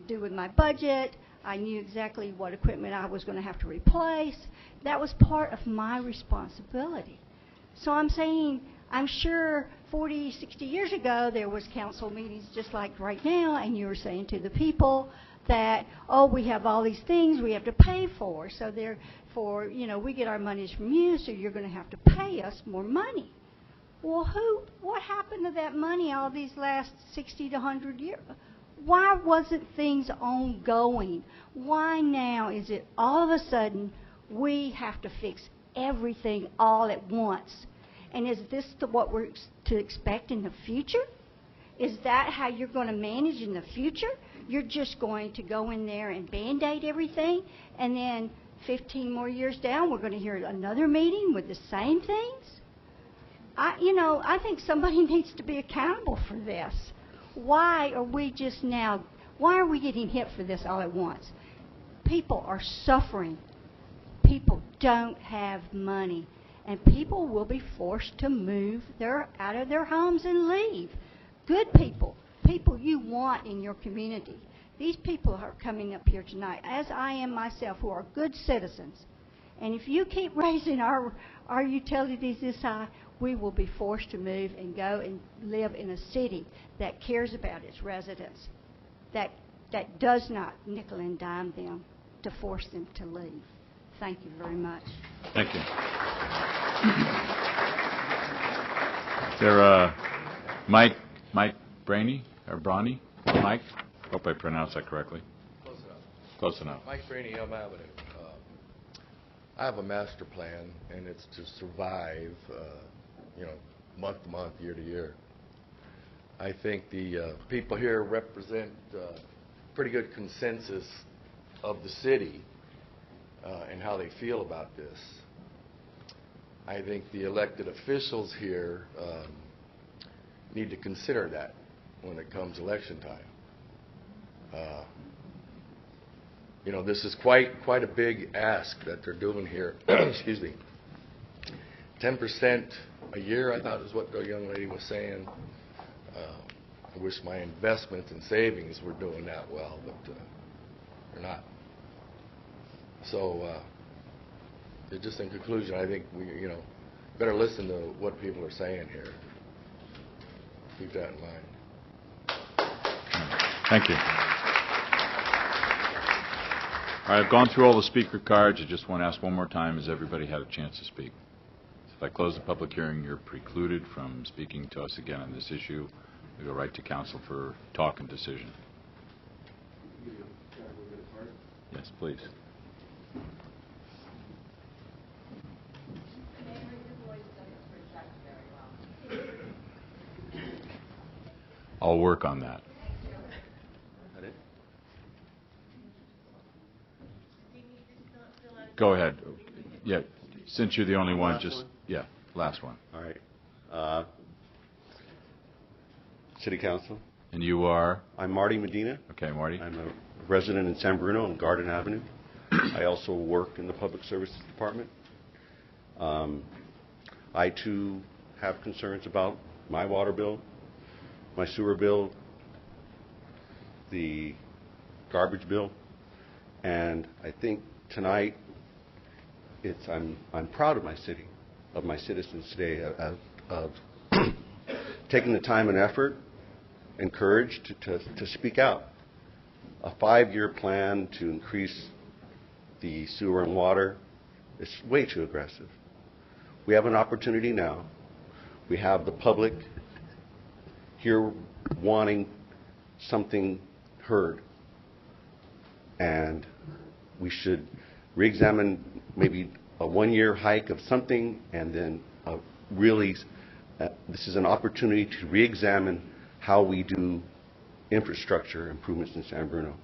do with my budget. I knew exactly what equipment I was going to have to replace. That was part of my responsibility. So I'm saying, I'm sure 40, 60 years ago, there was council meetings just like right now, and you were saying to the people that, oh, we have all these things we have to pay for. So therefore, we get our monies from you, so you're going to have to pay us more money. Well, what happened to that money all these last 60 to 100 years? Why wasn't things ongoing? Why now is it all of a sudden we have to fix everything all at once? And is this what we're to expect in the future? Is that how you're going to manage in the future? You're just going to go in there and Band-Aid everything, and then 15 more years down, we're going to hear another meeting with the same things? I think somebody needs to be accountable for this. Why are we getting hit for this all at once? People are suffering. People don't have money. And people will be forced to move out of their homes and leave. Good people you want in your community. These people are coming up here tonight, as I am myself, who are good citizens. And if you keep raising our utilities this high, we will be forced to move and go and live in a city that cares about its residents, that does not nickel and dime them to force them to leave. Thank you very much. Thank you. There, Mike Brainy, or Brawny? Mike? Hope I pronounced that correctly. Close enough. Close enough. Mike Brainy, Elm Avenue. I have a master plan, and it's to survive, month to month, year to year. I think the people here represent pretty good consensus of the city and how they feel about this. I think the elected officials here need to consider that when it comes election time. This is quite a big ask that they're doing here. Excuse me. 10% a year, I thought is what the young lady was saying. I wish my investments and savings were doing that well, but they're not. So, just in conclusion, I think we, better listen to what people are saying here. Keep that in mind. Thank you. All right, I've gone through all the speaker cards. I just want to ask one more time, has everybody had a chance to speak? If I close the public hearing, you're precluded from speaking to us again on this issue. We go right to council for talk and decision. Yes, please. I'll work on that. Go ahead. Yeah, since you're the only one, last one. All right. City Council. And you are? I'm Marty Medina. Okay, Marty. I'm a resident in San Bruno on Garden Avenue. I also work in the Public Services Department. I, too, have concerns about my water bill, my sewer bill, the garbage bill, and I think tonight I'm proud of my city, of my citizens today, of taking the time and effort and courage to speak out. A 5-year plan to increase the sewer and water is way too aggressive. We have an opportunity now. We have the public here wanting something heard, and we should re-examine maybe a 1-year hike of something, and then this is an opportunity to re-examine how we do infrastructure improvements in San Bruno.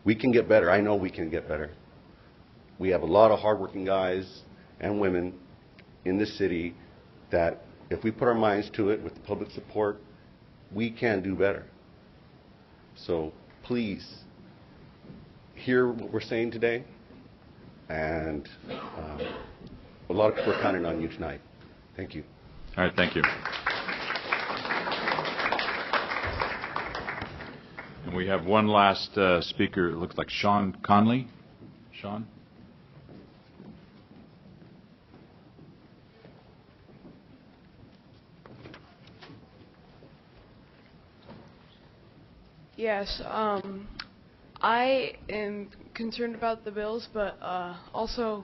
We can get better. I know we can get better. We have a lot of hardworking guys and women in this city that if we put our minds to it with the public support, we can do better. So please hear what we're saying today, and a lot of people are counting on you tonight. Thank you. All right, thank you. And we have one last speaker. It looks like Sean Conley. Sean? Yes, I am concerned about the bills, but also,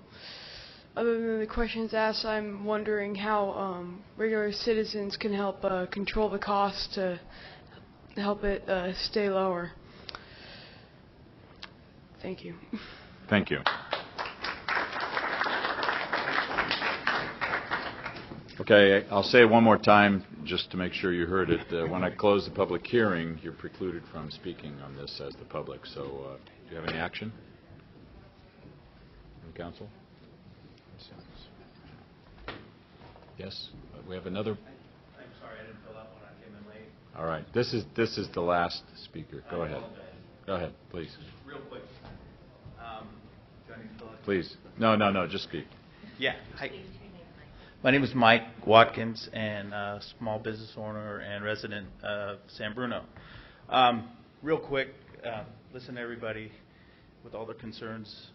other than the questions asked, I'm wondering how regular citizens can help control the cost to help it stay lower. Thank you. Thank you. Okay, I'll say it one more time just to make sure you heard it. When I close the public hearing, you're precluded from speaking on this as the public. So do you have any action from council? Yes? We have another? I'm sorry, I didn't fill out when I came in late. All right. This is the last speaker. Go ahead. Go ahead, please. Real quick. Do I need to fill out? Please. No, just speak. Yeah. Hi. My name is Mike Watkins, and small business owner and resident of San Bruno. Real quick, listen to everybody with all their concerns.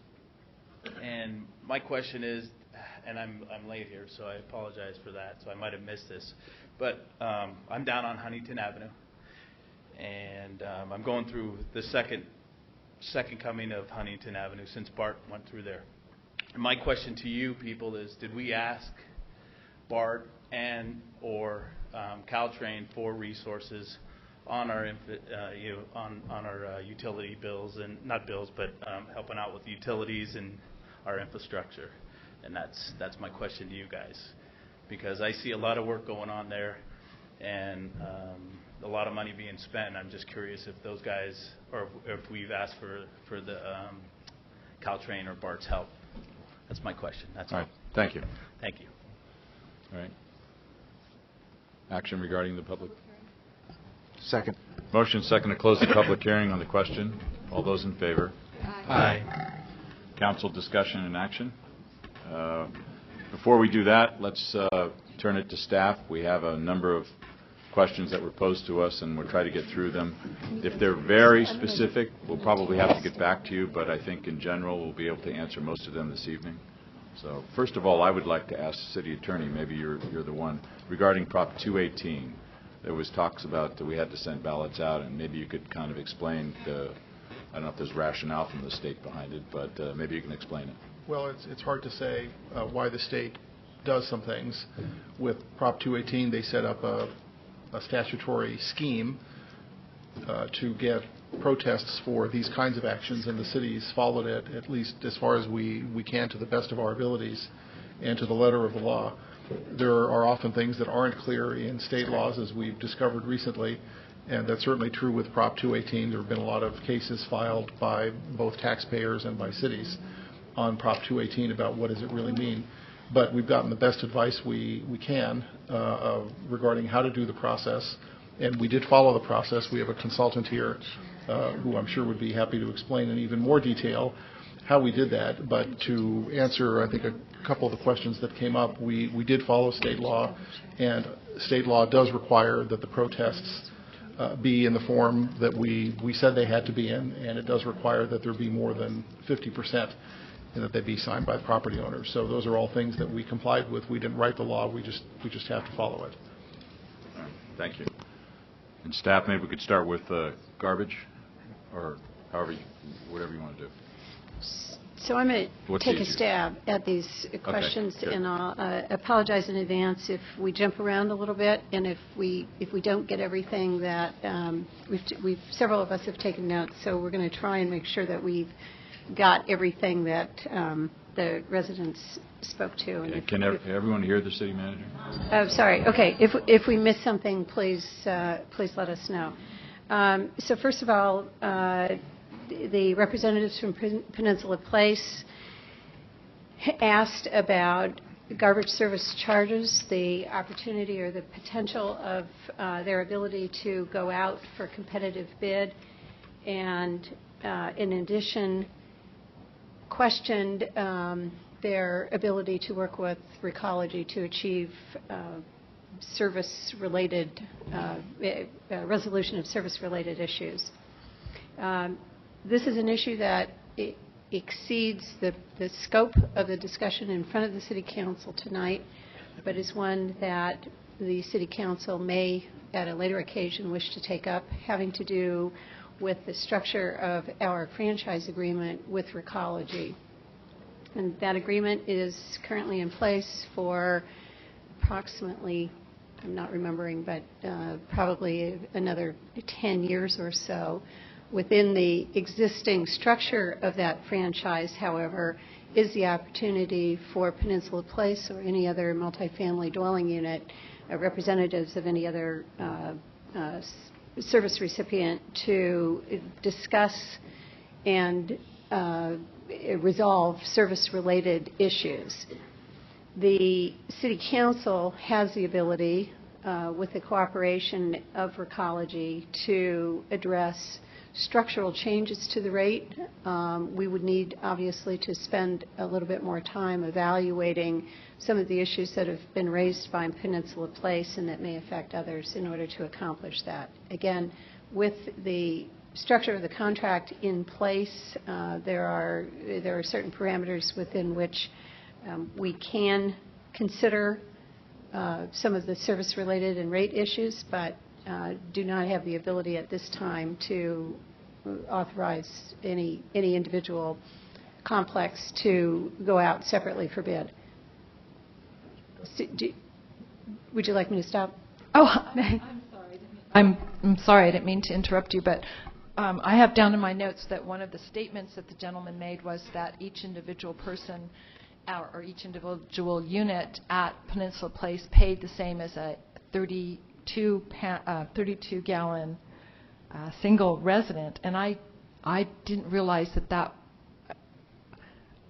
And my question is, and I'm late here, so I apologize for that, so I might have missed this. But I'm down on Huntington Avenue, and I'm going through the second coming of Huntington Avenue since Bart went through there. My question to you people is, did we ask BART and or Caltrain for resources on our utility bills, and not bills, but helping out with utilities and our infrastructure? And that's my question to you guys, because I see a lot of work going on there and a lot of money being spent. I'm just curious if those guys, or if we've asked for the Caltrain or BART's help. That's my question. That's all. All right. Thank you. Thank you. All right. Action regarding the public. Second. Motion second to close the public hearing on the question. All those in favor? Aye. Council discussion and action. Before we do that, let's turn it to staff. We have a number of questions that were posed to us, and we'll try to get through them. If they're very specific, we'll probably have to get back to you, but I think in general we'll be able to answer most of them this evening. So first of all, I would like to ask the City Attorney, maybe you're the one, regarding Prop 218. There was talks about that we had to send ballots out, and maybe you could kind of explain I don't know if there's rationale from the state behind it, but maybe you can explain it. Well, it's hard to say why the state does some things. With Prop 218, they set up a statutory scheme to get protests for these kinds of actions, and the city's followed it, at least as far as we can, to the best of our abilities and to the letter of the law. There are often things that aren't clear in state laws, as we've discovered recently, and that's certainly true with Prop 218. There have been a lot of cases filed by both taxpayers and by cities on Prop 218 about what does it really mean. But we've gotten the best advice we can regarding how to do the process, and we did follow the process. We have a consultant here who I'm sure would be happy to explain in even more detail how we did that. But to answer, I think, a couple of the questions that came up, we did follow state law, and state law does require that the protests be in the form that we said they had to be in, and it does require that there be more than 50% and that they be signed by property owners. So those are all things that we complied with. We didn't write the law. We just have to follow it. All right. Thank you. And staff, maybe we could start with garbage, or whatever you want to do. So I'm going to take a stab at these questions, Okay, and I'll apologize in advance if we jump around a little bit, and if we don't get everything that several of us have taken notes. So we're going to try and make sure that we've got everything that the residents spoke to. And can everyone hear the city manager? Oh, sorry. Okay. If we miss something, please let us know. So first of all, the representatives from Peninsula Place asked about garbage service charges, the opportunity or the potential of their ability to go out for competitive bid, and in addition, questioned their ability to work with Recology to achieve service-related resolution of service-related issues. This is an issue that exceeds the scope of the discussion in front of the City Council tonight, but is one that the City Council may, at a later occasion, wish to take up, having to do with the structure of our franchise agreement with Recology. And that agreement is currently in place for approximately, I'm not remembering, but probably another 10 years or so. Within the existing structure of that franchise, however, is the opportunity for Peninsula Place or any other multifamily dwelling unit, representatives of any other service recipient, to discuss and resolve service-related issues. The City Council has the ability, with the cooperation of Recology, to address structural changes to the rate. We would need, obviously, to spend a little bit more time evaluating some of the issues that have been raised by Peninsula Place and that may affect others in order to accomplish that. Again, with the structure of the contract in place, there are certain parameters within which we can consider some of the service-related and rate issues, but do not have the ability at this time to authorize any individual complex to go out separately for bid. Would you like me to stop? Oh, I'm sorry. I'm sorry. I didn't mean to interrupt you, but I have down in my notes that one of the statements that the gentleman made was that each individual person or each individual unit at Peninsula Place paid the same as a 32-gallon single resident, and I didn't realize that.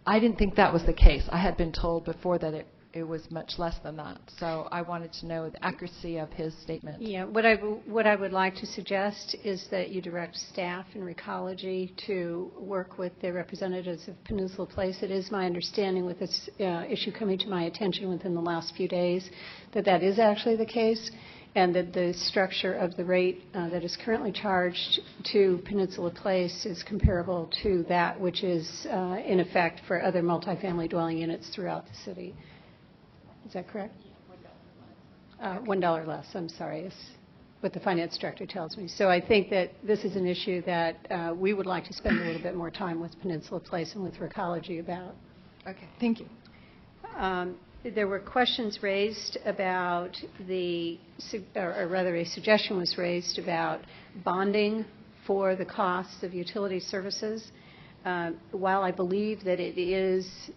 I didn't think that was the case. I had been told before that it was much less than that. So I wanted to know the accuracy of his statement. Yeah, what I would like to suggest is that you direct staff in Recology to work with the representatives of Peninsula Place. It is my understanding, with this issue coming to my attention within the last few days, that is actually the case, and that the structure of the rate that is currently charged to Peninsula Place is comparable to that which is in effect for other multifamily dwelling units throughout the city. Is that correct? $1 less, I'm sorry, is what the finance director tells me. So I think that this is an issue that we would like to spend a little bit more time with Peninsula Place and with Recology about. Okay, thank you. There were questions raised about or rather a suggestion was raised about bonding for the costs of utility services. While I believe that it is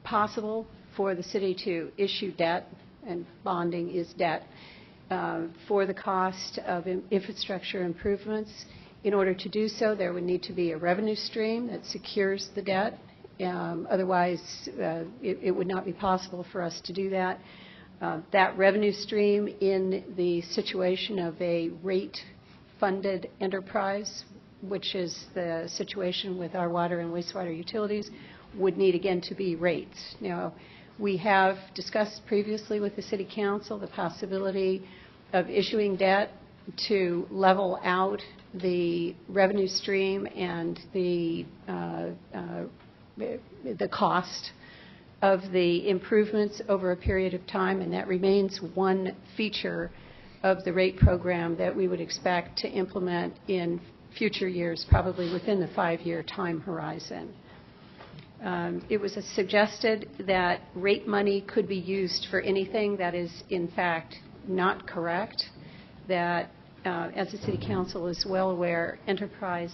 possible for the city to issue debt, and bonding is debt, for the cost of infrastructure improvements, in order to do so, there would need to be a revenue stream that secures the debt. Otherwise, it would not be possible for us to do that. That revenue stream, in the situation of a rate-funded enterprise, which is the situation with our water and wastewater utilities, would need again to be rates. Now, we have discussed previously with the City Council the possibility of issuing debt to level out the revenue stream and the cost of the improvements over a period of time, and that remains one feature of the rate program that we would expect to implement in future years, probably within the 5-year time horizon. It was suggested that rate money could be used for anything. That is, in fact, not correct. That, as the City Council is well aware, enterprise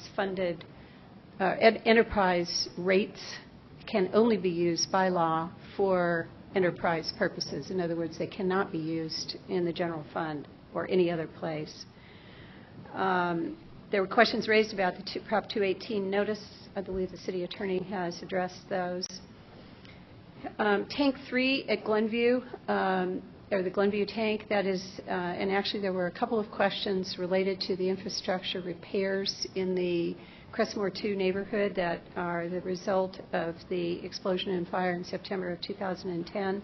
rates can only be used by law for enterprise purposes. In other words, they cannot be used in the general fund or any other place. There were questions raised about the Prop 218 notice. I believe the city attorney has addressed those. Tank 3 at Glenview, or the Glenview tank, that is, and actually there were a couple of questions related to the infrastructure repairs in the Crestmore 2 neighborhood that are the result of the explosion and fire in September of 2010.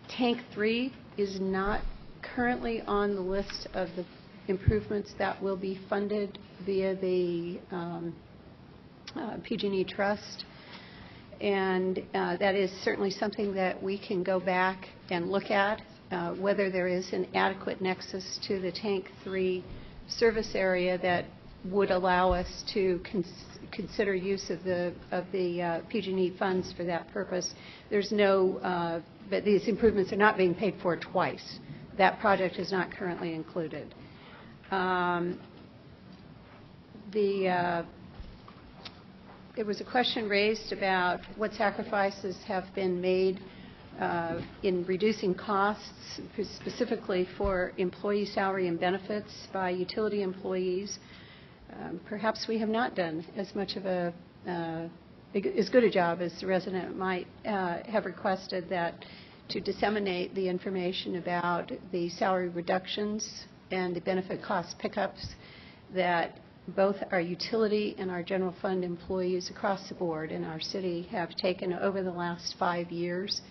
Tank 3 is not currently on the list of the improvements that will be funded via the PG&E Trust, and that is certainly something that we can go back and look at, whether there is an adequate nexus to the Tank 3 service area that would allow us to consider use of the PG&E funds for that purpose. There's no, but these improvements are not being paid for twice. That project is not currently included. There was a question raised about what sacrifices have been made in reducing costs, specifically for employee salary and benefits by utility employees. Perhaps we have not done as much of as good a job as the resident might have requested, that to disseminate the information about the salary reductions and the benefit cost pickups that both our utility and our general fund employees across the board in our city have taken over the last 5 years.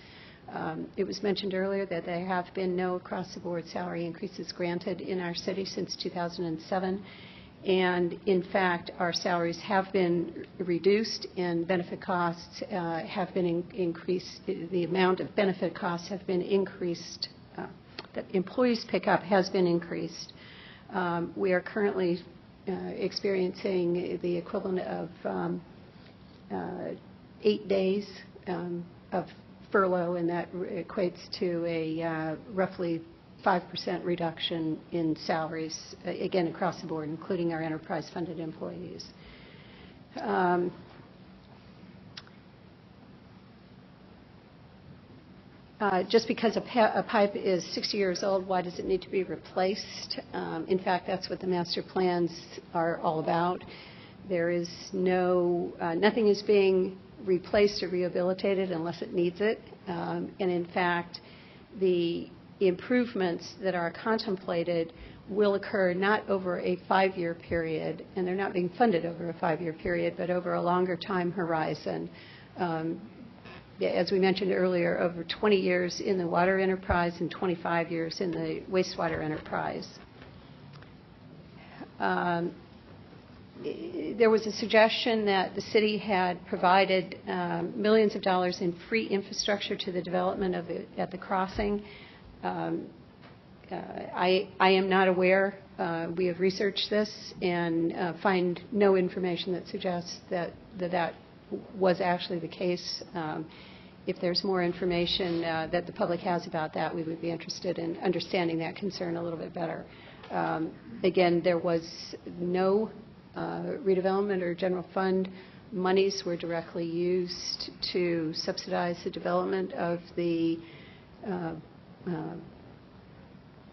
It was mentioned earlier that there have been no across-the-board salary increases granted in our city since 2007. And in fact, our salaries have been reduced and benefit costs have been increased. The amount of benefit costs have been increased. That employees pick up has been increased. We are currently experiencing the equivalent of 8 days of furlough, and that equates to a roughly 5% reduction in salaries, again, across the board, including our enterprise-funded employees. Just because a pipe is 60 years old, why does it need to be replaced? In fact, that's what the master plans are all about. There is nothing is being replaced or rehabilitated unless it needs it. And in fact, the improvements that are contemplated will occur not over a 5-year period, and they're not being funded over a 5-year period, but over a longer time horizon. As we mentioned earlier, over 20 years in the water enterprise and 25 years in the wastewater enterprise. There was a suggestion that the city had provided millions of dollars in free infrastructure to the development of at the crossing. I am not aware. We have researched this and find no information that suggests that was actually the case. If there's more information that the public has about that, we would be interested in understanding that concern a little bit better. Again, there was no redevelopment or general fund monies were directly used to subsidize the development of the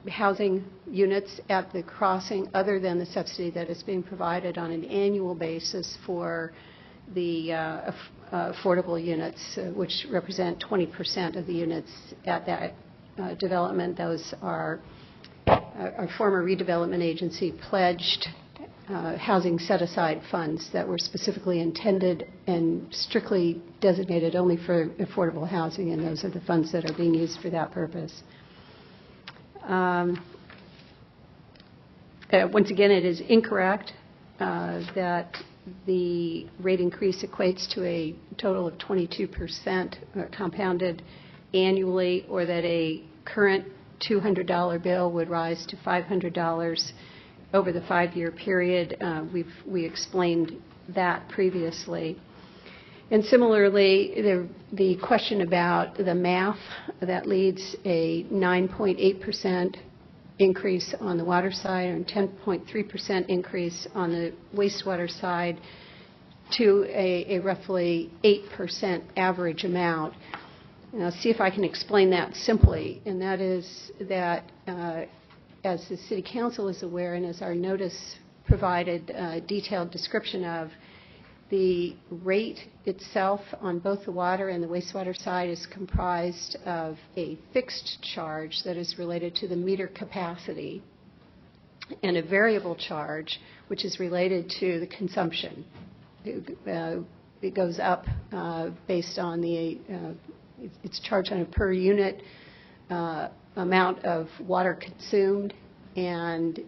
housing units at the crossing, other than the subsidy that is being provided on an annual basis for the affordable units, which represent 20% of the units at that development. Those are our former redevelopment agency pledged housing set-aside funds that were specifically intended and strictly designated only for affordable housing, and those are the funds that are being used for that purpose. Once again, it is incorrect that the rate increase equates to a total of 22% compounded annually, or that a current $200 bill would rise to $500 over the 5-year period. We explained that previously. And similarly, the question about the math that leads a 9.8% increase on the water side and 10.3% increase on the wastewater side to a roughly 8% average amount. And I'll see if I can explain that simply, and that is that as the City Council is aware, and as our notice provided a detailed description of, the rate itself on both the water and the wastewater side is comprised of a fixed charge that is related to the meter capacity and a variable charge which is related to the consumption. It goes up based on it's charged on a per unit amount of water consumed, and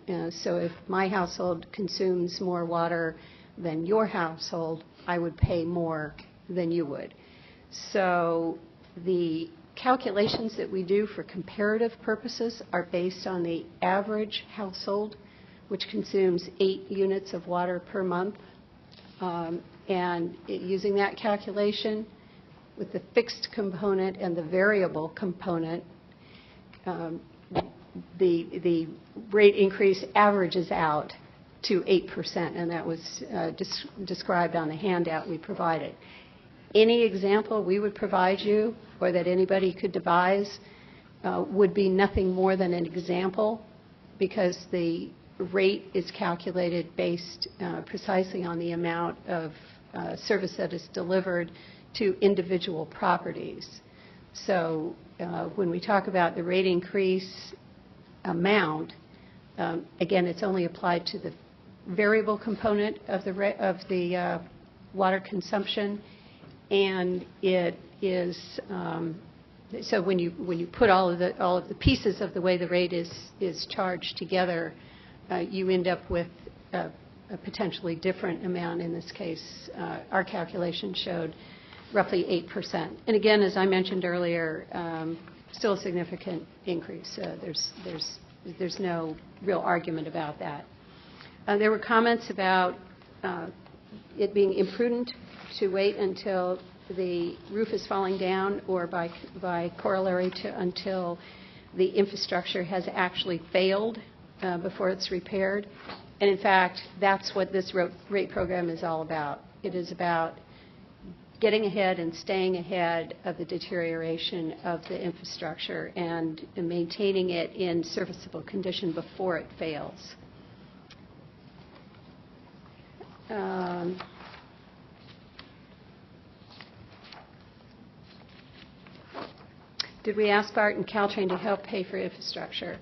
so if my household consumes more water than your household, I would pay more than you would. So the calculations that we do for comparative purposes are based on the average household, which consumes 8 units of water per month, and using that calculation with the fixed component and the variable component, the rate increase averages out to 8%, and that was described on the handout we provided. Any example we would provide you or that anybody could devise would be nothing more than an example, because the rate is calculated based precisely on the amount of service that is delivered to individual properties. So when we talk about the rate increase amount, again, it's only applied to the variable component of the water consumption, and it is so when you put all of the pieces of the way the rate is charged together, you end up with a potentially different amount. In this case, our calculation showed roughly 8%. And again, as I mentioned earlier, still a significant increase. There's no real argument about that. There were comments about it being imprudent to wait until the roof is falling down, or by corollary to until the infrastructure has actually failed before it's repaired. And in fact, that's what this rate program is all about. It is about getting ahead and staying ahead of the deterioration of the infrastructure and maintaining it in serviceable condition before it fails. Did we ask BART and Caltrain to help pay for infrastructure?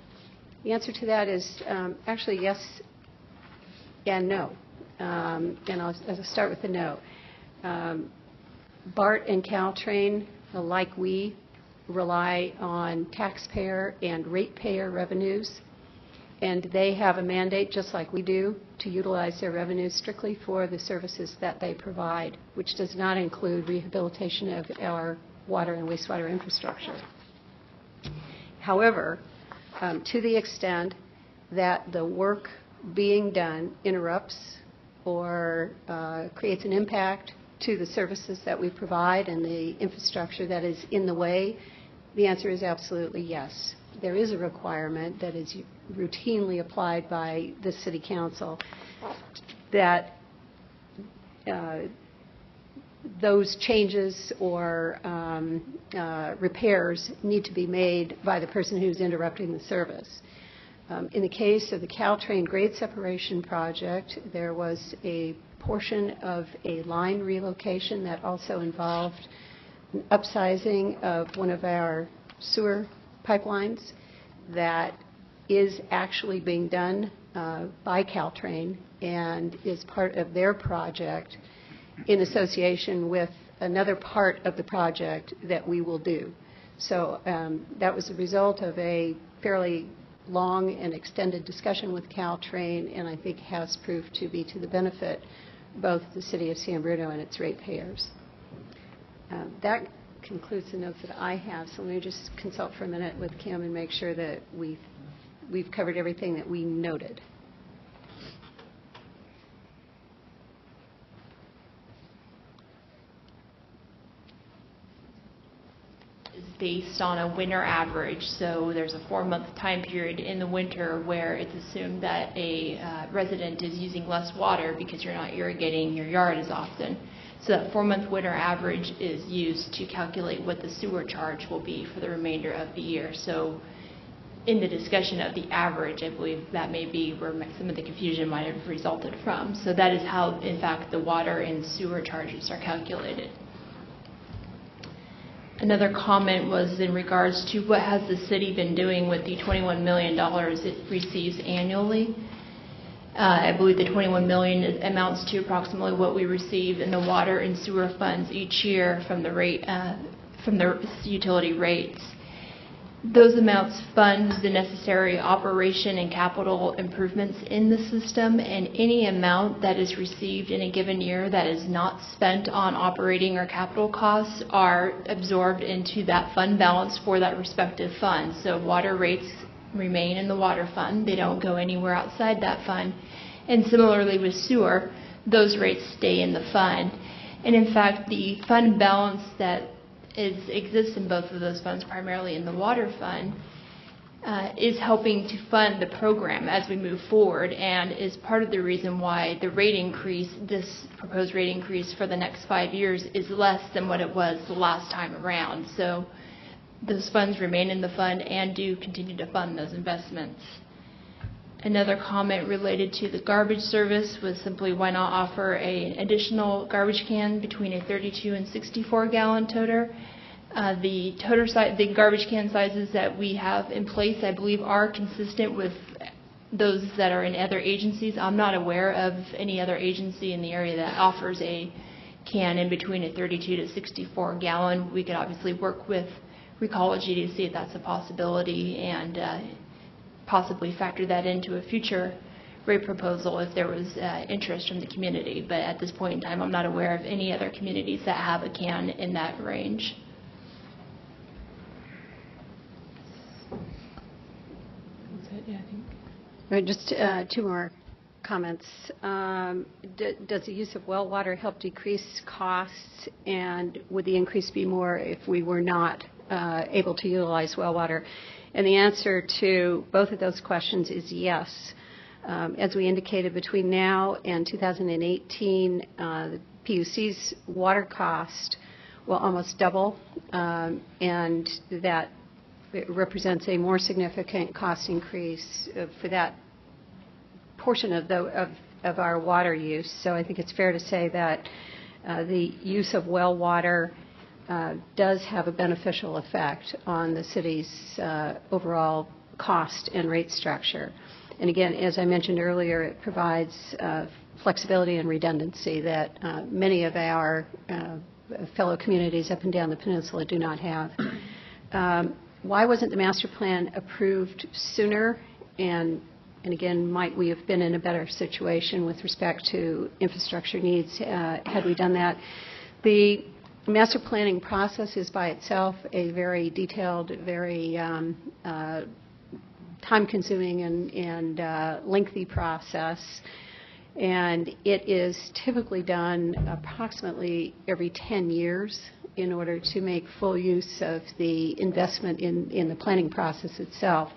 The answer to that is actually yes and no. And I'll start with the no. BART and Caltrain, like we, rely on taxpayer and ratepayer revenues, and they have a mandate, just like we do, to utilize their revenues strictly for the services that they provide, which does not include rehabilitation of our water and wastewater infrastructure. However, to the extent that the work being done interrupts or creates an impact to the services that we provide and the infrastructure that is in the way, the answer is absolutely yes. There is a requirement that is routinely applied by the City Council that those changes or repairs need to be made by the person who's interrupting the service. In the case of the Caltrain grade separation project, there was a portion of a line relocation that also involved an upsizing of one of our sewer pipelines that is actually being done by Caltrain and is part of their project in association with another part of the project that we will do. So that was the result of a fairly long and extended discussion with Caltrain, and I think has proved to be to the benefit of both the City of San Bruno and its ratepayers. That concludes the notes that I have, so let me just consult for a minute with Kim and make sure that we've covered everything that we noted. Based on a winter average, so there's a 4-month time period in the winter where it's assumed that a resident is using less water because you're not irrigating your yard as often. So that 4-month winter average is used to calculate what the sewer charge will be for the remainder of the year. So in the discussion of the average, I believe that may be where some of the confusion might have resulted from. So that is how, in fact, the water and sewer charges are calculated. Another comment was in regards to what has the city been doing with the $21 million it receives annually. I believe the $21 million amounts to approximately what we receive in the water and sewer funds each year from the utility rates. Those amounts fund the necessary operation and capital improvements in the system, and any amount that is received in a given year that is not spent on operating or capital costs are absorbed into that fund balance for that respective fund. So water rates remain in the water fund. They don't go anywhere outside that fund. And similarly with sewer, those rates stay in the fund. And in fact, the fund balance that exists in both of those funds, primarily in the water fund, is helping to fund the program as we move forward, and is part of the reason why the rate increase, this proposed rate increase for the next 5 years, is less than what it was the last time around. So those funds remain in the fund and do continue to fund those investments. Another comment related to the garbage service was simply why not offer an additional garbage can between a 32 and 64 gallon toter. The garbage can sizes that we have in place, I believe, are consistent with those that are in other agencies. I'm not aware of any other agency in the area that offers a can in between a 32 to 64 gallon. We could obviously work with Recology to see if that's a possibility and possibly factor that into a future rate proposal if there was interest from the community. But at this point in time, I'm not aware of any other communities that have a can in that range. That's it, yeah, I think. Right, just two more comments. Does the use of well water help decrease costs, and would the increase be more if we were not able to utilize well water? And the answer to both of those questions is yes. As we indicated, between now and 2018, the PUC's water cost will almost double, and that represents a more significant cost increase for that portion of our water use. So I think it's fair to say that the use of well water does have a beneficial effect on the city's overall cost and rate structure. And again, as I mentioned earlier, it provides flexibility and redundancy that many of our fellow communities up and down the peninsula do not have. Why wasn't the master plan approved sooner? And again, might we have been in a better situation with respect to infrastructure needs had we done that? The master planning process is by itself a very detailed, very time-consuming and lengthy process, and it is typically done approximately every 10 years in order to make full use of the investment in the planning process itself,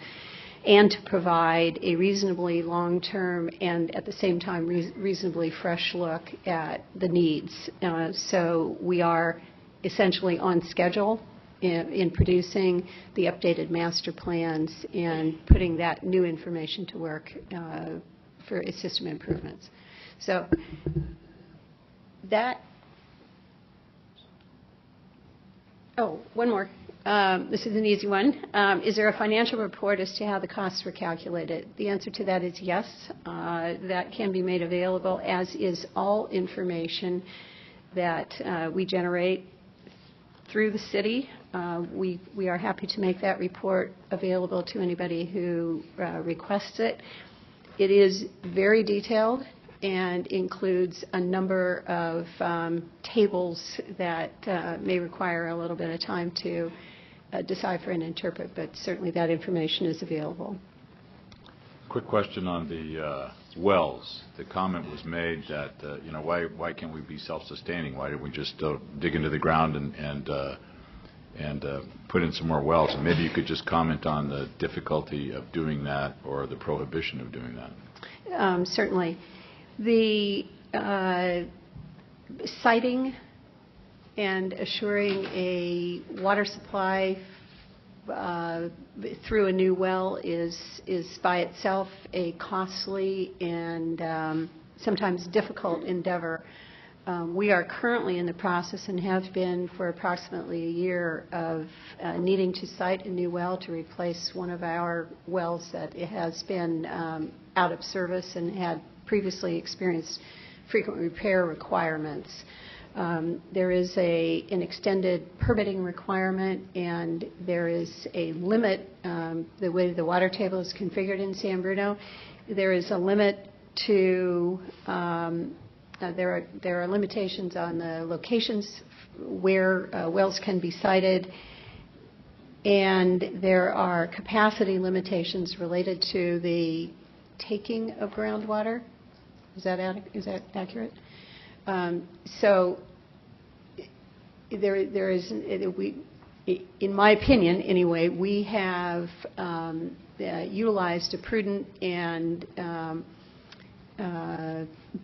and to provide a reasonably long-term and at the same time reasonably fresh look at the needs. So we are essentially on schedule in producing the updated master plans and putting that new information to work for system improvements. So that, one more. This is an easy one. Is there a financial report as to how the costs were calculated? The answer to that is yes. That can be made available, as is all information that we generate through the city. We are happy to make that report available to anybody who requests it. It is very detailed and includes a number of tables that may require a little bit of time to decipher and interpret, but certainly that information is available. Quick question on the wells. The comment was made that why can't we be self-sustaining? Why didn't we just dig into the ground and put in some more wells? And maybe you could just comment on the difficulty of doing that or the prohibition of doing that. Certainly. The siting and assuring a water supply through a new well is by itself a costly and sometimes difficult endeavor. We are currently in the process and have been for approximately a year of needing to site a new well to replace one of our wells that has been out of service and had previously experienced frequent repair requirements. There is an extended permitting requirement, and there is a limit, the way the water table is configured in San Bruno, there is a limit to, there are limitations on the locations where wells can be sited, and there are capacity limitations related to the taking of groundwater. Is that accurate? So there is, in my opinion anyway, we have utilized a prudent and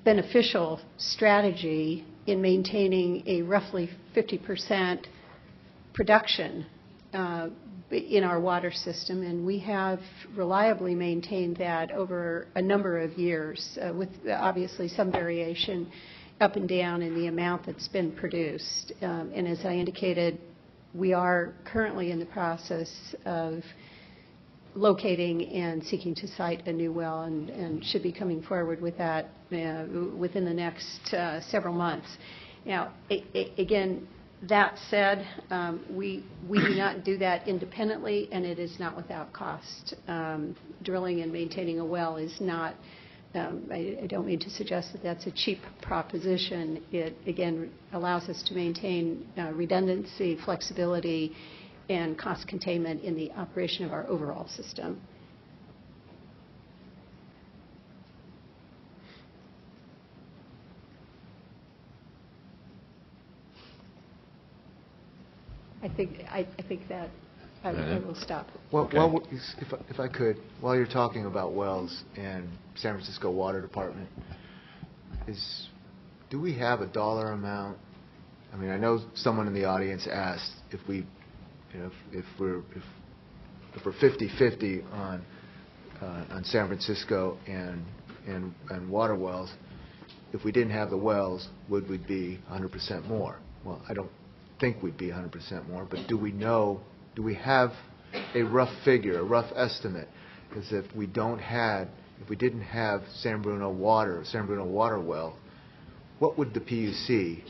beneficial strategy in maintaining a roughly 50% production in our water system, and we have reliably maintained that over a number of years, with obviously some variation up and down in the amount that's been produced. And as I indicated, we are currently in the process of locating and seeking to site a new well, and should be coming forward with that within the next several months. Now, again, that said, we do not do that independently, and it is not without cost. Drilling and maintaining a well is not, I don't mean to suggest that that's a cheap proposition. It, again, allows us to maintain redundancy, flexibility, and cost containment in the operation of our overall system. I think that I will stop. Well, Okay. well, if I could, while you're talking about wells and San Francisco Water Department, do we have a dollar amount? I mean, I know someone in the audience asked if we, if we're 50-50 on San Francisco and water wells. If we didn't have the wells, would we be 100% more? Well, I don't think we'd be 100% more, but do we have a rough figure, a rough estimate? Because if we didn't have San Bruno water well, what would the PUC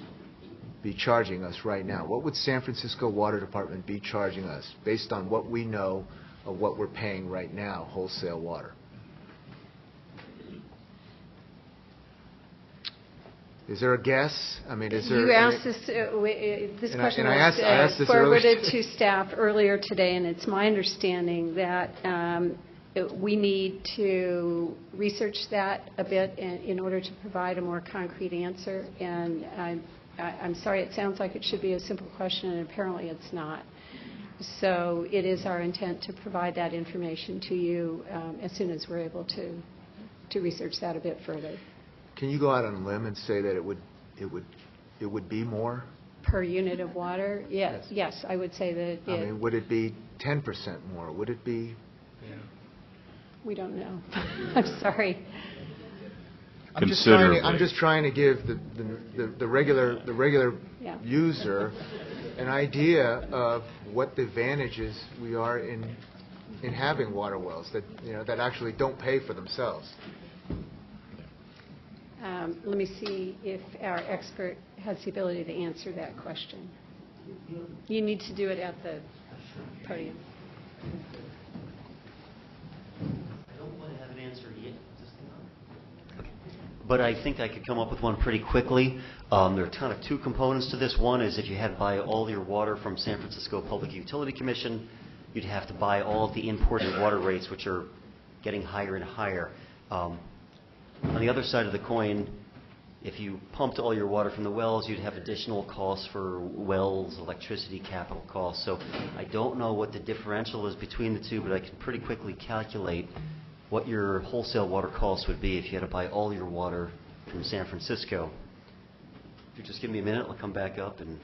be charging us right now? What would San Francisco Water Department be charging us based on what we know of what we're paying right now, wholesale water? Is there a guess? I mean, is there... You asked this question I was asked this forwarded to staff earlier today, and it's my understanding that we need to research that a bit in order to provide a more concrete answer. And I'm sorry, it sounds like it should be a simple question, and apparently it's not. So it is our intent to provide that information to you as soon as we're able to research that a bit further. Can you go out on a limb and say that it would be more? Per unit of water? Yes, I would say that I mean, would it be 10% more? Would it be... We don't know. I'm sorry. I'm just trying to give the regular user an idea of what the advantages we are in having water wells that actually don't pay for themselves. Let me see if our expert has the ability to answer that question. You need to do it at the podium. I don't want to have an answer yet. But I think I could come up with one pretty quickly. There are kind of two components to this. One is if you had to buy all your water from San Francisco Public Utility Commission, you'd have to buy all of the imported water rates, which are getting higher and higher. On the other side of the coin, if you pumped all your water from the wells, you'd have additional costs for wells, electricity, capital costs. So I don't know what the differential is between the two, but I can pretty quickly calculate what your wholesale water costs would be if you had to buy all your water from San Francisco. If you just give me a minute, I'll come back up and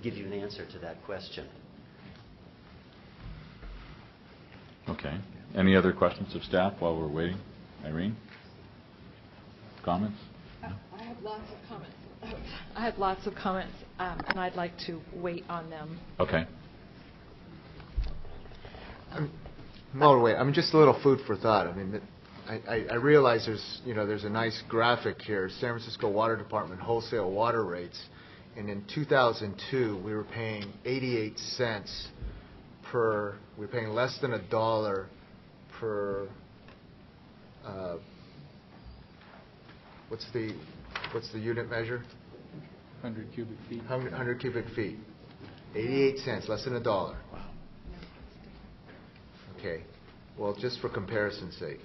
give you an answer to that question. Okay. Any other questions of staff while we're waiting? Irene? Comments? I have lots of comments. And I'd like to wait on them. Okay. Just a little food for thought. I mean, I realize there's a nice graphic here. San Francisco Water Department wholesale water rates, and in 2002 we were paying 88 cents per. We were paying less than $1 per. What's the unit measure? 100 cubic feet. 100 cubic feet. 88 cents, less than $1. Wow. Okay. Well, just for comparison's sake,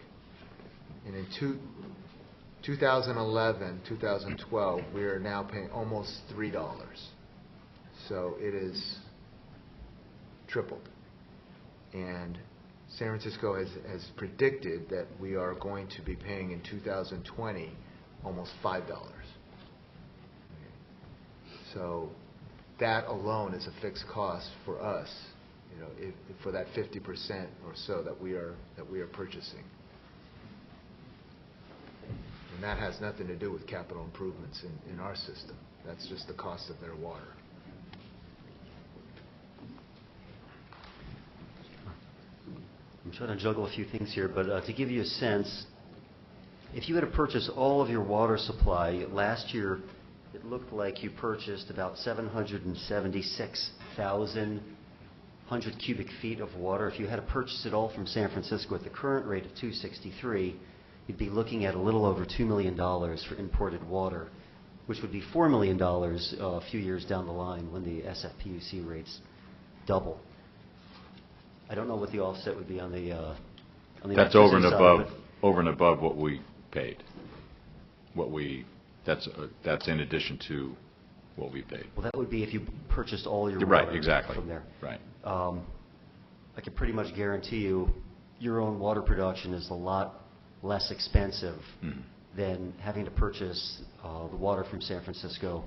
and in 2011, 2012, we are now paying almost $3. So it is tripled. And San Francisco has predicted that we are going to be paying in 2020 almost $5. So that alone is a fixed cost for us, for that 50% or so that we are purchasing. And that has nothing to do with capital improvements in our system. That's just the cost of their water. I'm trying to juggle a few things here, but to give you a sense, if you had to purchase all of your water supply, last year it looked like you purchased about 776,000 100 cubic feet of water. If you had to purchase it all from San Francisco at the current rate of $2.63, you'd be looking at a little over $2 million for imported water, which would be $4 million a few years down the line when the SFPUC rates double. I don't know what the offset would be on the That's over and above what we paid. That's in addition to what we paid. Well, that would be if you purchased all your Right, water exactly. from there. Right. I can pretty much guarantee you your own water production is a lot less expensive than having to purchase the water from San Francisco,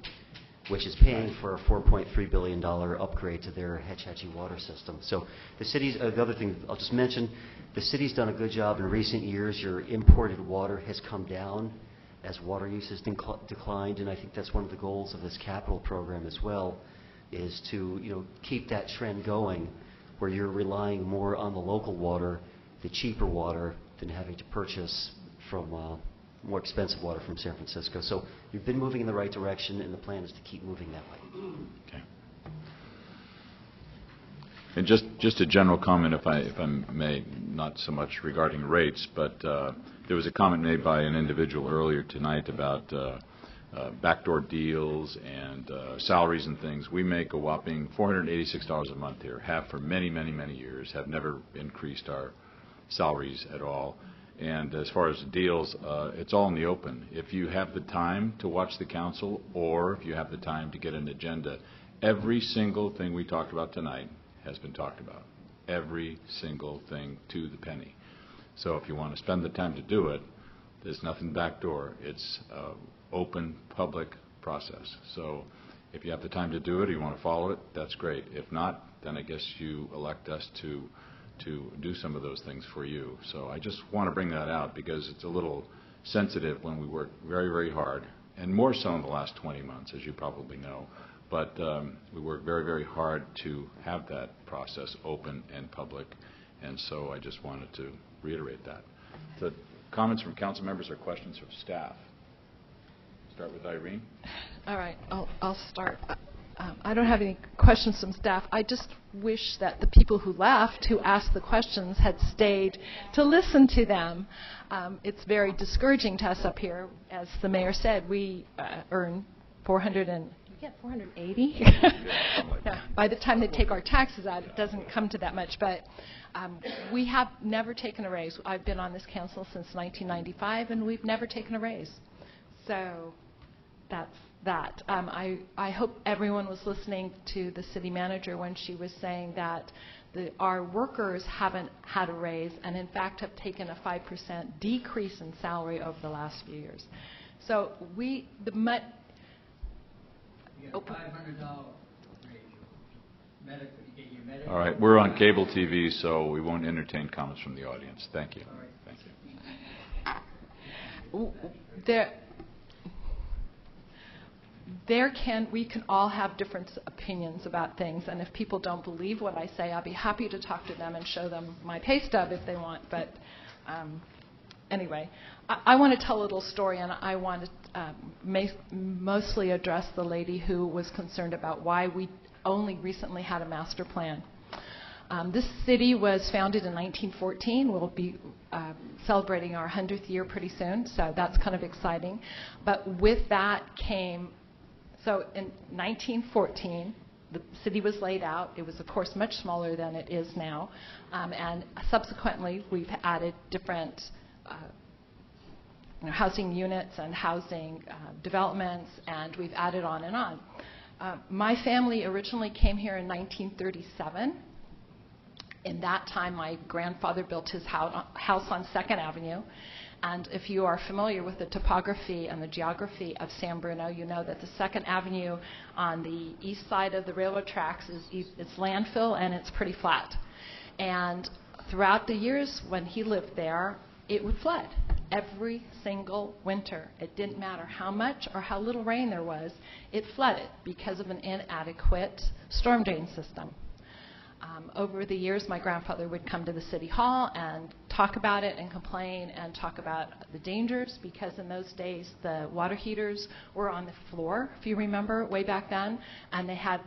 which is paying for a $4.3 billion upgrade to their Hetch Hetchy water system. So the city's, the other thing I'll just mention, the city's done a good job in recent years. Your imported water has come down as water use has declined, and I think that's one of the goals of this capital program as well, is to keep that trend going where you're relying more on the local water, the cheaper water, than having to purchase from more expensive water from San Francisco. So you've been moving in the right direction, and the plan is to keep moving that way. Okay. And just a general comment, if I may, not so much regarding rates, but there was a comment made by an individual earlier tonight about backdoor deals and salaries and things. We make a whopping $486 a month here, have for many, many, many years, have never increased our salaries at all. And as far as deals, it's all in the open. If you have the time to watch the council, or if you have the time to get an agenda, every single thing we talked about tonight has been talked about. Every single thing to the penny. So if you want to spend the time to do it, there's nothing backdoor. It's open, public process. So if you have the time to do it or you want to follow it, that's great. If not, then I guess you elect us to do some of those things for you. So I just want to bring that out because it's a little sensitive when we work very, very hard, and more so in the last 20 months, as you probably know. But we work very, very hard to have that process open and public, and so I just wanted to reiterate that. So comments from council members or questions from staff? Start with Irene. All right, I'll start. I don't have any questions from staff. I just wish that the people who left, who asked the questions, had stayed to listen to them. It's very discouraging to us up here. As the mayor said, we earn 480? Yeah. By the time they take our taxes out, it doesn't come to that much. But we have never taken a raise. I've been on this council since 1995, and we've never taken a raise. So that's that. I hope everyone was listening to the city manager when she was saying that our workers haven't had a raise and, in fact, have taken a 5% decrease in salary over the last few years. So all right, we're on cable TV, so we won't entertain comments from the audience. Thank you. Thank you. We can all have different opinions about things, and if people don't believe what I say, I'll be happy to talk to them and show them my pay stub if they want. But anyway, I want to tell a little story, and I want to mostly address the lady who was concerned about why we only recently had a master plan. This city was founded in 1914. We'll be celebrating our 100th year pretty soon, so that's kind of exciting. But with that came, so in 1914, the city was laid out. It was, of course, much smaller than it is now. And subsequently, we've added different housing units and housing developments, and we've added on and on. My family originally came here in 1937. In that time, my grandfather built his house on 2nd Avenue. And if you are familiar with the topography and the geography of San Bruno, you know that the 2nd Avenue on the east side of the railroad tracks it's landfill and it's pretty flat. And throughout the years when he lived there, it would flood every single winter. It didn't matter how much or how little rain there was, it flooded because of an inadequate storm drain system. Over the years, my grandfather would come to the city hall and talk about it and complain and talk about the dangers, because in those days the water heaters were on the floor, if you remember, way back then, and they had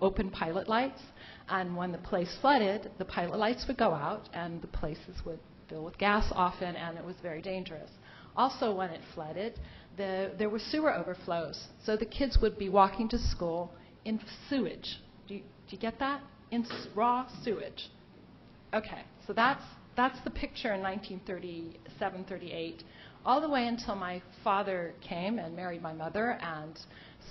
open pilot lights. And when the place flooded, the pilot lights would go out and the places would fill with gas often, and it was very dangerous. Also, when it flooded, there were sewer overflows. So the kids would be walking to school in sewage. Do you get that? In raw sewage. Okay, so that's the picture in 1937, 38, all the way until my father came and married my mother, and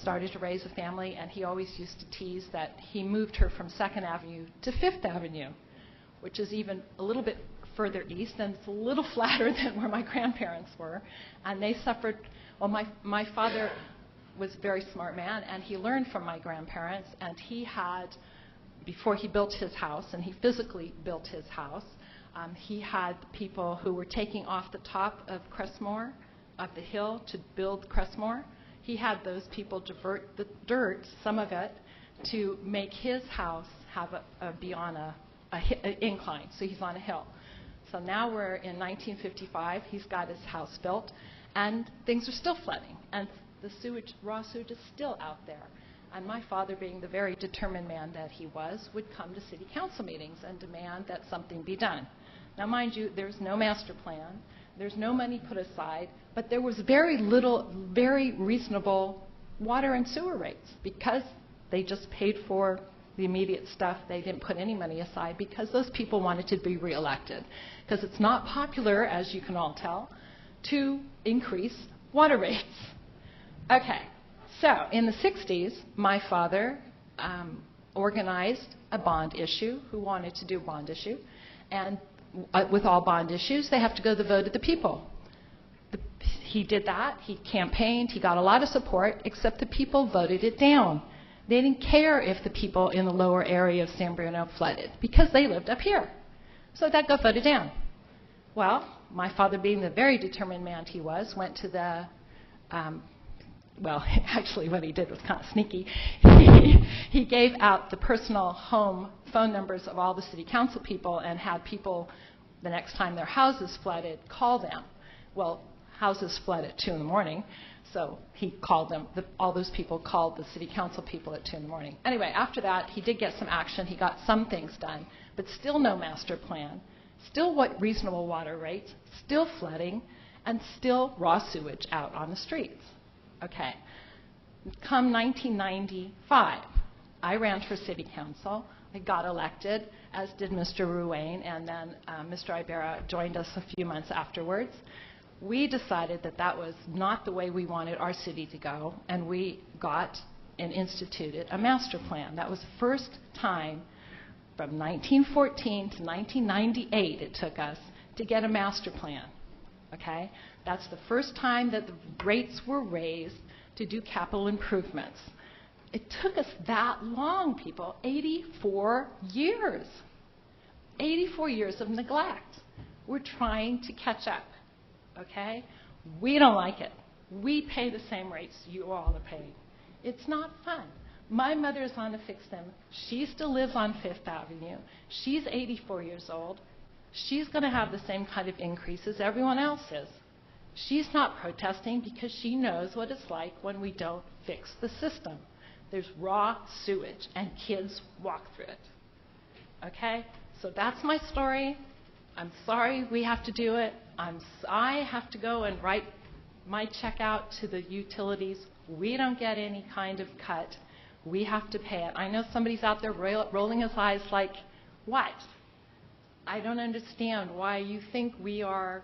started to raise a family, and he always used to tease that he moved her from 2nd Avenue to 5th Avenue, which is even a little bit further east, and it's a little flatter than where my grandparents were. And they suffered, well, my father was a very smart man, and he learned from my grandparents, and he had, before he built his house, and he physically built his house, he had people who were taking off the top of Crestmore, of the hill, to build Crestmore. He had those people divert the dirt, some of it, to make his house have be on an incline, so he's on a hill. So now we're in 1955. He's got his house built, and things are still flooding, and the sewage, raw sewage, is still out there. And my father, being the very determined man that he was, would come to city council meetings and demand that something be done. Now, mind you, there's no master plan. There's no money put aside, but there was very little, very reasonable water and sewer rates because they just paid for the immediate stuff. They didn't put any money aside because those people wanted to be reelected. Because it's not popular, as you can all tell, to increase water rates. Okay, so in the 60s, my father organized a bond issue, who wanted to do a bond issue, and with all bond issues, they have to go to the vote of the people. He did that. He campaigned. He got a lot of support, except the people voted it down. They didn't care if the people in the lower area of San Bruno flooded, because they lived up here. So that got voted down. Well, my father, being the very determined man he was, went to the, well, actually what he did was kind of sneaky. He gave out the personal home phone numbers of all the city council people and had people, the next time their houses flooded, call them. Well, houses flood at 2 in the morning, so he called them. All those people called the city council people at 2 in the morning. Anyway, after that, he did get some action. He got some things done, but still no master plan, still what reasonable water rates, still flooding, and still raw sewage out on the streets. Okay. Come 1995, I ran for city council. I got elected, as did Mr. Ruane, and then Mr. Ibarra joined us a few months afterwards. We decided that that was not the way we wanted our city to go, and we got and instituted a master plan. That was the first time from 1914 to 1998 it took us to get a master plan. Okay? That's the first time that the rates were raised to do capital improvements. It took us that long, people, 84 years. 84 years of neglect. We're trying to catch up, okay? We don't like it. We pay the same rates you all are paying. It's not fun. My mother's on a fixed income. She still lives on 5th Avenue. She's 84 years old. She's going to have the same kind of increases everyone else is. She's not protesting because she knows what it's like when we don't fix the system. There's raw sewage, and kids walk through it. Okay? So that's my story. I'm sorry we have to do it. I have to go and write my check out to the utilities. We don't get any kind of cut. We have to pay it. I know somebody's out there rolling his eyes like, what? I don't understand why you think we are,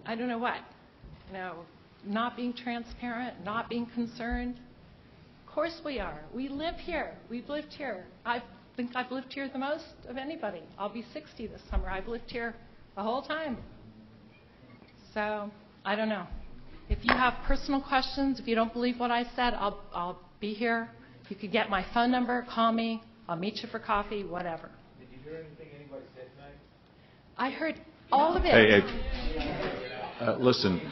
I don't know what, not being transparent, not being concerned. Of course we are. We live here. We've lived here. I think I've lived here the most of anybody. I'll be 60 this summer. I've lived here the whole time. So, I don't know. If you have personal questions, if you don't believe what I said, I'll be here. You could get my phone number, call me. I'll meet you for coffee, whatever. Did you hear anything anybody said tonight? I heard all of it. Hey, listen,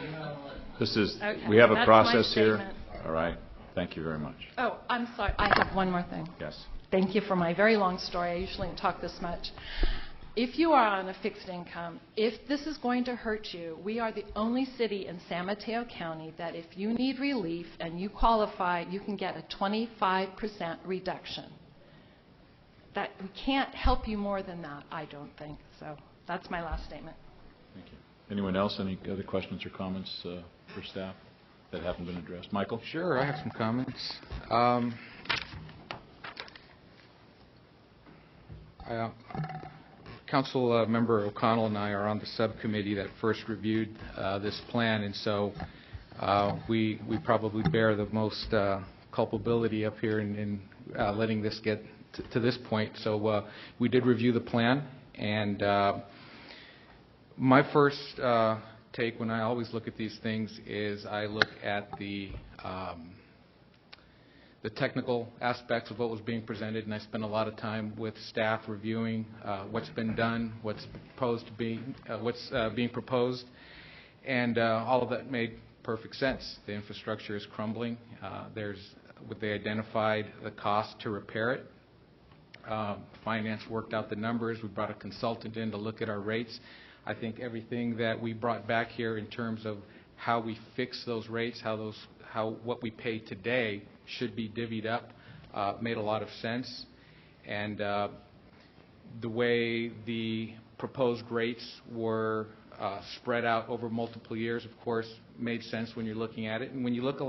Okay, we have a that's process my here. statement. All right. Thank you very much. Oh, I'm sorry. I have one more thing. Yes. Thank you for my very long story. I usually don't talk this much. If you are on a fixed income, if this is going to hurt you, we are the only city in San Mateo County that if you need relief and you qualify, you can get a 25% reduction. That we can't help you more than that, I don't think. So that's my last statement. Thank you. Anyone else? Any other questions or comments for staff that haven't been addressed? Michael? Sure, I have some comments. Council Member O'Connell and I are on the subcommittee that first reviewed this plan, and so we probably bear the most culpability up here in letting this get to this point. So we did review the plan, and my first take when I always look at these things is I look at the technical aspects of what was being presented, and I spent a lot of time with staff reviewing what's been done, what's being proposed, and all of that made perfect sense. The infrastructure is crumbling. They identified the cost to repair it. Finance worked out the numbers. We brought a consultant in to look at our rates. I think everything that we brought back here in terms of how we fix those rates, what we pay today should be divvied up, made a lot of sense. And the way the proposed rates were spread out over multiple years, of course, made sense when you're looking at it. And when you look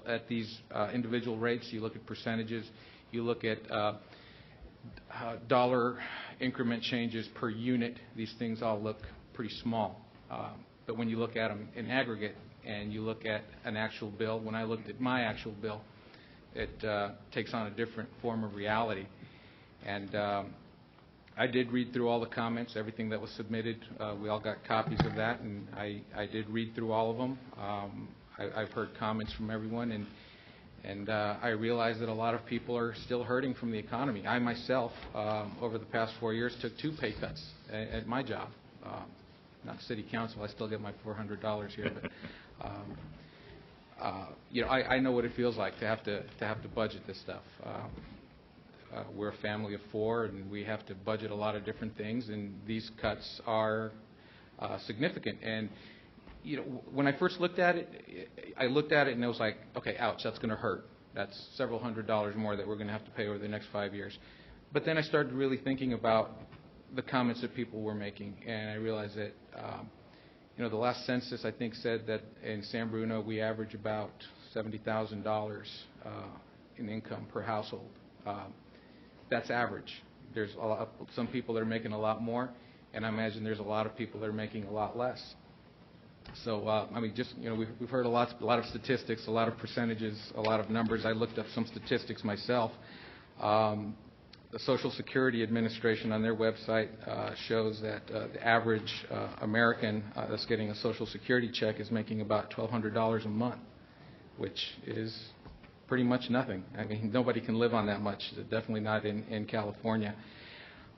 at these individual rates, you look at percentages, you look at dollar increment changes per unit, these things all look pretty small. But when you look at them in aggregate and you look at an actual bill, when I looked at my actual bill, it takes on a different form of reality. And I did read through all the comments, everything that was submitted. We all got copies of that, and I did read through all of them. I've heard comments from everyone, and I realize that a lot of people are still hurting from the economy. I myself, over the past 4 years, took 2 pay cuts at my job. Not city council, I still get my $400 here, but I know what it feels like to have to budget this stuff. We're a family of 4, and we have to budget a lot of different things, and these cuts are significant. And when I first looked at it, and I was like, okay, ouch, that's going to hurt. That's several $100s more that we're going to have to pay over the next 5 years. But then I started really thinking about the comments that people were making, and I realized that the last census, I think, said that in San Bruno we average about $70,000 in income per household. That's average. There's some people that are making a lot more, and I imagine there's a lot of people that are making a lot less. So, we've heard a lot of statistics, a lot of percentages, a lot of numbers. I looked up some statistics myself. The Social Security Administration on their website shows that the average American that's getting a Social Security check is making about $1,200 a month, which is pretty much nothing. I mean, nobody can live on that much, definitely not in California.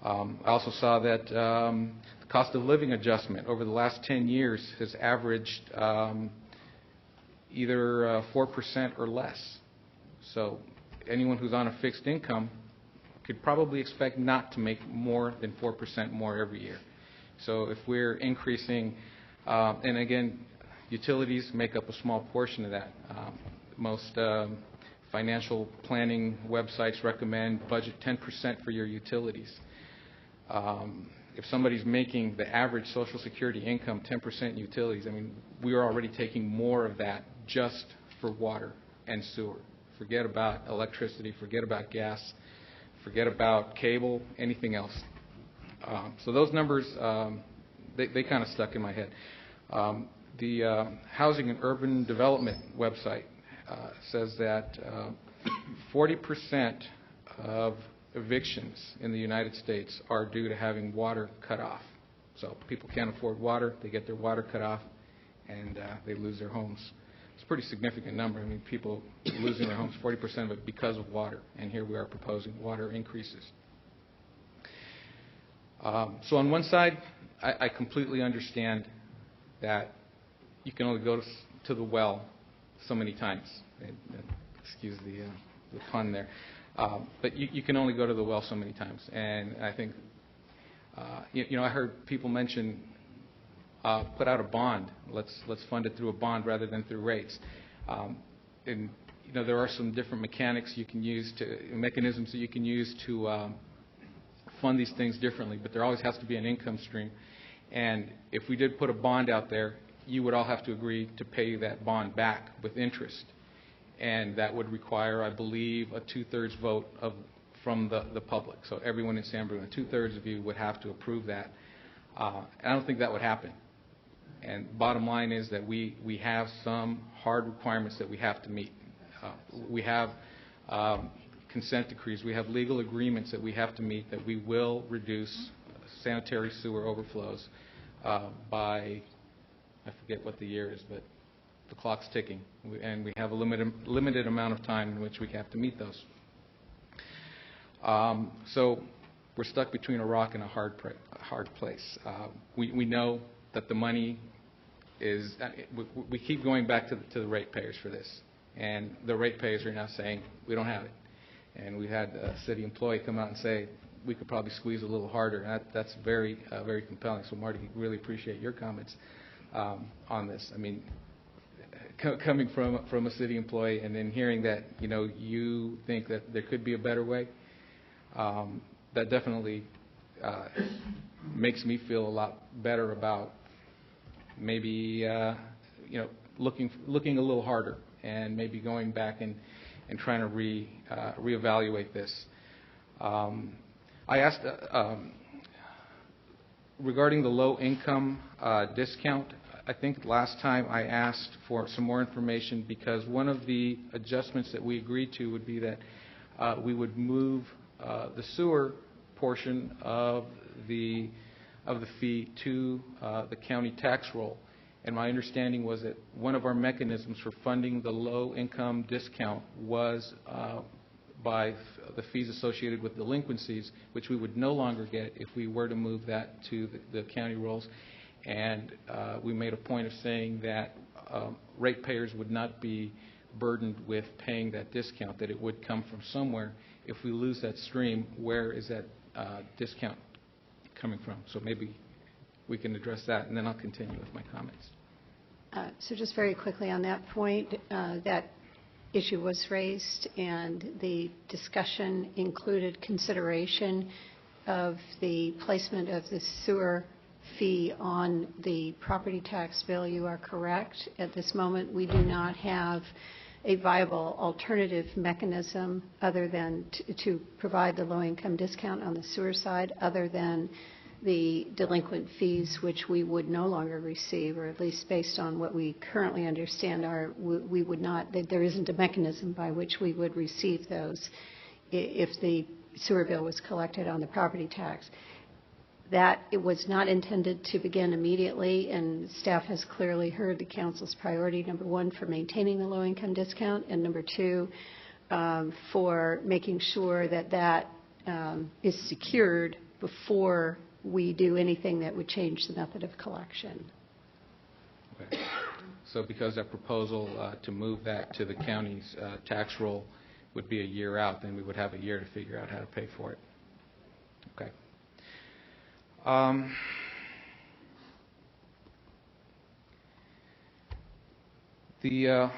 I also saw that the cost of living adjustment over the last 10 years has averaged either 4% or less. So anyone who's on a fixed income could probably expect not to make more than 4% more every year. So if we're increasing, and again, utilities make up a small portion of that. Most financial planning websites recommend budget 10% for your utilities. If somebody's making the average Social Security income 10% utilities, I mean, we are already taking more of that just for water and sewer. Forget about electricity, forget about gas, forget about cable, anything else. So those numbers, they kind of stuck in my head. The Housing and Urban Development website says that 40% of evictions in the United States are due to having water cut off. So people can't afford water, they get their water cut off, and they lose their homes. It's a pretty significant number. I mean, people losing their homes, 40% of it because of water, and here we are proposing water increases. So on one side, I completely understand that you can only go to the well so many times. Excuse the pun there. But you can only go to the well so many times. And I think, I heard people mention put out a bond. Let's fund it through a bond rather than through rates. And there are some different mechanisms you can use to fund these things differently. But there always has to be an income stream. And if we did put a bond out there, you would all have to agree to pay that bond back with interest. And that would require, I believe, a 2/3 vote from the public. So everyone in San Bruno, 2/3 of you would have to approve that. And I don't think that would happen. And bottom line is that we have some hard requirements that we have to meet. We have consent decrees, we have legal agreements that we have to meet that we will reduce sanitary sewer overflows by, I forget what the year is, but the clock's ticking, and we have a limited amount of time in which we have to meet those. So we're stuck between a rock and a hard place. We know that the money is, we keep going back to the ratepayers for this, and the ratepayers are now saying we don't have it. And we had a city employee come out and say we could probably squeeze a little harder. And that's very compelling. So, Marty, really appreciate your comments on this. I mean, coming from a city employee and then hearing that, you think that there could be a better way, that definitely makes me feel a lot better about maybe, looking a little harder and maybe going back and trying to reevaluate this. I asked regarding the low-income discount. I think last time I asked for some more information because one of the adjustments that we agreed to would be that we would move the sewer portion of the fee to the county tax roll. And my understanding was that one of our mechanisms for funding the low-income discount was by the fees associated with delinquencies, which we would no longer get if we were to move that to the county rolls. And we made a point of saying that ratepayers would not be burdened with paying that discount, that it would come from somewhere. If we lose that stream, where is that discount coming from? So maybe we can address that, and then I'll continue with my comments. So just very quickly on that point, that issue was raised, and the discussion included consideration of the placement of the sewer fee on the property tax bill. You are correct. At this moment, we do not have a viable alternative mechanism other than to provide the low-income discount on the sewer side, other than the delinquent fees, which we would no longer receive, or at least based on what we currently understand, we would not. There isn't a mechanism by which we would receive those if the sewer bill was collected on the property tax. That it was not intended to begin immediately, and staff has clearly heard the council's priority, number one, for maintaining the low-income discount, and number two, for making sure that that is secured before we do anything that would change the method of collection. Okay. So because that proposal to move that to the county's tax roll would be a year out, then we would have a year to figure out how to pay for it. Okay. The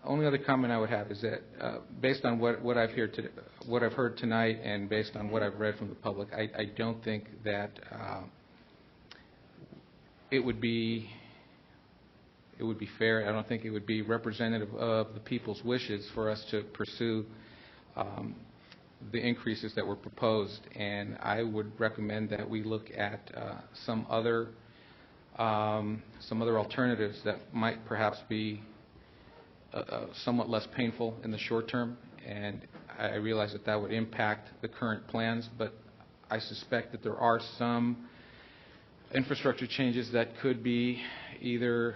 only other comment I would have is that based on what I've heard tonight, and based on what I've read from the public, I don't think that it would be fair. I don't think it would be representative of the people's wishes for us to pursue the increases that were proposed, and I would recommend that we look at some other alternatives that might perhaps be somewhat less painful in the short term. And I realize that would impact the current plans, but I suspect that there are some infrastructure changes that could be either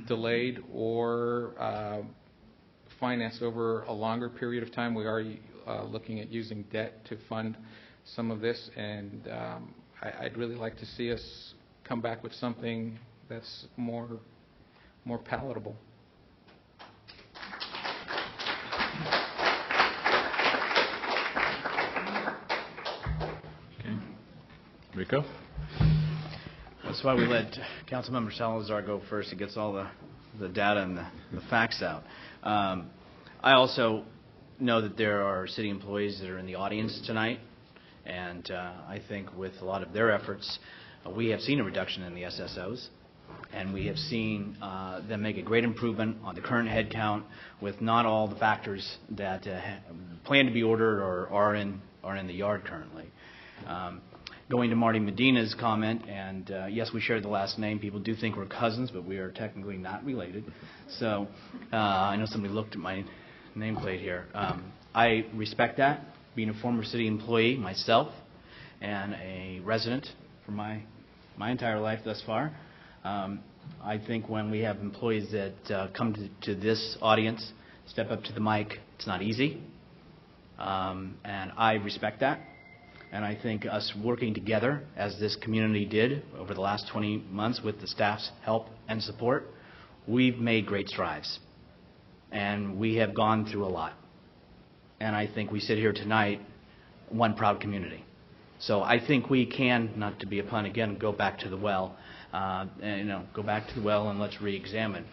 delayed or financed over a longer period of time. We are looking at using debt to fund some of this, and I'd really like to see us come back with something that's more palatable. Okay. Rico? That's why we let Councilmember Salazar go first. He gets all the data and the facts out. I also know that there are city employees that are in the audience tonight, and I think with a lot of their efforts, we have seen a reduction in the SSOs, and we have seen them make a great improvement on the current head count with not all the factors that plan to be ordered or are in the yard currently. Going to Marty Medina's comment, and yes, we share the last name. People do think we're cousins, but we are technically not related. So I know somebody looked at my nameplate here. I respect that, being a former city employee myself and a resident for my entire life thus far. I think when we have employees that come to this audience, step up to the mic, it's not easy. And I respect that. And I think us working together, as this community did over the last 20 months with the staff's help and support, we've made great strides. And we have gone through a lot. And I think we sit here tonight, one proud community. So I think we can, not to be a pun again, go back to the well, go back to the well and let's re-examine.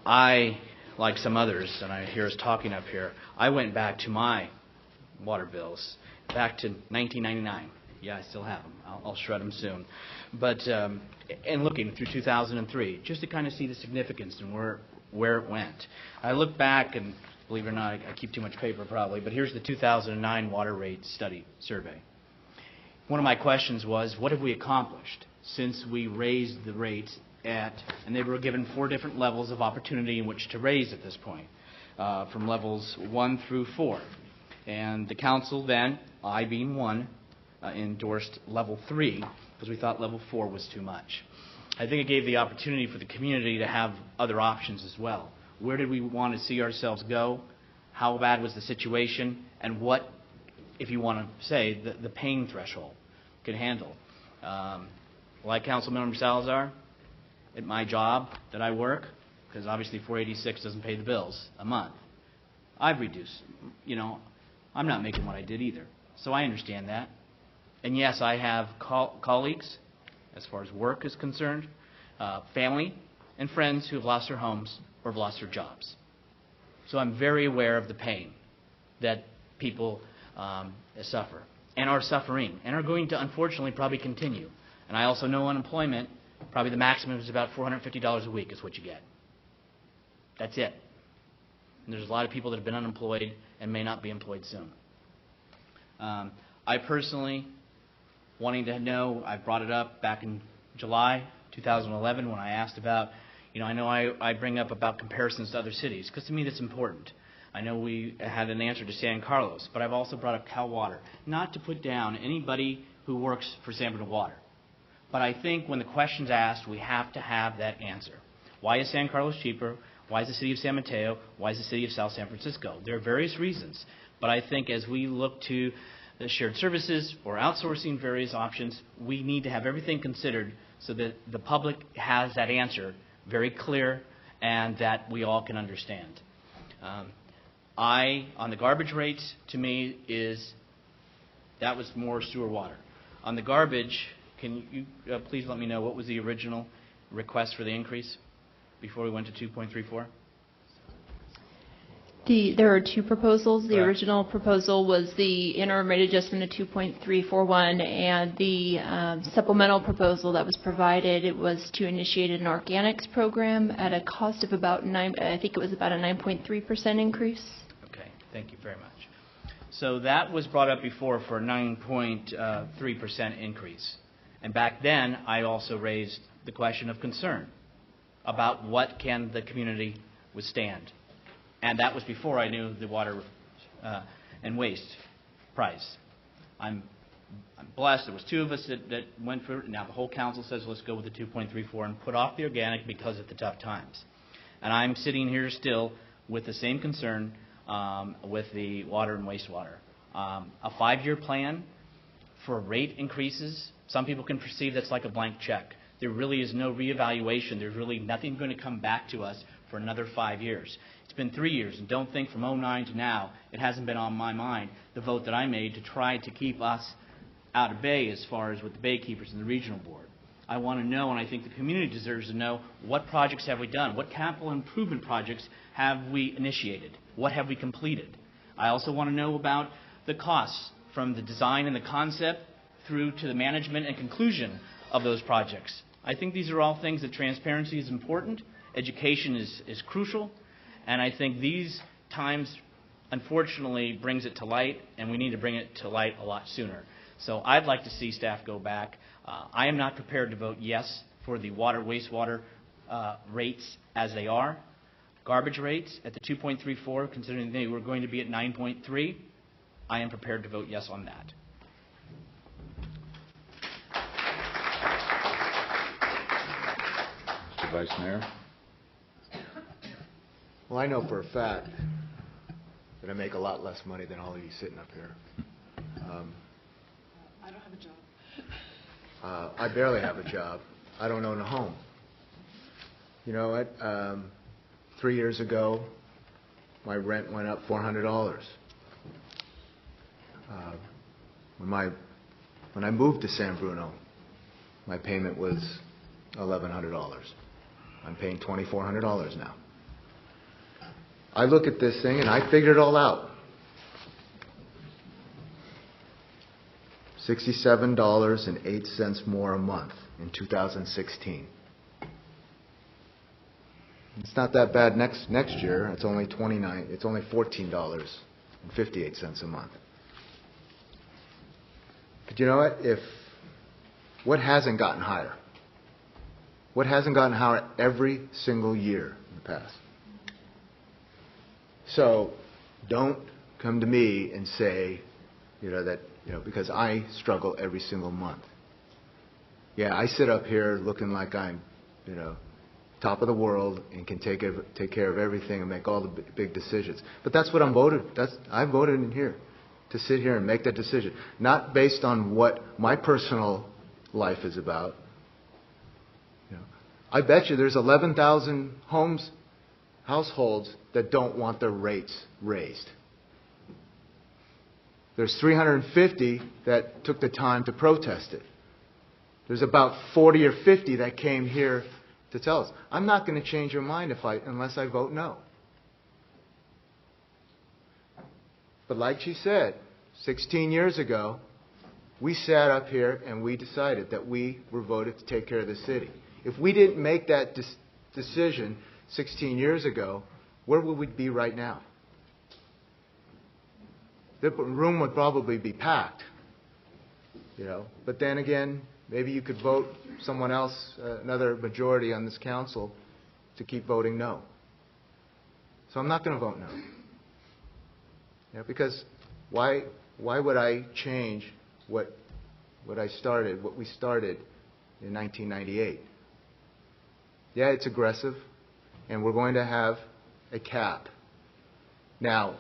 I, like some others, and I hear us talking up here, I went back to my water bills back to 1999. Yeah, I still have them. I'll shred them soon. But and looking through 2003, just to kind of see the significance and where it went. I look back, and believe it or not, I keep too much paper probably, but here's the 2009 water rate study survey. One of my questions was, what have we accomplished since we raised the rates and they were given 4 different levels of opportunity in which to raise at this point, from levels 1 through 4. And the council then, I being one, endorsed level 3 because we thought level 4 was too much. I think it gave the opportunity for the community to have other options as well. Where did we want to see ourselves go? How bad was the situation? And what, if you want to say, the pain threshold could handle. Like Councilmember Salazar, at my job that I work, because obviously 486 doesn't pay the bills a month, I've reduced. I'm not making what I did either. So I understand that. And yes, I have colleagues, as far as work is concerned, family and friends who have lost their homes or have lost their jobs. So I'm very aware of the pain that people suffer and are suffering and are going to unfortunately probably continue. And I also know unemployment, probably the maximum is about $450 a week is what you get. That's it. And there's a lot of people that have been unemployed and may not be employed soon. I personally, wanting to know, I brought it up back in July 2011 when I asked about, I know I bring up about comparisons to other cities, because to me that's important. I know we had an answer to San Carlos, but I've also brought up Cal Water, not to put down anybody who works for San Bruno Water. But I think when the question's asked, we have to have that answer. Why is San Carlos cheaper? Why is the city of San Mateo? Why is the city of South San Francisco? There are various reasons. But I think as we look to the shared services or outsourcing various options, we need to have everything considered so that the public has that answer very clear and that we all can understand. On the garbage rates, to me, that was more sewer water. On the garbage, can you please let me know what was the original request for the increase before we went to 2.34? There are 2 proposals. The Correct. original proposal was the interim rate adjustment of 2.341, and the supplemental proposal that was provided, it was to initiate an organics program at a cost of about a 9.3% increase. Okay, thank you very much. So that was brought up before for a 9.3% increase. And back then, I also raised the question of concern about what can the community withstand. And that was before I knew the water and waste price. I'm blessed. There was 2 of us that went for it. And now the whole council says let's go with the 2.34 and put off the organic because of the tough times. And I'm sitting here still with the same concern with the water and wastewater. A 5-year plan for rate increases, some people can perceive that's like a blank check. There really is no reevaluation. There's really nothing going to come back to us for another 5 years. It's been 3 years, and don't think from 2009 to now, it hasn't been on my mind, the vote that I made to try to keep us out of bay as far as with the bay keepers and the regional board. I want to know, and I think the community deserves to know, what projects have we done? What capital improvement projects have we initiated? What have we completed? I also want to know about the costs from the design and the concept through to the management and conclusion of those projects. I think these are all things that transparency is important, education is crucial, and I think these times, unfortunately, brings it to light, and we need to bring it to light a lot sooner. So I'd like to see staff go back. I am not prepared to vote yes for the water, wastewater rates as they are. Garbage rates at the 2.34, considering they were going to be at 9.3, I am prepared to vote yes on that. Mr. Vice Mayor? Well, I know for a fact that I make a lot less money than all of you sitting up here. I don't have a job. I barely have a job. I don't own a home. You know what? 3 years ago, my rent went up $400. When I moved to San Bruno, my payment was $1,100. I'm paying $2,400 now. I look at this thing and I figured it all out. $67.08 more a month in 2016. It's not that bad next year. It's only $14.58 a month. But you know what? What hasn't gotten higher? What hasn't gotten higher every single year in the past? So don't come to me and say, because I struggle every single month. Yeah, I sit up here looking like I'm, top of the world and can take care of everything and make all the big decisions. But that's what I'm voted. I voted in here to sit here and make that decision, not based on what my personal life is about. I bet you there's 11,000 households that don't want their rates raised. There's 350 that took the time to protest it. There's about 40 or 50 that came here to tell us. I'm not going to change your mind unless I vote no. But like she said, 16 years ago, we sat up here and we decided that we were voted to take care of the city. If we didn't make that decision 16 years ago, where would we be right now? The room would probably be packed. But then again, maybe you could vote someone else, another majority on this council, to keep voting no. So I'm not going to vote no. Because why would I change what we started in 1998? Yeah, it's aggressive, and we're going to have a cap. Now,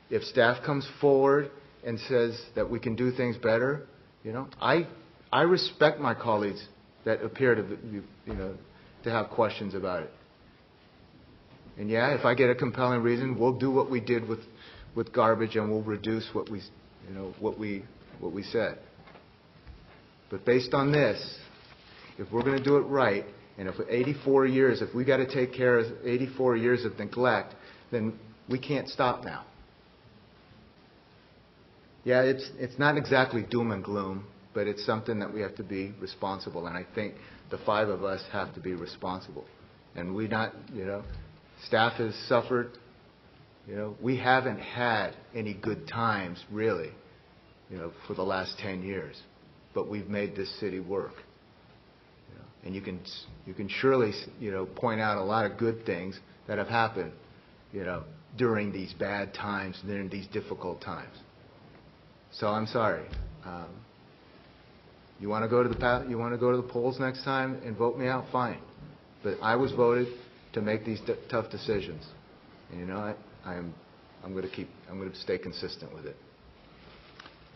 if staff comes forward and says that we can do things better, I respect my colleagues that appear to have questions about it. And yeah, if I get a compelling reason, we'll do what we did with garbage, and we'll reduce what we said. But based on this, if we're going to do it right, and if we got to take care of 84 years of neglect, then we can't stop now. Yeah, it's not exactly doom and gloom, but it's something that we have to be responsible, and I think the 5 of us have to be responsible. And staff has suffered. We haven't had any good times, really, for the last 10 years, but we've made this city work. And you can surely, point out a lot of good things that have happened, during these bad times, during these difficult times. So I'm sorry. You want to go to the polls next time and vote me out? Fine. But I was voted to make these tough decisions, and I'm going to stay consistent with it.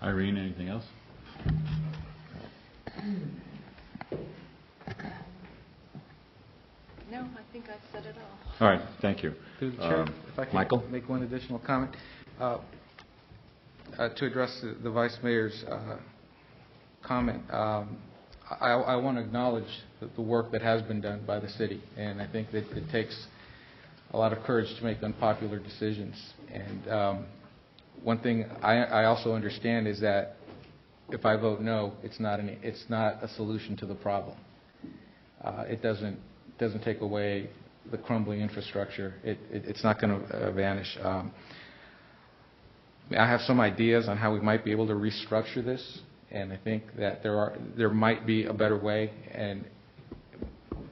Irene, anything else? No, I think I've said it all. All right, thank you. Through the chair, if I Michael? could make one additional comment. To address the Vice Mayor's comment, I want to acknowledge the work that has been done by the city, and I think that it takes a lot of courage to make unpopular decisions. And one thing I also understand is that if I vote no, it's not a solution to the problem. It doesn't take away the crumbling infrastructure. It's not going to vanish. I have some ideas on how we might be able to restructure this And I think that there might be a better way. And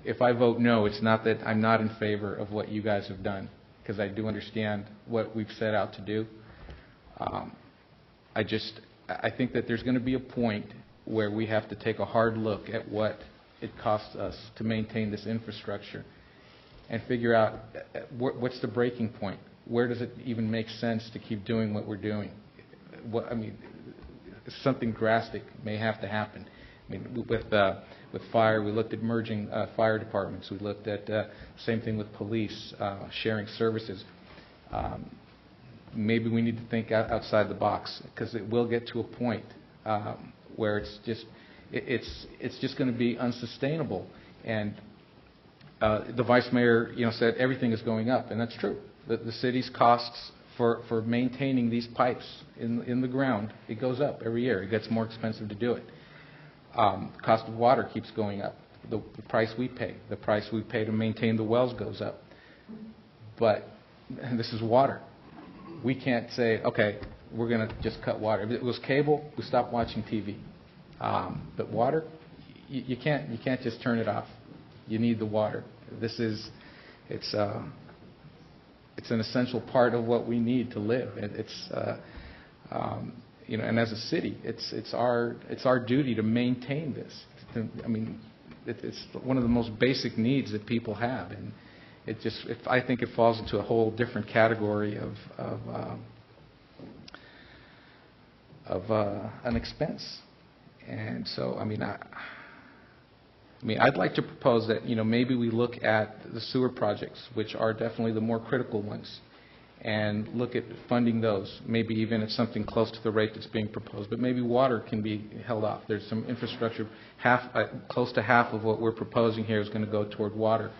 if I vote no, it's not that I'm not in favor of what you guys have done, because I do understand what we've set out to do. I think that there's going to be a point where we have to take a hard look at what it costs us to maintain this infrastructure and figure out what's the breaking point. Where does it even make sense to keep doing what we're doing? Something drastic may have to happen. I mean, with fire, we looked at merging fire departments. We looked at same thing with police, sharing services. Maybe we need to think outside the box, because it will get to a point where it's just going to be unsustainable. And the vice mayor, said everything is going up, and that's true. The city's costs for maintaining these pipes in the ground, it goes up every year. It gets more expensive to do it. Cost of water keeps going up. The price we pay to maintain the wells goes up. But this is water. We can't say, okay, we're going to just cut water. If it was cable, we stop watching TV. But water, you can't just turn it off. You need the water. It's an essential part of what we need to live. And as a city, it's our duty to maintain this. It's one of the most basic needs that people have, and I think it falls into a whole different category of an expense. And so, I'd like to propose that maybe we look at the sewer projects, which are definitely the more critical ones, and look at funding those, maybe even at something close to the rate that's being proposed. But maybe water can be held off. There's some infrastructure, close to half of what we're proposing here is going to go toward water.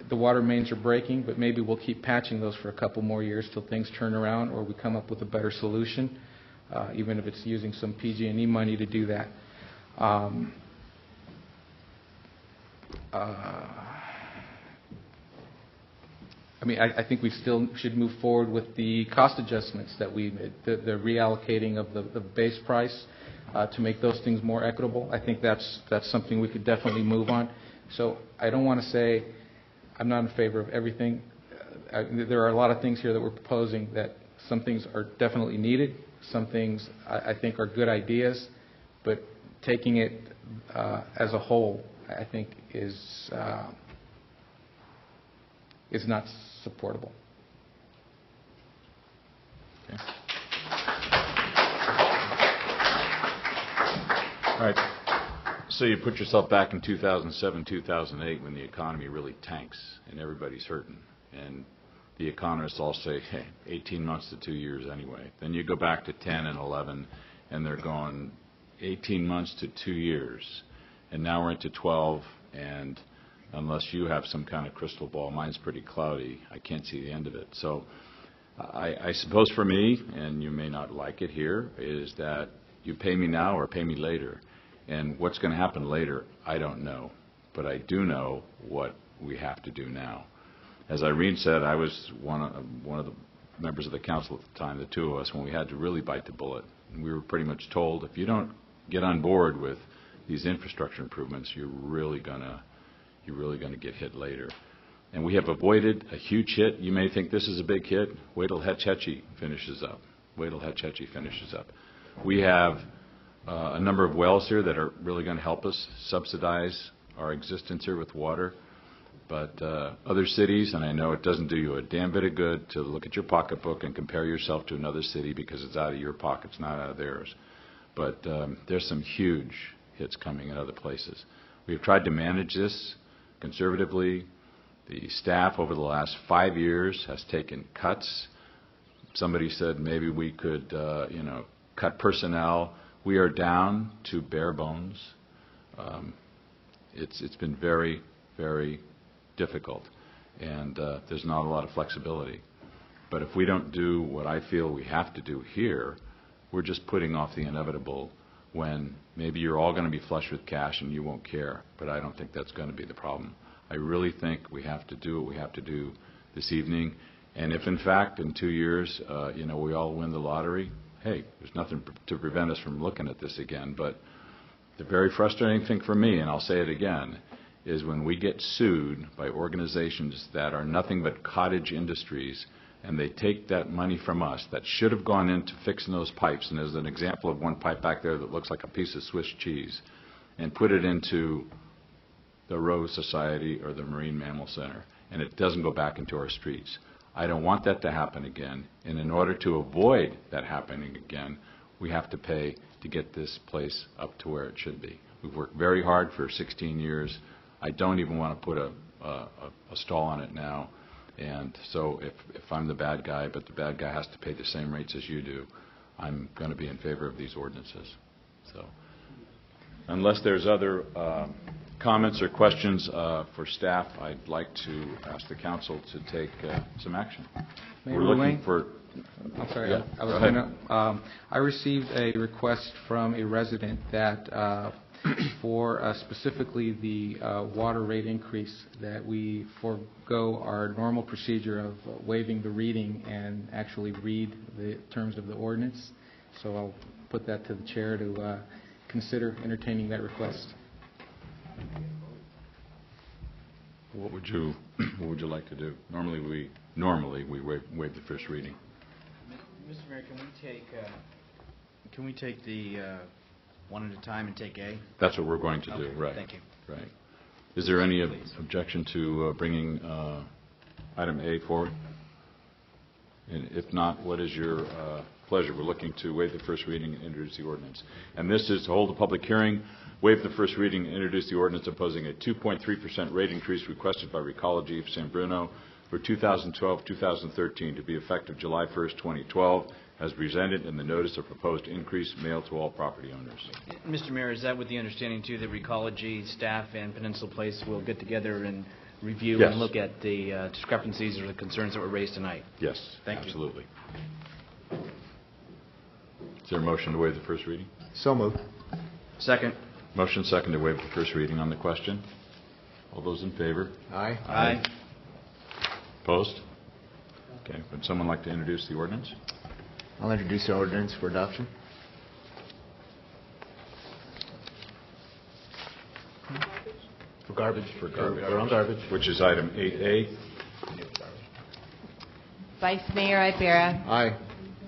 The water mains are breaking, but maybe we'll keep patching those for a couple more years till things turn around, or we come up with a better solution, even if it's using some PG&E money to do that. I think we still should move forward with the cost adjustments that we made, the reallocating of the base price to make those things more equitable. I think that's something we could definitely move on. So I don't want to say I'm not in favor of everything. There are a lot of things here that we're proposing that some things are definitely needed. Some things I think are good ideas, but taking it as a whole, I think is not supportable. Okay. All right. So you put yourself back in 2007, 2008, when the economy really tanks and everybody's hurting. And the economists all say, hey, 18 months to 2 years anyway. Then you go back to 10 and 11, and they're going 18 months to 2 years. And now we're into 12, and unless you have some kind of crystal ball, mine's pretty cloudy. I can't see the end of it. So I suppose for me, and you may not like it here, is that you pay me now or pay me later. And what's going to happen later, I don't know. But I do know what we have to do now. As Irene said, I was one of the members of the council at the time, the two of us, when we had to really bite the bullet. And we were pretty much told, if you don't get on board with these infrastructure improvements, you're really going to get hit later. And we have avoided a huge hit. You may think this is a big hit. Wait till Hetch Hetchy finishes up. Wait till Hetch Hetchy finishes up. We have a number of wells here that are really going to help us subsidize our existence here with water. But other cities, and I know it doesn't do you a damn bit of good to look at your pocketbook and compare yourself to another city because it's out of your pockets, not out of theirs. But there's some huge hits coming in other places. We've tried to manage this conservatively. The staff over the last 5 years has taken cuts. Somebody said maybe we could, cut personnel. We are down to bare bones. It's been very, very difficult, and there's not a lot of flexibility. But if we don't do what I feel we have to do here, we're just putting off the inevitable when maybe you're all going to be flush with cash and you won't care. But I don't think that's going to be the problem. I really think we have to do what we have to do this evening. And if, in fact, in 2 years, we all win the lottery, hey, there's nothing to prevent us from looking at this again. But the very frustrating thing for me, and I'll say it again, is when we get sued by organizations that are nothing but cottage industries, and they take that money from us that should have gone into fixing those pipes, and there's an example of one pipe back there that looks like a piece of Swiss cheese, and put it into the Rose Society or the Marine Mammal Center, and it doesn't go back into our streets. I don't want that to happen again, and in order to avoid that happening again, we have to pay to get this place up to where it should be. We've worked very hard for 16 years. I don't even want to put a stall on it now. And so if I'm the bad guy, but the bad guy has to pay the same rates as you do, I'm going to be in favor of these ordinances. So unless there's other comments or questions for staff, I'd like to ask the council to take some action. Mayor We're looking Ruane? for... I'm sorry. Yeah, I was go going ahead. to. I received a request from a resident that for specifically the water rate increase, that we forego our normal procedure of waiving the reading and actually read the terms of the ordinance. So I'll put that to the chair to consider entertaining that request. What would you like to do? Normally we waive the first reading. Mr. Mayor, can we take the one at a time and take A? That's what we're going to do, Okay, right. thank you. Right. Is there any objection to bringing item A forward? And if not, what is your pleasure? We're looking to waive the first reading and introduce the ordinance. And this is to hold a public hearing, waive the first reading, and introduce the ordinance imposing a 2.3% rate increase requested by Recology of San Bruno for 2012-2013 to be effective July 1st, 2012, as presented in the notice of proposed increase mailed to all property owners. Mr. Mayor, is that with the understanding, too, that Recology staff and Peninsula Place will get together and review Yes. and look at the discrepancies or the concerns that were raised tonight? Yes, Thank you. absolutely. Is there a motion to waive the first reading? So moved. Second. Motion second to waive the first reading on the question. All those in favor? Aye. Aye. Opposed? Okay. Would someone like to introduce the ordinance? I'll introduce the ordinance for adoption. For garbage. For garbage. We're on garbage. Which is item 8A. Vice Mayor Ibarra. Aye.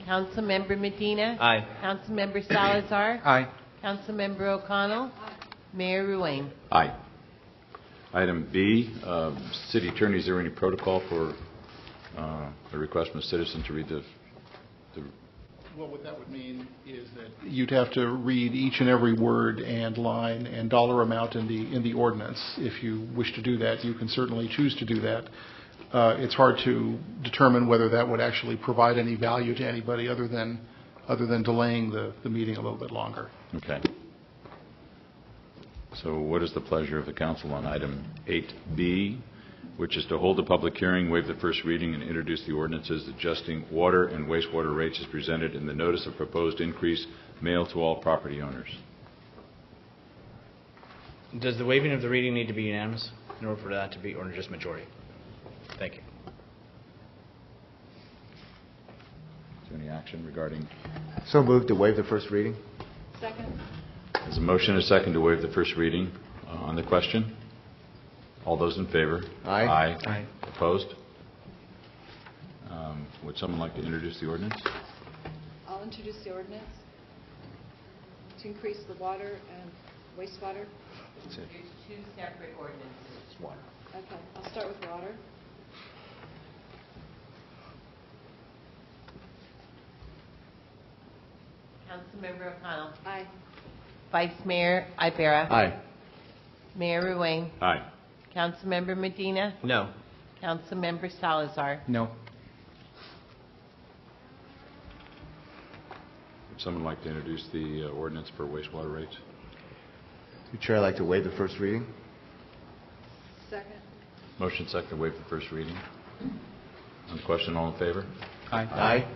Councilmember Medina. Aye. Councilmember Salazar. Aye. Councilmember O'Connell. Mayor Ruane. Aye. Item B, City Attorney, is there any protocol for a request from a citizen to read the Well, what that would mean is that you'd have to read each and every word and line and dollar amount in the ordinance. If you wish to do that, you can certainly choose to do that. It's hard to determine whether that would actually provide any value to anybody other than delaying the meeting a little bit longer. Okay. So what is the pleasure of the council on item 8B, which is to hold a public hearing, waive the first reading, and introduce the ordinances adjusting water and wastewater rates as presented in the notice of proposed increase mailed to all property owners? Does the waiving of the reading need to be unanimous in order for that to be, or just majority? Thank you. Is there any action regarding? So moved to waive the first reading. Second. There's a motion and a second to waive the first reading on the question. All those in favor? Aye. Aye. Opposed? Would someone like to introduce the ordinance? I'll introduce the ordinance to increase the water and wastewater. That's it. There's two separate ordinances. It's water. Okay, I'll start with water. Councilmember O'Connell. Aye. Vice Mayor Ibarra. Aye. Mayor Ruane. Aye. Councilmember Medina. No. Councilmember Salazar. No. Would someone like to introduce the ordinance for wastewater rates? The Chair, I'd like to waive the first reading. Second. Motion second to waive the first reading. On the question, all in favor? Aye. Aye.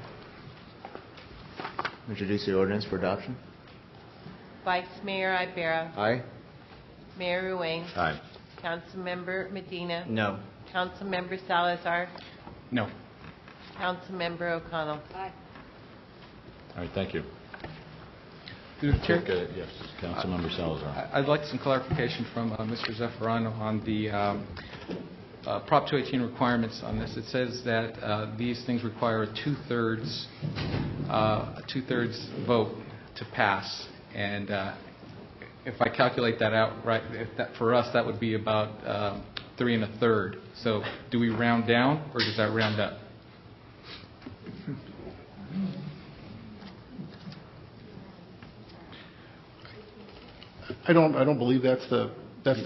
Introduce the ordinance for adoption. Vice Mayor Ibarra. Aye. Mayor Ruane. Aye. Councilmember Medina. No. All right, thank you. Chair? Yes, Councilmember Salazar. I'd like some clarification from Mr. Zaffarano on the Prop 218 requirements on this. It says that these things require a two-thirds vote to pass, and if I calculate that out right, for us that would be about 3 1/3. So do we round down or does that round up? I don't believe that's the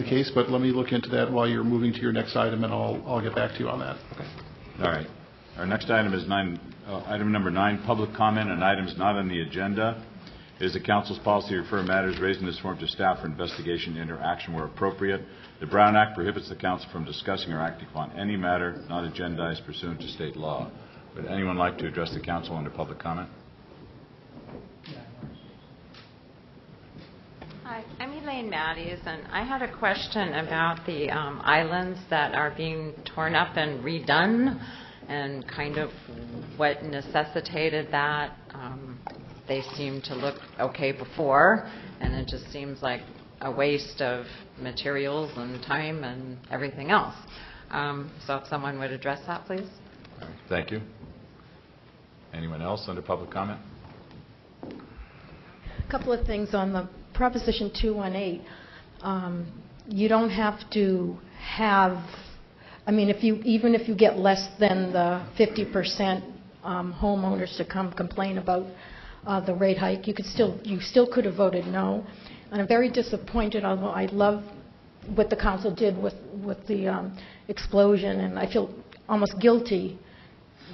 case, but let me look into that while you're moving to your next item, and I'll get back to you on that. Okay. All right. Our next item is item number 9, public comment on items not on the agenda. It is the council's policy to refer matters raised in this forum to staff for investigation and interaction where appropriate. The Brown Act prohibits the council from discussing or acting upon any matter not agendized pursuant to state law. Would anyone like to address the council under public comment? Hi, I'm Elaine Matthews, and I had a question about the islands that are being torn up and redone and kind of what necessitated that. They seem to look okay before, and it just seems like a waste of materials and time and everything else. So if someone would address that, please. All right, thank you. Anyone else under public comment? A couple of things on the Proposition 218. You don't have to have, even if you get less than the 50% homeowners to come complain about the rate hike, you still could have voted no. And I'm very disappointed, although I love what the council did with the explosion, and I feel almost guilty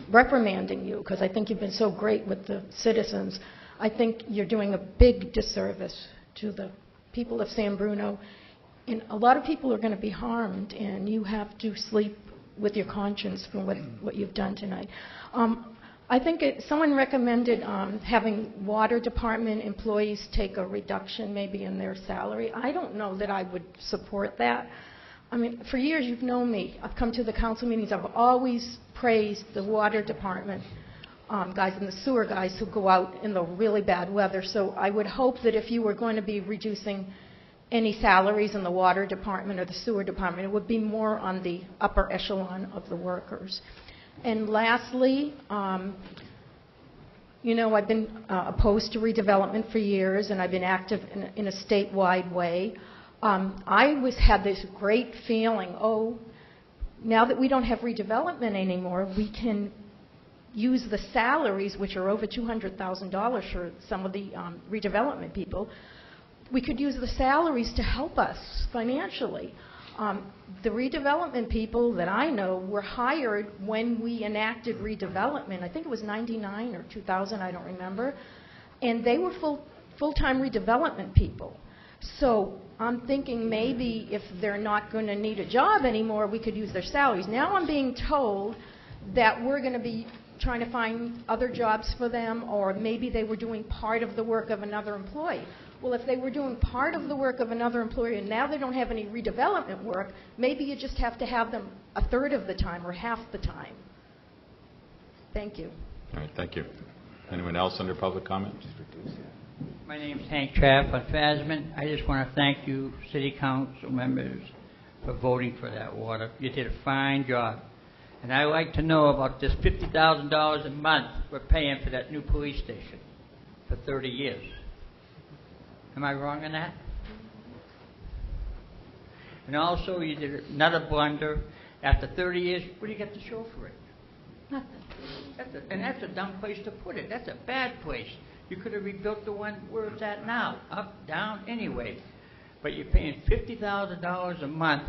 reprimanding you because I think you've been so great with the citizens. I think you're doing a big disservice to the people of San Bruno, and a lot of people are going to be harmed, and you have to sleep with your conscience for what you've done tonight. I think someone recommended having water department employees take a reduction maybe in their salary. I don't know that I would support that. For years you've known me. I've come to the council meetings. I've always praised the water department guys and the sewer guys who go out in the really bad weather. So I would hope that if you were going to be reducing any salaries in the water department or the sewer department, it would be more on the upper echelon of the workers. And lastly, I've been opposed to redevelopment for years, and I've been active in a statewide way. I had this great feeling, now that we don't have redevelopment anymore, we can use the salaries, which are over $200,000 for some of the redevelopment people. We could use the salaries to help us financially. The redevelopment people that I know were hired when we enacted redevelopment. I think it was 99 or 2000, I don't remember. And they were full-time redevelopment people. So I'm thinking maybe if they're not going to need a job anymore, we could use their salaries. Now I'm being told that we're going to be trying to find other jobs for them, or maybe they were doing part of the work of another employee. Well, if they were doing part of the work of another employee and now they don't have any redevelopment work, maybe you just have to have them a third of the time or half the time. Thank you. All right, thank you. Anyone else under public comment? My name is Hank Trapp on Fasman. I just want to thank you, City Council members, for voting for that water. You did a fine job. And I'd like to know about this $50,000 a month we're paying for that new police station for 30 years. Am I wrong on that? And also, you did another blunder. After 30 years, what do you get to show for it? Nothing. That's a dumb place to put it. That's a bad place. You could have rebuilt the one where it's at now, up, down, anyway. But you're paying $50,000 a month,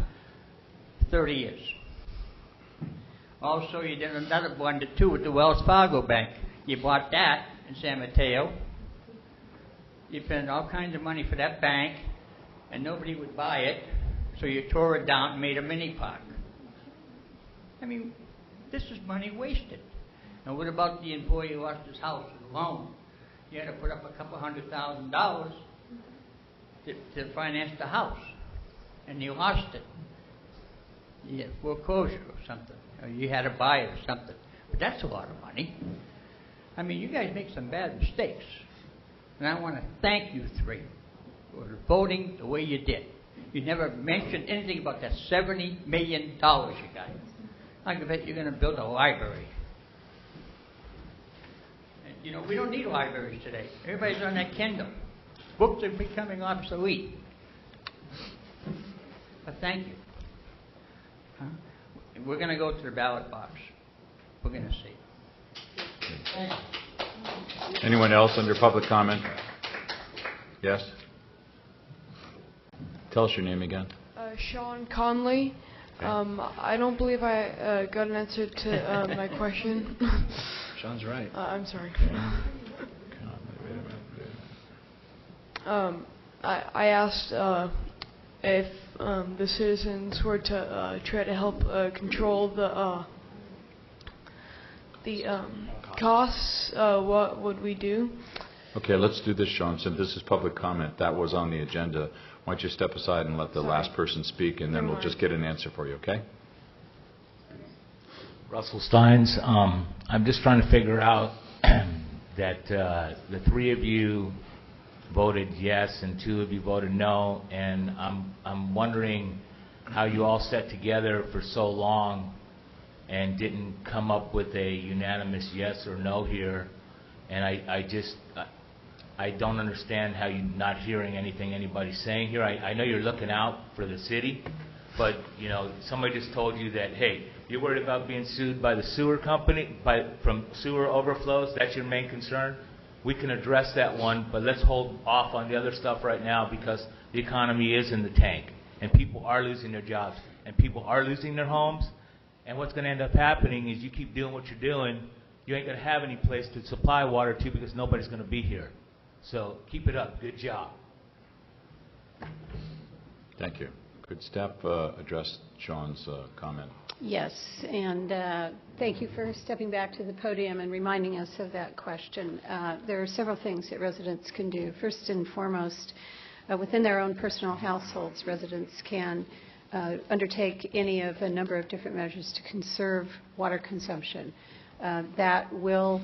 30 years. Also, you did another blunder, too, with the Wells Fargo Bank. You bought that in San Mateo. You spent all kinds of money for that bank, and nobody would buy it, so you tore it down and made a mini park. This is money wasted. And what about the employee who lost his house with a loan? You had to put up a couple $100,000 to finance the house, and you lost it. You had foreclosure or something, or you had to buy it or something. But that's a lot of money. I mean, you guys make some bad mistakes. And I want to thank you three for voting the way you did. You never mentioned anything about that $70 million you got. I bet you're going to build a library. And, you know, we don't need libraries today. Everybody's on that Kindle. Books are becoming obsolete. But thank you. And we're going to go to the ballot box. We're going to see. Anyone else under public comment? Yes? Tell us your name again. Sean Conley. I don't believe I got an answer to my question. Sean's right. I'm sorry. I asked if the citizens were to try to help control the costs, what would we do? Okay, let's do this, Sean. Since this is public comment, that was on the agenda. Why don't you step aside and let the last person speak, and then we'll just get an answer for you, okay? Russell Steins. I'm just trying to figure out that the three of you voted yes and two of you voted no, and I'm wondering how you all sat together for so long and didn't come up with a unanimous yes or no here, and I don't understand how you're not hearing anything anybody's saying here. I know you're looking out for the city, but you know, somebody just told you that, hey, you're worried about being sued by the sewer company, from sewer overflows, that's your main concern. We can address that one, but let's hold off on the other stuff right now because the economy is in the tank, and people are losing their jobs, and people are losing their homes, and what's going to end up happening is you keep doing what you're doing, you ain't going to have any place to supply water to because nobody's going to be here. So keep it up. Good job. Thank you. Could staff address Sean's comment? Yes, and thank you for stepping back to the podium and reminding us of that question. There are several things that residents can do. First and foremost, within their own personal households, residents can undertake any of a number of different measures to conserve water consumption. That will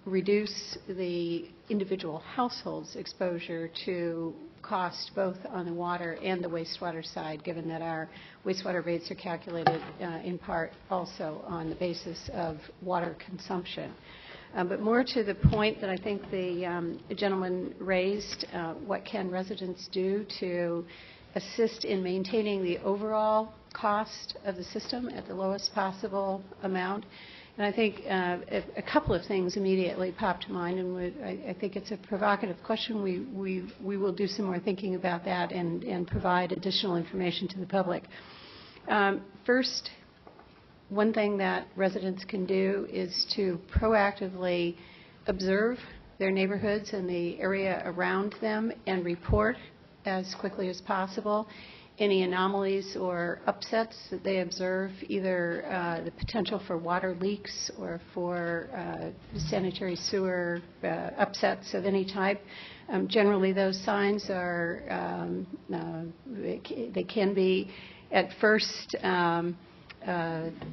reduce the individual household's exposure to cost both on the water and the wastewater side, given that our wastewater rates are calculated in part also on the basis of water consumption. But more to the point that I think the gentleman raised, what can residents do to assist in maintaining the overall cost of the system at the lowest possible amount? And I think a couple of things immediately pop to mind, and I think it's a provocative question. We will do some more thinking about that and provide additional information to the public. First, one thing that residents can do is to proactively observe their neighborhoods and the area around them and report as quickly as possible any anomalies or upsets that they observe, either the potential for water leaks or for sanitary sewer upsets of any type. Generally, those signs are, they can be at first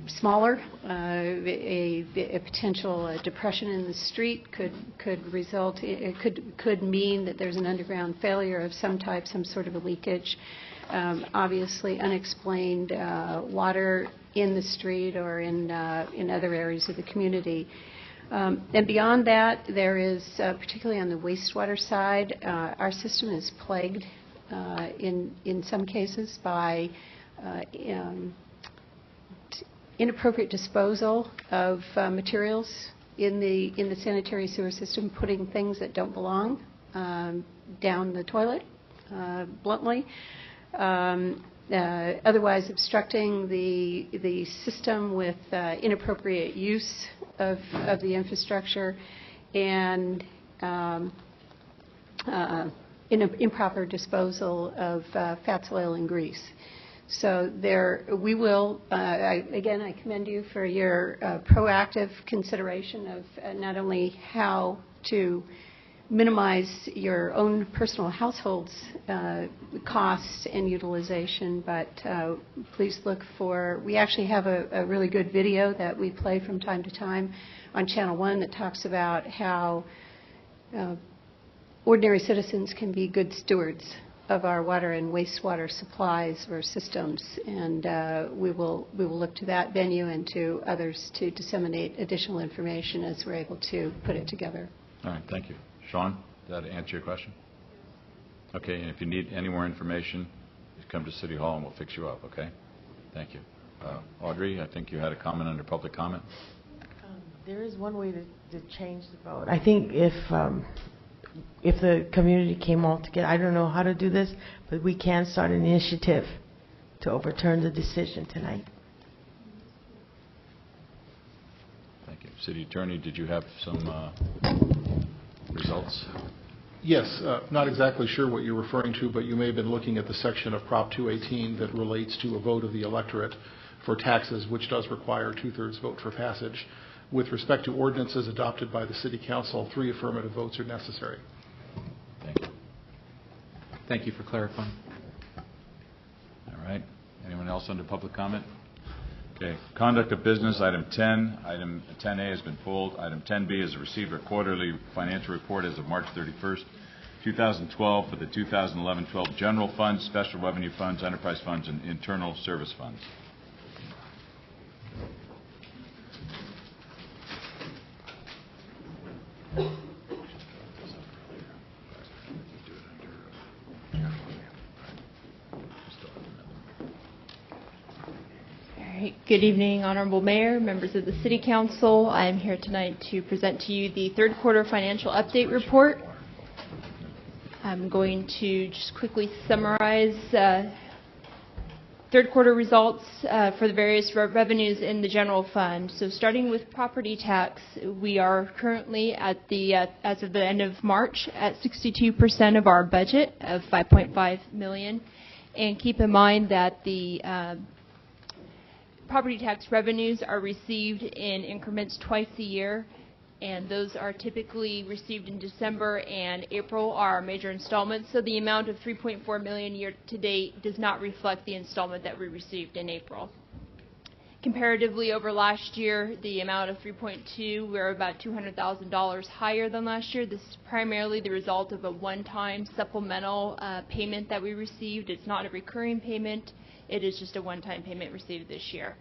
smaller. A potential depression in the street could result, it could mean that there's an underground failure of some type, some sort of a leakage. Obviously unexplained water in the street or in other areas of the community. And beyond that, there is, particularly on the wastewater side, our system is plagued in some cases by inappropriate disposal of materials in the sanitary sewer system, putting things that don't belong down the toilet, bluntly. Otherwise obstructing the system with inappropriate use of the infrastructure and improper disposal of fats, oil, and grease. So we will, again, I commend you for your proactive consideration of not only how to minimize your own personal household's costs and utilization, but please look for, we actually have a really good video that we play from time to time on Channel 1 that talks about how ordinary citizens can be good stewards of our water and wastewater supplies or systems, and we will look to that venue and to others to disseminate additional information as we're able to put it together. All right, thank you. Sean, did that answer your question? Okay, and if you need any more information, you come to City Hall and we'll fix you up, okay? Thank you. Audrey, I think you had a comment under public comment. There is one way to change the vote. I think if the community came all together, I don't know how to do this, but we can start an initiative to overturn the decision tonight. Thank you. City Attorney, did you have some results? Yes, not exactly sure what you're referring to, but you may have been looking at the section of Prop 218 that relates to a vote of the electorate for taxes, which does require 2/3 vote for passage. With respect to ordinances adopted by the City Council, 3 affirmative votes are necessary. Thank you. Thank you for clarifying. All right. Anyone else under public comment? Okay. Conduct of business, item 10. Item 10A has been pulled. Item 10B is to receive a quarterly financial report as of March 31st, 2012 for the 2011-12 general funds, special revenue funds, enterprise funds, and internal service funds. Good evening, Honorable Mayor, members of the City Council. I'm here tonight to present to you the third quarter financial update report. I'm going to just quickly summarize third quarter results for the various revenues in the general fund. So starting with property tax, we are currently at the, as of the end of March, at 62% of our budget of $5.5 million. And keep in mind that the property tax revenues are received in increments twice a year, and those are typically received in December and April are major installments. So the amount of $3.4 million year to date does not reflect the installment that we received in April. Comparatively, over last year, the amount of $3.2, we're about $200,000 higher than last year. This is primarily the result of a one-time supplemental payment that we received. It's not a recurring payment. It is just a one-time payment received this year.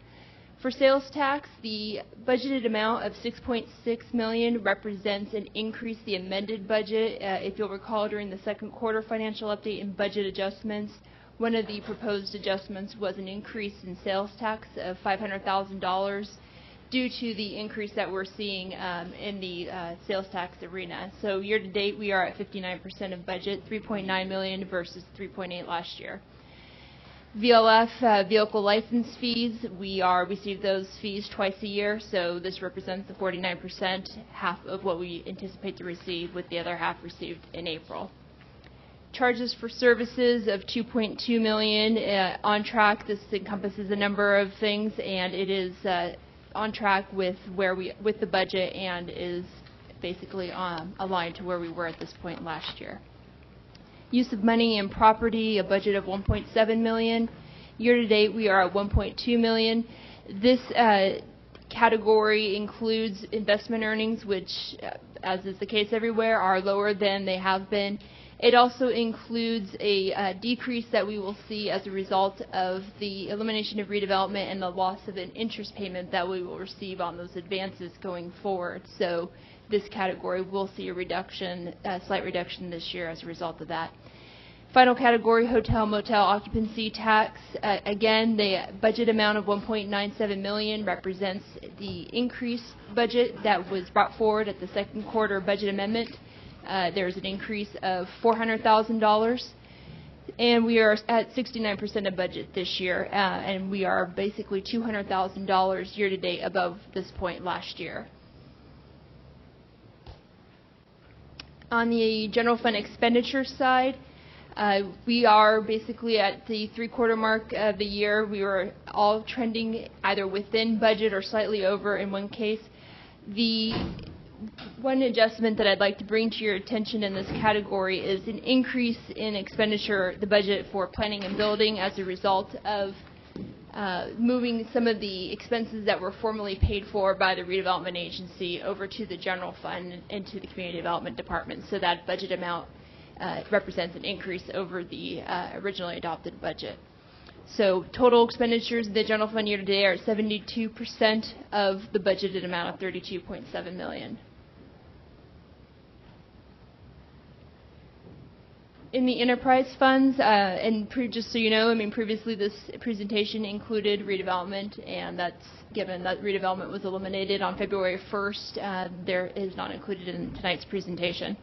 For sales tax, the budgeted amount of $6.6 million represents an increase the amended budget. If you'll recall, during the second quarter financial update and budget adjustments, one of the proposed adjustments was an increase in sales tax of $500,000 due to the increase that we're seeing in the sales tax arena. So year to date, we are at 59% of budget, $3.9 million versus $3.8 last year. VLF, vehicle license fees, we receive those fees twice a year, so this represents the 49%, half of what we anticipate to receive, with the other half received in April. Charges for services of $2.2 million, on track. This encompasses a number of things, and it is on track with with the budget and is basically aligned to where we were at this point last year. Use of money and property, a budget of $1.7 million. Year to date, we are at $1.2 million. This category includes investment earnings, which, as is the case everywhere, are lower than they have been. It also includes a decrease that we will see as a result of the elimination of redevelopment and the loss of an interest payment that we will receive on those advances going forward. So this category will see a reduction, a slight reduction this year as a result of that. Final category, hotel motel occupancy tax. Again, the budget amount of $1.97 million represents the increased budget that was brought forward at the second quarter budget amendment. There's an increase of $400,000, and we are at 69% of budget this year, and we are basically $200,000 year to date above this point last year. On the general fund expenditure side, we are basically at the three-quarter mark of the year. We were all trending either within budget or slightly over in one case. The one adjustment that I'd like to bring to your attention in this category is an increase in expenditure, the budget for planning and building as a result of moving some of the expenses that were formerly paid for by the redevelopment agency over to the general fund and to the community development department. So that budget amount represents an increase over the originally adopted budget. So total expenditures in the general fund year to date are 72% of the budgeted amount of $32.7 million. In the enterprise funds, and just so you know, previously this presentation included redevelopment, and that's given that redevelopment was eliminated on February 1st, there is not included in tonight's presentation.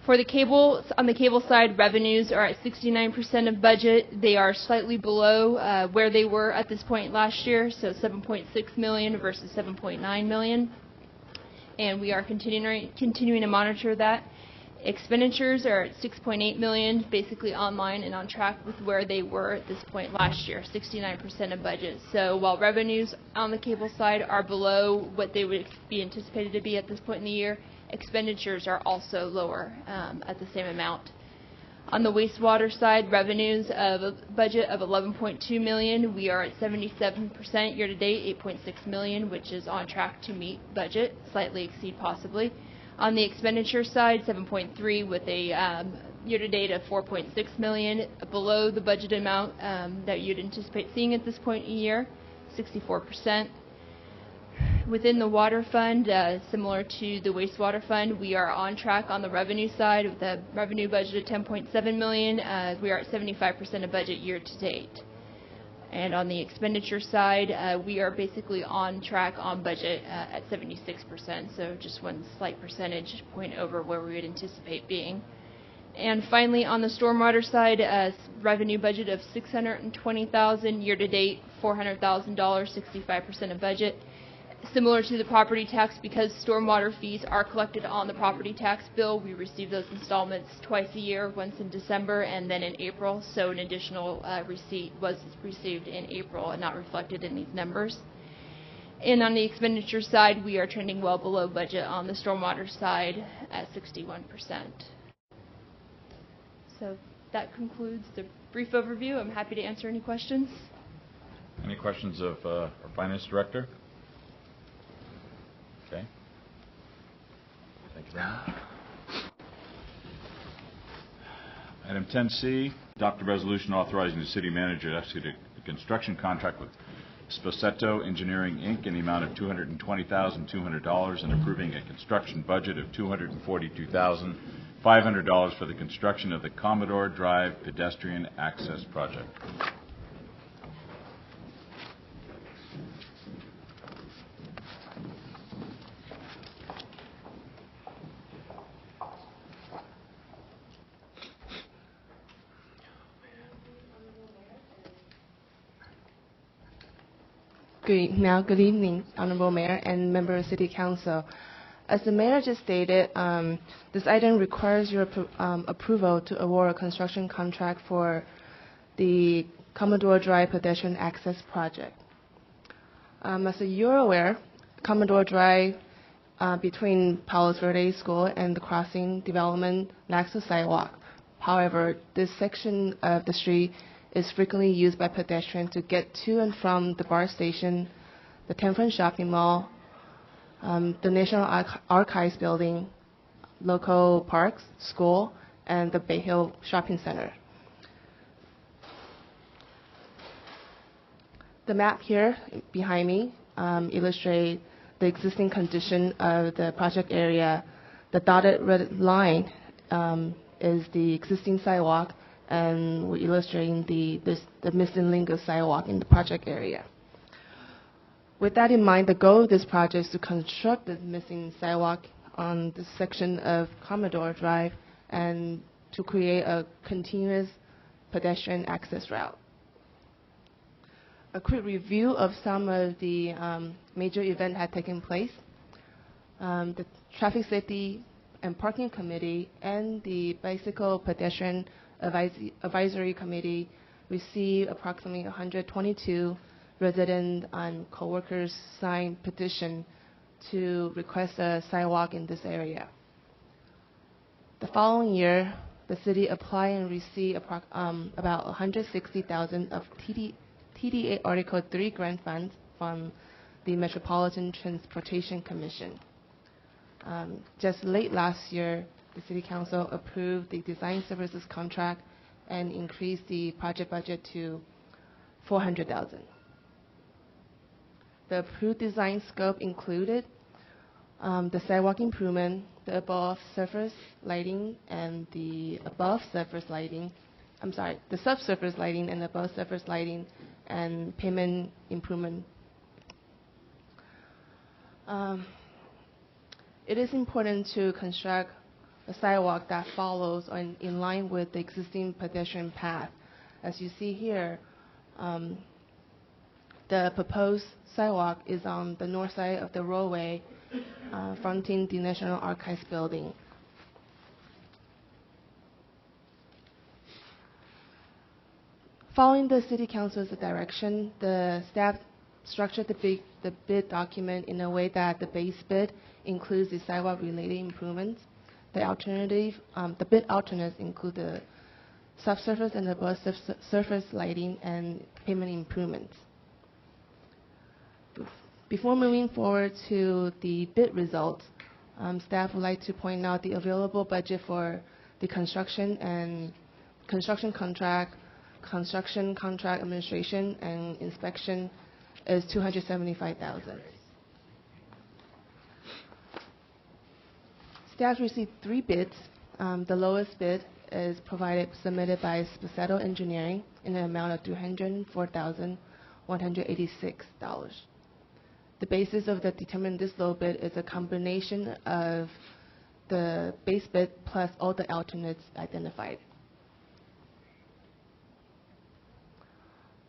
For the cable, on the cable side, revenues are at 69% of budget. They are slightly below where they were at this point last year, so $7.6 million versus $7.9 million. And we are continuing to monitor that. Expenditures are at $6.8 million, basically online and on track with where they were at this point last year, 69% of budget. So while revenues on the cable side are below what they would be anticipated to be at this point in the year, expenditures are also lower at the same amount. On the wastewater side, revenues of a budget of $11.2 million. We are at 77% year to date, $8.6 million, which is on track to meet budget, slightly exceed possibly. On the expenditure side, 7.3 with a year to date of $4.6 million, below the budget amount that you'd anticipate seeing at this point in the year, 64%. Within the water fund, similar to the wastewater fund, we are on track on the revenue side with a revenue budget of $10.7 million. We are at 75% of budget year to date. And on the expenditure side, we are basically on track on budget at 76%, so just one slight percentage point over where we would anticipate being. And finally, on the stormwater side, revenue budget of $620,000, year to date $400,000, 65% of budget. Similar to the property tax, because stormwater fees are collected on the property tax bill, we receive those installments twice a year, once in December and then in April. So an additional receipt was received in April and not reflected in these numbers. And on the expenditure side, we are trending well below budget on the stormwater side at 61%. So that concludes the brief overview. I'm happy to answer any questions. Any questions of our Finance Director? Okay. Thank you very much. Item 10C, adopt a resolution authorizing the city manager to execute a construction contract with Sposeto Engineering, Inc. in the amount of $220,200 and approving a construction budget of $242,500 for the construction of the Commodore Drive pedestrian access project. Good evening, Honorable Mayor and Member of City Council. As the Mayor just stated, this item requires your approval to award a construction contract for the Commodore Drive pedestrian access project. As you're aware, Commodore Drive between Palos Verdes School and the crossing development lacks a sidewalk. However, this section of the street is frequently used by pedestrians to get to and from the BART station, the Tenfront Shopping Mall, the National Archives Building, local parks, school, and the Bay Hill Shopping Center. The map here behind me illustrates the existing condition of the project area. The dotted red line is the existing sidewalk, and we're illustrating the missing link of sidewalk in the project area. With that in mind, the goal of this project is to construct the missing sidewalk on this section of Commodore Drive and to create a continuous pedestrian access route. A quick review of some of the major events had taken place. The Traffic Safety and Parking Committee and the Bicycle Pedestrian Advisory Committee received approximately 122 resident and co-workers signed petition to request a sidewalk in this area. The following year, the city applied and received about $160,000 of TDA Article 3 grant funds from the Metropolitan Transportation Commission. Just late last year, the City Council approved the design services contract and increased the project budget to $400,000. The approved design scope included the sidewalk improvement, the above surface lighting, and the subsurface lighting, and above surface lighting, and pavement improvement. It is important to construct a sidewalk that follows in line with the existing pedestrian path. As you see here, the proposed sidewalk is on the north side of the roadway, fronting the National Archives building. Following the City Council's direction, the staff structured the bid document in a way that the base bid includes the sidewalk-related improvements. The bid alternates include the subsurface and above surface lighting and pavement improvements. Before moving forward to the bid results, staff would like to point out the available budget for the construction contract administration, and inspection is $275,000. Staff received 3 bids. The lowest bid is submitted by Spaceto Engineering in an amount of $204,186. The basis of determining this low bid is a combination of the base bid plus all the alternates identified.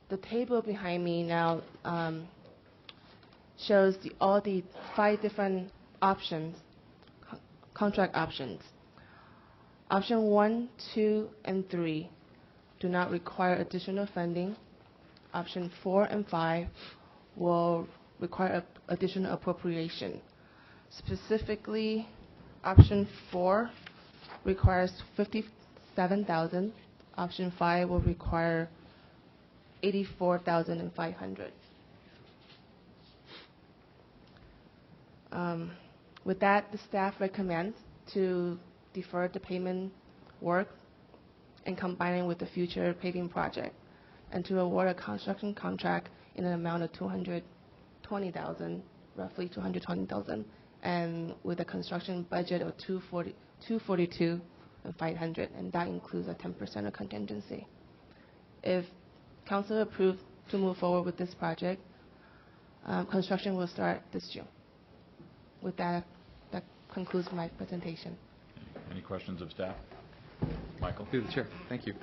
The table behind me now shows all the 5 different options, contract options. Option 1, 2, and 3 do not require additional funding. Option 4 and 5 will require additional appropriation. Specifically, option 4 requires $57,000. Option 5 will require $84,500. With that, the staff recommends to defer the payment work and combine it with the future paving project, and to award a construction contract in an amount of roughly $220,000, and with a construction budget of $242,500, and that includes a 10% of contingency. If council approves to move forward with this project, construction will start this June. With that, that concludes my presentation. Any questions of staff? Michael? Through the chair. Thank you.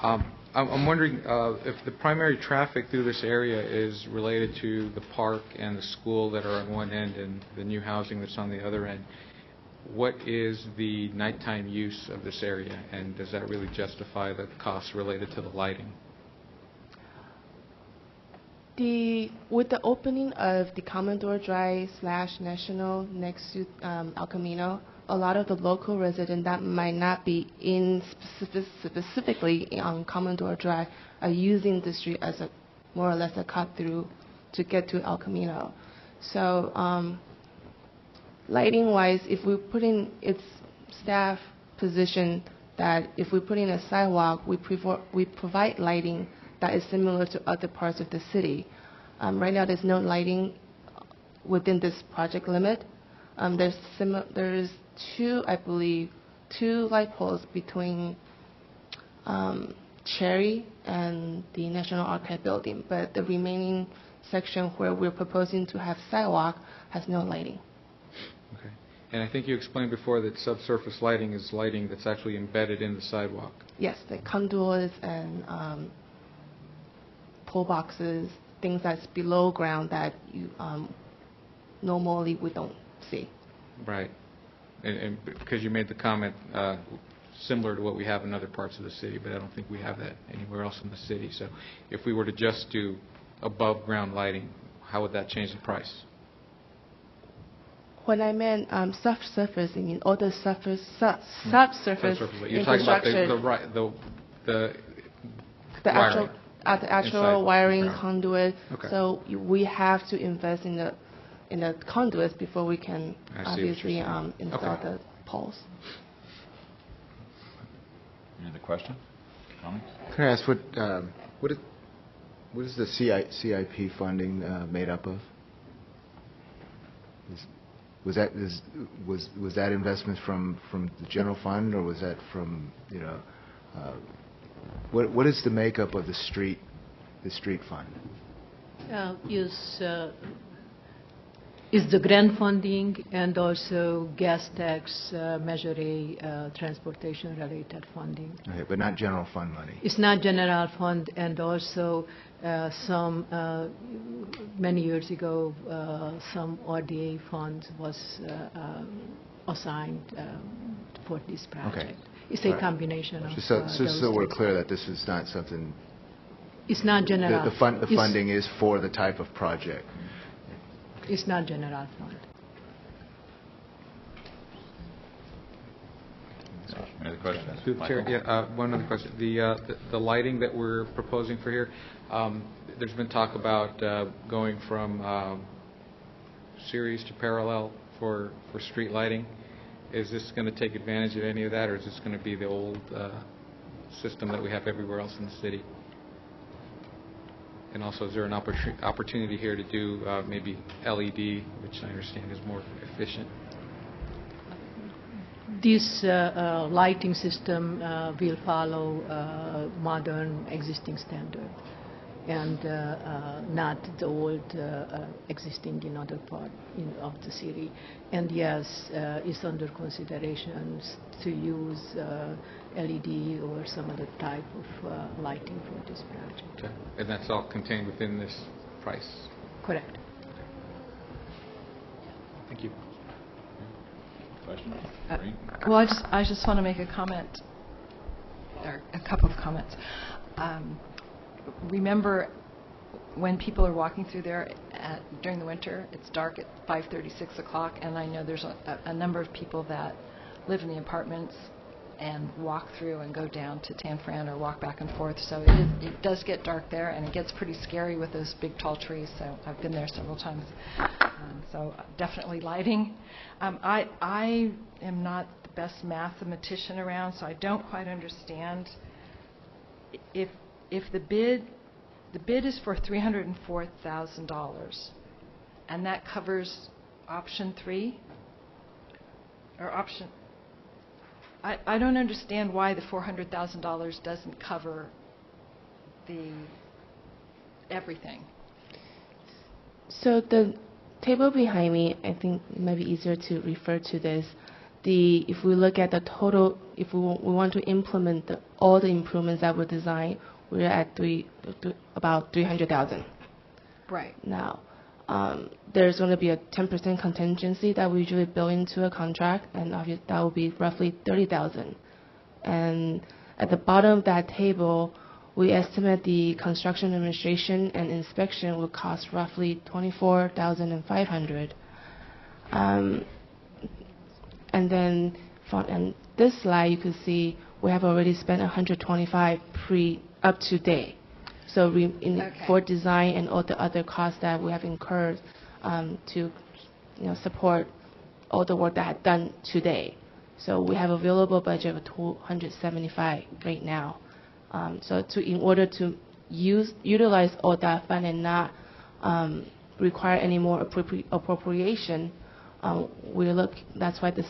I'm wondering if the primary traffic through this area is related to the park and the school that are on one end and the new housing that's on the other end. What is the nighttime use of this area, and does that really justify the costs related to the lighting? With the opening of the Commodore Drive / National next to El Camino, a lot of the local residents that might not be specifically on Commodore Drive are using the street as more or less a cut through to get to El Camino. So lighting wise, if we put in its staff position that if we put in a sidewalk, we provide lighting that is similar to other parts of the city. Right now, there's no lighting within this project limit. There's two light poles between Cherry and the National Archive building, but the remaining section where we're proposing to have sidewalk has no lighting. Okay. And I think you explained before that subsurface lighting is lighting that's actually embedded in the sidewalk. Yes, the conduits and pole boxes, things that's below ground that you normally we don't see. Right. And because you made the comment similar to what we have in other parts of the city, but I don't think we have that anywhere else in the city. So if we were to just do above ground lighting, how would that change the price? When I meant subsurface, I mean all the subsurface You're talking about infrastructure. the The actual, wiring. the actual Inside wiring the ground. conduit. Okay. So we have to invest in the conduits before we can I see what obviously you're saying. install Okay. the poles. Any other questions, comments? Can I ask what is the CIP funding made up of? Was that investment from the general fund, or was that from, what is the makeup of the street fund? Is the grant funding and also gas tax, Measure A, transportation-related funding. Okay, but not general fund money. It's not general fund, and also some, many years ago, some RDA funds was assigned for this project. Okay. It's a Right. combination of Just those so we're things. clear that this is not something. It's not general. The funding is for the type of project. It's not general fund. Any other questions? Through the chair, Michael? one other question. The lighting that we're proposing for here, there's been talk about going from series to parallel for street lighting. Is this going to take advantage of any of that, or is this going to be the old system that we have everywhere else in the city? And also, is there an opportunity here to do maybe LED, which I understand is more efficient? This lighting system will follow modern existing standard and not the old existing in other part of the city. And yes, it's under consideration to use LED or some other type of lighting for this project. Okay. And that's all contained within this price? Correct. Thank you. Questions? Well, I just want to make a comment, or a couple of comments. Remember, when people are walking through there during the winter, it's dark at 5:30, 6 o'clock, and I know there's a number of people that live in the apartments and walk through and go down to Tanfran or walk back and forth. So it does get dark there, and it gets pretty scary with those big tall trees. So I've been there several times. So definitely lighting. I am not the best mathematician around, so I don't quite understand if the bid is for $304,000, and that covers option 3 or option. I don't understand why the $400,000 doesn't cover everything. So the table behind me, I think it might be easier to refer to this. If we look at the total, if we want to implement all the improvements that were designed, we're at about $300,000. Right. Now, there's going to be a 10% contingency that we usually build into a contract, and obviously that will be roughly $30,000. And at the bottom of that table, we estimate the construction administration and inspection will cost roughly $24,500. And then on this slide, you can see we have already spent $125 up to date. So for design and all the other costs that we have incurred to support all the work that had done today. So we have available budget of $275 right now. So in order to utilize all that fund and not require any more appropriation, that's why the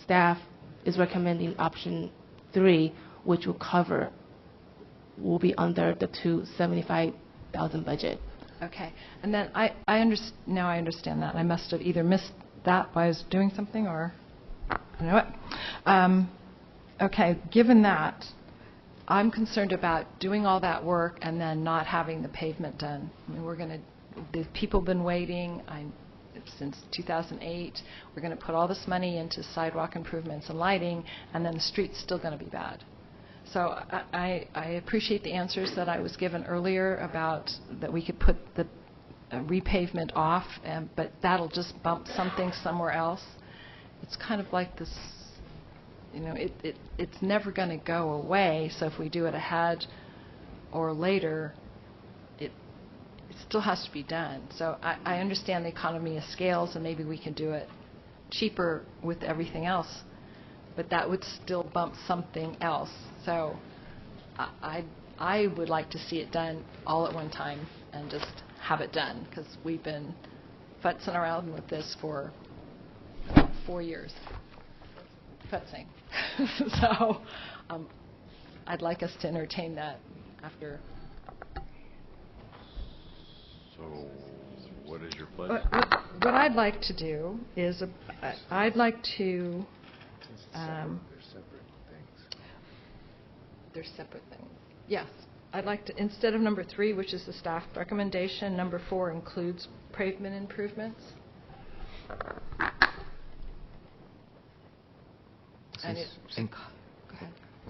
staff is recommending option 3, which will be under the $275,000 budget. Okay, and then now I understand that. I must have either missed that while I was doing something, or I don't know what. Okay, given that, I'm concerned about doing all that work and then not having the pavement done. I mean, the people have been waiting since 2008. We're going to put all this money into sidewalk improvements and lighting, and then the street's still going to be bad. So I appreciate the answers that I was given earlier about that we could put the repavement off, but that'll just bump something somewhere else. It's kind of like this, it's never going to go away, so if we do it ahead or later, it still has to be done. So I understand the economy of scales, and maybe we can do it cheaper with everything else, but that would still bump something else. So I would like to see it done all at one time and just have it done, because we've been futzing around with this for 4 years. Futzing. So I'd like us to entertain that after. So what is your pledge? What I'd like to do is I'd like to. They're separate things. Yes. I'd like to, instead of number 3, which is the staff recommendation, number 4 includes pavement improvements.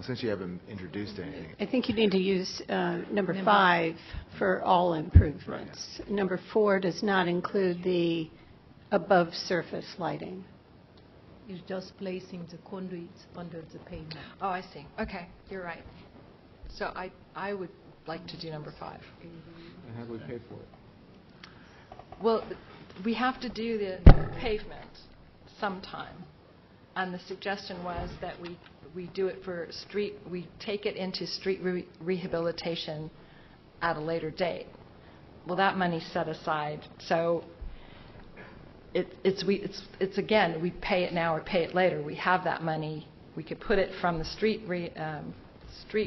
Since you haven't introduced anything. I think you need to use number 5 for all improvements. Number 4 does not include the above surface lighting. It's just placing the conduits under the pavement. Oh, I see. Okay, you're right. So I would like to do number 5. And how do we pay for it? Well, we have to do the pavement sometime. And the suggestion was that we do it for street, we take it into street rehabilitation at a later date. Well, that money's set aside. So it's again, we pay it now or pay it later. We have that money. We could put it from the street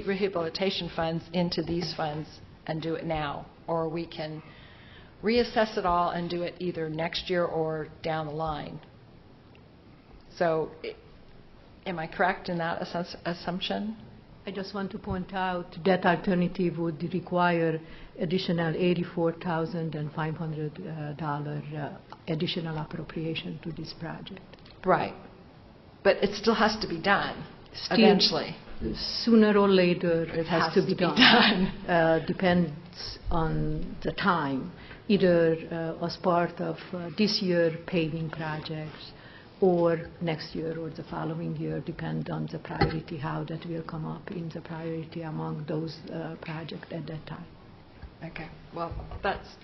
rehabilitation funds into these funds and do it now. Or we can reassess it all and do it either next year or down the line. So am I correct in that assumption? I just want to point out that alternative would require additional $84,500 additional appropriation to this project. Right. But it still has to be done eventually. Sooner or later, it has to be done. Depends on the time, either as part of this year paving projects, or next year or the following year, depend on the priority, how that will come up in the priority among those projects at that time. Okay. Well, that's.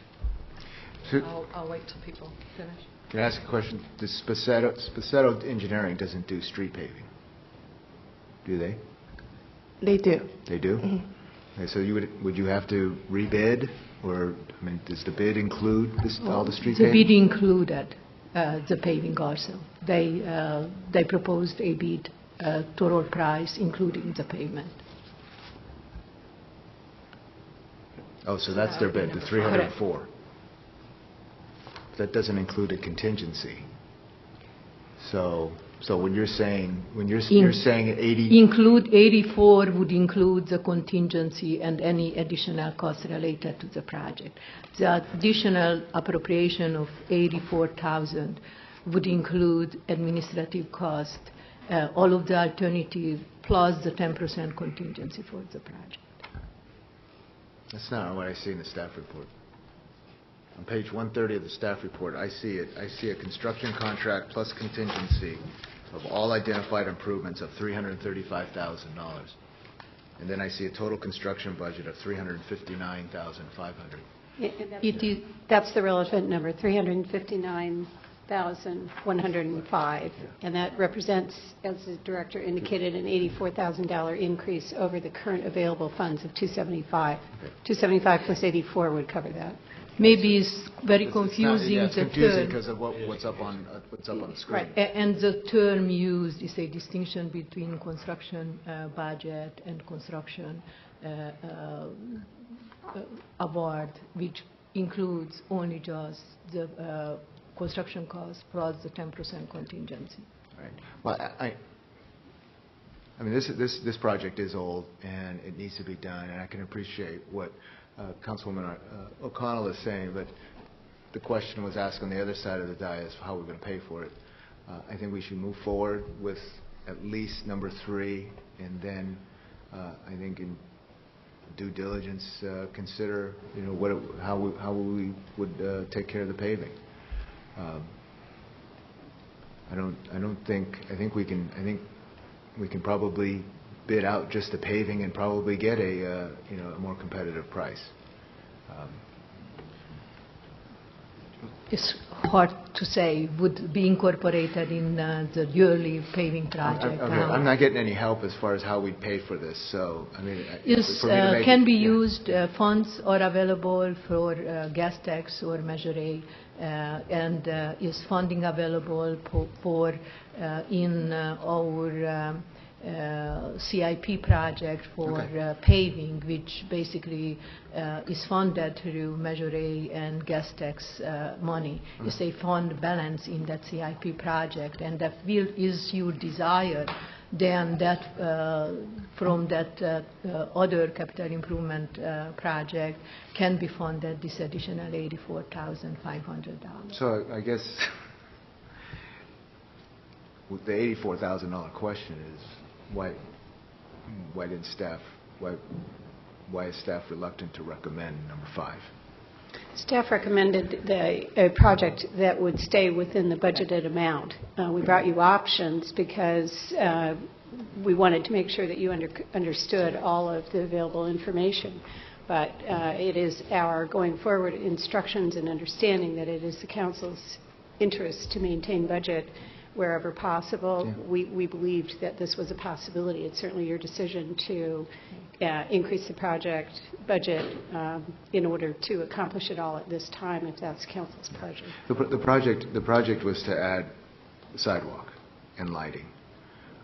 I'll wait till people finish. Can I ask a question? Spacetto Engineering doesn't do street paving, do they? They do. They do? Mm-hmm. Okay, so would you have to rebid, or does the bid include all the street paving? The bid included the paving also. They proposed a bid total price including the pavement. Oh, so that's their bid, the 304. That doesn't include a contingency. So when you're saying you're saying 80 include 84 would include the contingency and any additional costs related to the project. The additional appropriation of 84,000 would include administrative cost, all of the alternative plus the 10% contingency for the project. That's not what I see in the staff report. On page 130 of the staff report, I see it. I see a construction contract plus contingency of all identified improvements of $335,000. And then I see a total construction budget of $359,500. That's the relevant number, 359,105, and that represents, as the director indicated, an $84,000 increase over the current available funds of 275. 275 plus 84 would cover that. Maybe it's very confusing. It's confusing because of what's up on the screen. Right, and the term used is a distinction between construction budget and construction award, which includes only just the construction cost plus the 10% contingency. Right. Well, I mean, this project is old and it needs to be done, and I can appreciate what Councilwoman O'Connell is saying, but the question was asked on the other side of the dais, how we're going to pay for it. I think we should move forward with at least number 3, and then I think due diligence, consider, how we would take care of the paving. I think we can probably bid out just the paving and probably get a more competitive price. It's hard to say, would be incorporated in the yearly paving project. Okay, I'm not getting any help as far as how we pay for this, so, I mean... Can be used, funds are available for gas tax or Measure A, and is funding available for in our CIP project for paving, which basically is funded through Measure A and gas tax money. It's a fund balance in that CIP project, and that is your desire, then that from that other capital improvement project can be funded this additional $84,500. So I guess the $84,000 question is, why is staff reluctant to recommend number 5? Staff recommended a project that would stay within the budgeted amount. We brought you options because we wanted to make sure that you understood all of the available information. But it is our going forward instructions and understanding that it is the council's interest to maintain budget wherever possible. Yeah. We believed that this was a possibility. It's certainly your decision to increase the project budget in order to accomplish it all at this time, if that's council's pleasure. The project was to add sidewalk and lighting.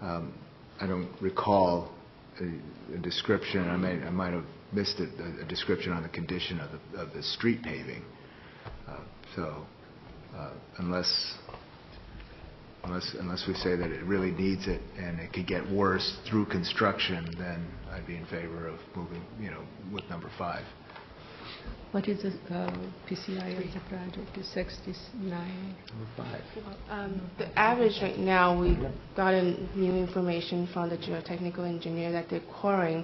I don't recall a description. I might have missed a description on the condition of the street paving. Unless we say that it really needs it and it could get worse through construction, then I'd be in favor of moving, with number 5. What is the PCI of the project? Is 69? Number 5. The average right now, we got new information from the geotechnical engineer that they're quarrying.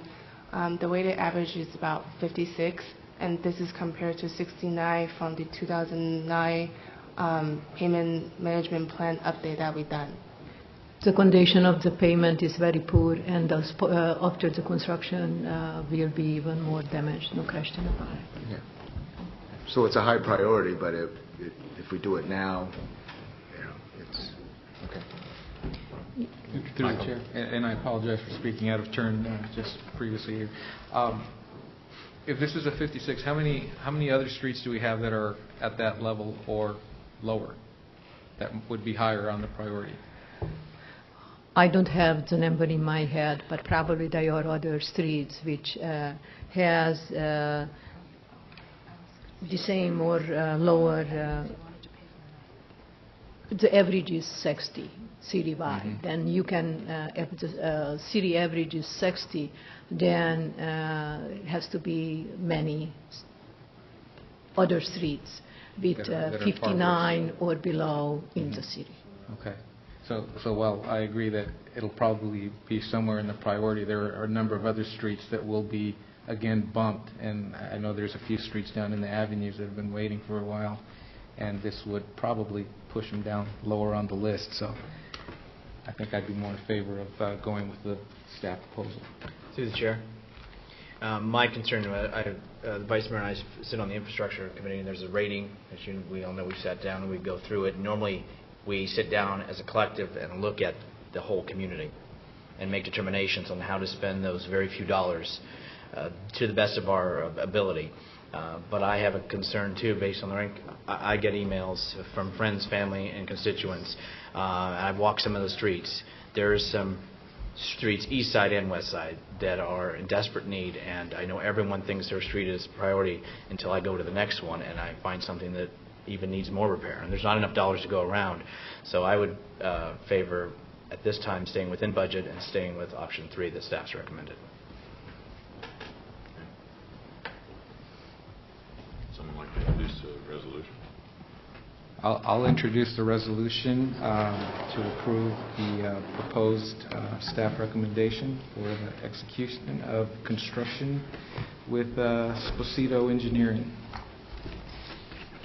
The weighted average is about 56, and this is compared to 69 from the 2009 payment management plan update that we've done. The condition of the payment is very poor, and after the construction will be even more damaged, no question about it. Yeah. So it's a high priority, but if we do it now, it's okay. Through the chair, and I apologize for speaking out of turn just previously here. If this is a 56, how many other streets do we have that are at that level or lower that would be higher on the priority? I don't have the number in my head, but probably there are other streets which has the same or lower. The average is 60 citywide. Mm-hmm. Then you can, if the city average is 60, then it has to be many other streets with 59 or below in the city. Okay. So while I agree that it'll probably be somewhere in the priority, there are a number of other streets that will be, again, bumped. And I know there's a few streets down in the avenues that have been waiting for a while. And this would probably push them down lower on the list. So I think I'd be more in favor of going with the staff proposal. Through the chair. My concern, the Vice Mayor and I sit on the Infrastructure Committee, and there's a rating. As we all know, we sat down and we go through it. Normally, we sit down as a collective and look at the whole community and make determinations on how to spend those very few dollars to the best of our ability. But I have a concern, too, based on the rank. I get emails from friends, family, and constituents. I've walked some of the streets. There's some streets, east side and west side, that are in desperate need, and I know everyone thinks their street is a priority until I go to the next one and I find something that even needs more repair, and there's not enough dollars to go around. So I would favor, at this time, staying within budget and staying with option 3 that staff's recommended. Someone like to introduce a resolution? I'll introduce the resolution to approve the proposed staff recommendation for the execution of construction with Sposito Engineering.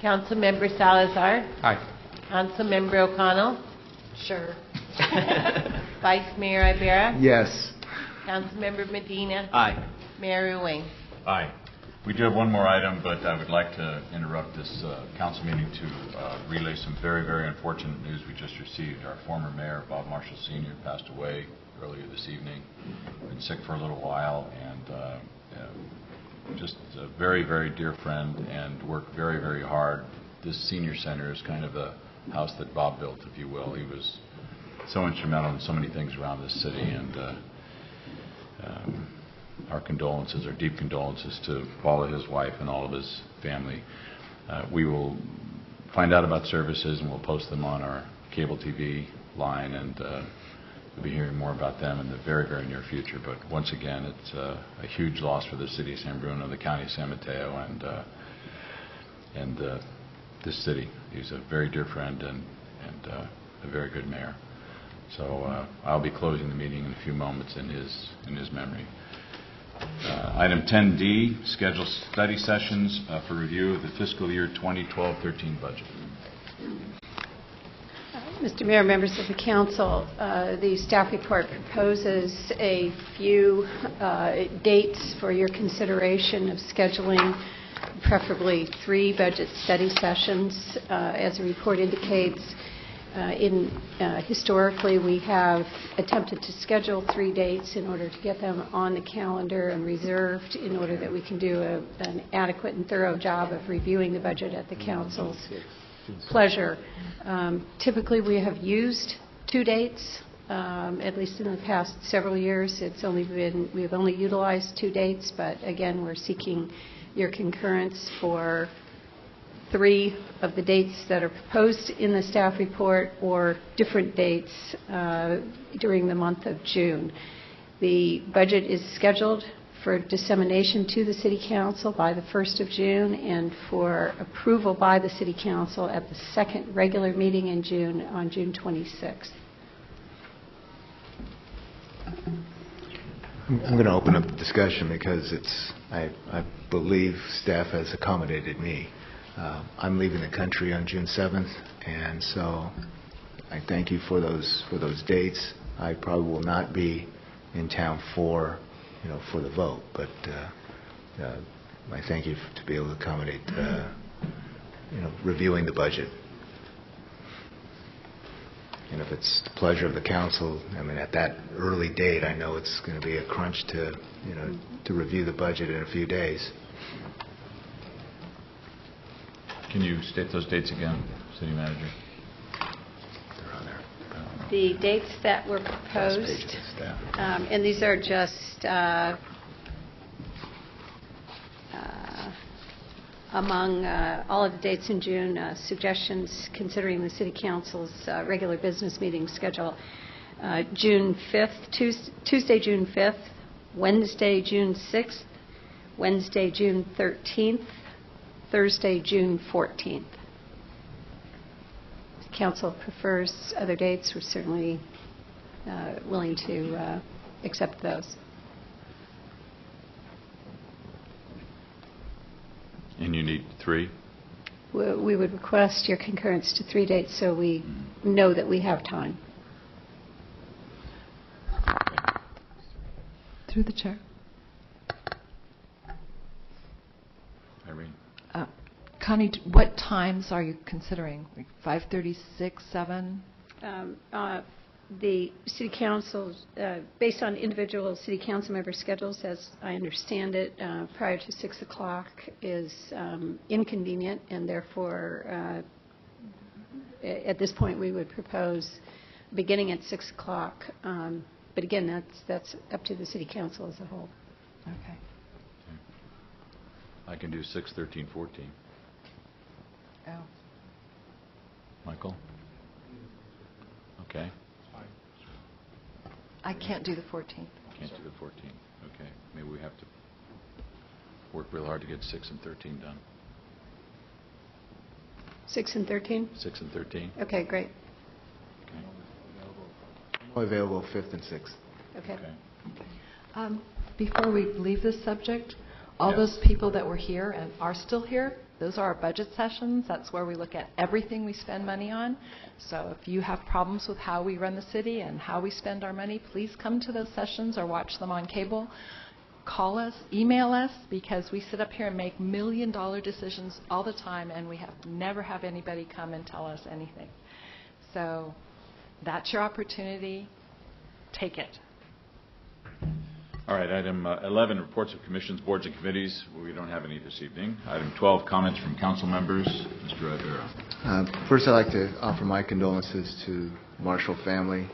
Councilmember Salazar. Aye. Councilmember O'Connell. Sure. Vice Mayor Ibarra. Yes. Councilmember Medina. Aye. Mayor Wing. Aye. We do have one more item, but I would like to interrupt this council meeting to relay some very, very unfortunate news we just received. Our former mayor, Bob Marshall Sr., passed away earlier this evening. Been sick for a little while, and just a very, very dear friend, and worked very, very hard. This senior center is kind of the house that Bob built, if you will. He was so instrumental in so many things around this city, and our condolences, our deep condolences to all of his wife and all of his family. We will find out about services, and we'll post them on our cable TV line, and we'll be hearing more about them in the very, very near future. But once again, it's a huge loss for the city of San Bruno, the county of San Mateo, and this city. He's a very dear friend and a very good mayor. So I'll be closing the meeting in a few moments in his memory. Item 10D, schedule study sessions for review of the fiscal year 2012-13 budget. Mr. Mayor, members of the council, the staff report proposes a few dates for your consideration of scheduling, preferably 3 budget study sessions. As the report indicates, historically, we have attempted to schedule 3 dates in order to get them on the calendar and reserved in order that we can do an adequate and thorough job of reviewing the budget at the council's pleasure. Typically, we have used 2 dates, at least in the past several years. We have only utilized 2 dates, but again, we're seeking your concurrence for 3 of the dates that are proposed in the staff report, or different dates during the month of June. The budget is scheduled for dissemination to the City Council by the 1st of June, and for approval by the City Council at the second regular meeting in June on June 26th. I'm going to open up the discussion because I believe staff has accommodated me. I'm leaving the country on June 7th, and so I thank you for those dates. I probably will not be in town for the vote, but I thank you to be able to accommodate reviewing the budget. And if it's the pleasure of the council, I mean, at that early date, I know it's going to be a crunch to review the budget in a few days. Can you state those dates again, City Manager? They're on there. The dates that were proposed, and these are just among all of the dates in June, suggestions considering the City Council's regular business meeting schedule. June 5th, Tuesday, June 5th, Wednesday, June 6th, Wednesday, June 13th, Thursday, June 14th. If the council prefers other dates, we're certainly willing to accept those. And you need 3? We would request your concurrence to 3 dates so we know that we have time. Through the chair. Irene. Connie, what times are you considering? Like 5:36, 7? The City Council, based on individual City Council member schedules, as I understand it, prior to 6 o'clock is inconvenient, and therefore, at this point, we would propose beginning at 6 o'clock. But again, that's up to the City Council as a whole. Okay. I can do 6, 13, 14. Oh. Michael? Okay. I can't do the 14th. Can't do the 14th. Okay. Maybe we have to work real hard to get 6 and 13 done. 6 and 13? 6 and 13. Okay, great. Only available 5th and 6th. Okay. Before we leave this subject, all Yes. those people that were here and are still here, those are our budget sessions. That's where we look at everything we spend money on. So if you have problems with how we run the city and how we spend our money, please come to those sessions or watch them on cable. Call us, email us, because we sit up here and make million-dollar decisions all the time, and we never have anybody come and tell us anything. So that's your opportunity. Take it. All right, item 11, reports of commissions, boards, and committees. We don't have any this evening. Item 12, comments from council members. Mr. Ibarra. First, I'd like to offer my condolences to the Marshall family.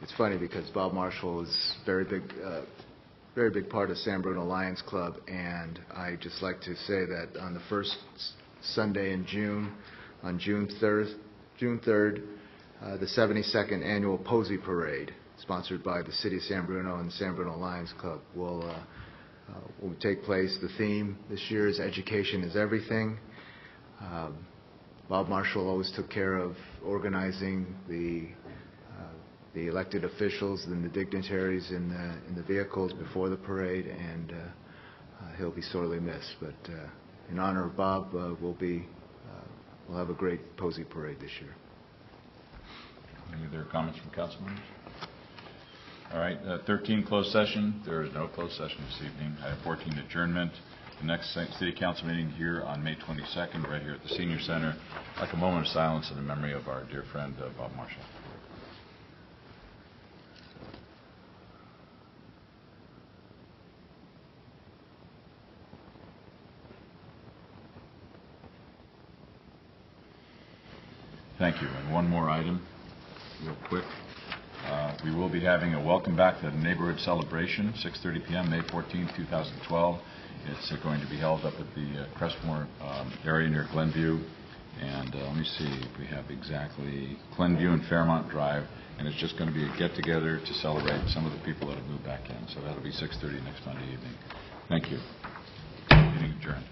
It's funny because Bob Marshall was very big part of San Bruno Lions Club, and I'd just like to say that on the first Sunday in June, on June 3rd, the 72nd annual Posey Parade, sponsored by the City of San Bruno and the San Bruno Lions Club, will take place. The theme this year is Education is Everything. Bob Marshall always took care of organizing the elected officials and the dignitaries in the vehicles before the parade, and he'll be sorely missed. But in honor of Bob, we'll have a great Posey Parade this year. Any other comments from council members? All right, 13, closed session. There is no closed session this evening. Item 14, adjournment. The next city council meeting here on May 22nd, right here at the Senior Center. I'd like a moment of silence in the memory of our dear friend, Bob Marshall. Thank you. And one more item, real quick. We will be having a welcome back to the neighborhood celebration, 6:30 p.m., May 14, 2012. It's going to be held up at the Crestmore area near Glenview. And let me see if we have exactly Glenview and Fairmont Drive. And it's just going to be a get-together to celebrate some of the people that have moved back in. So that'll be 6:30 next Monday evening. Thank you. Meeting adjourned.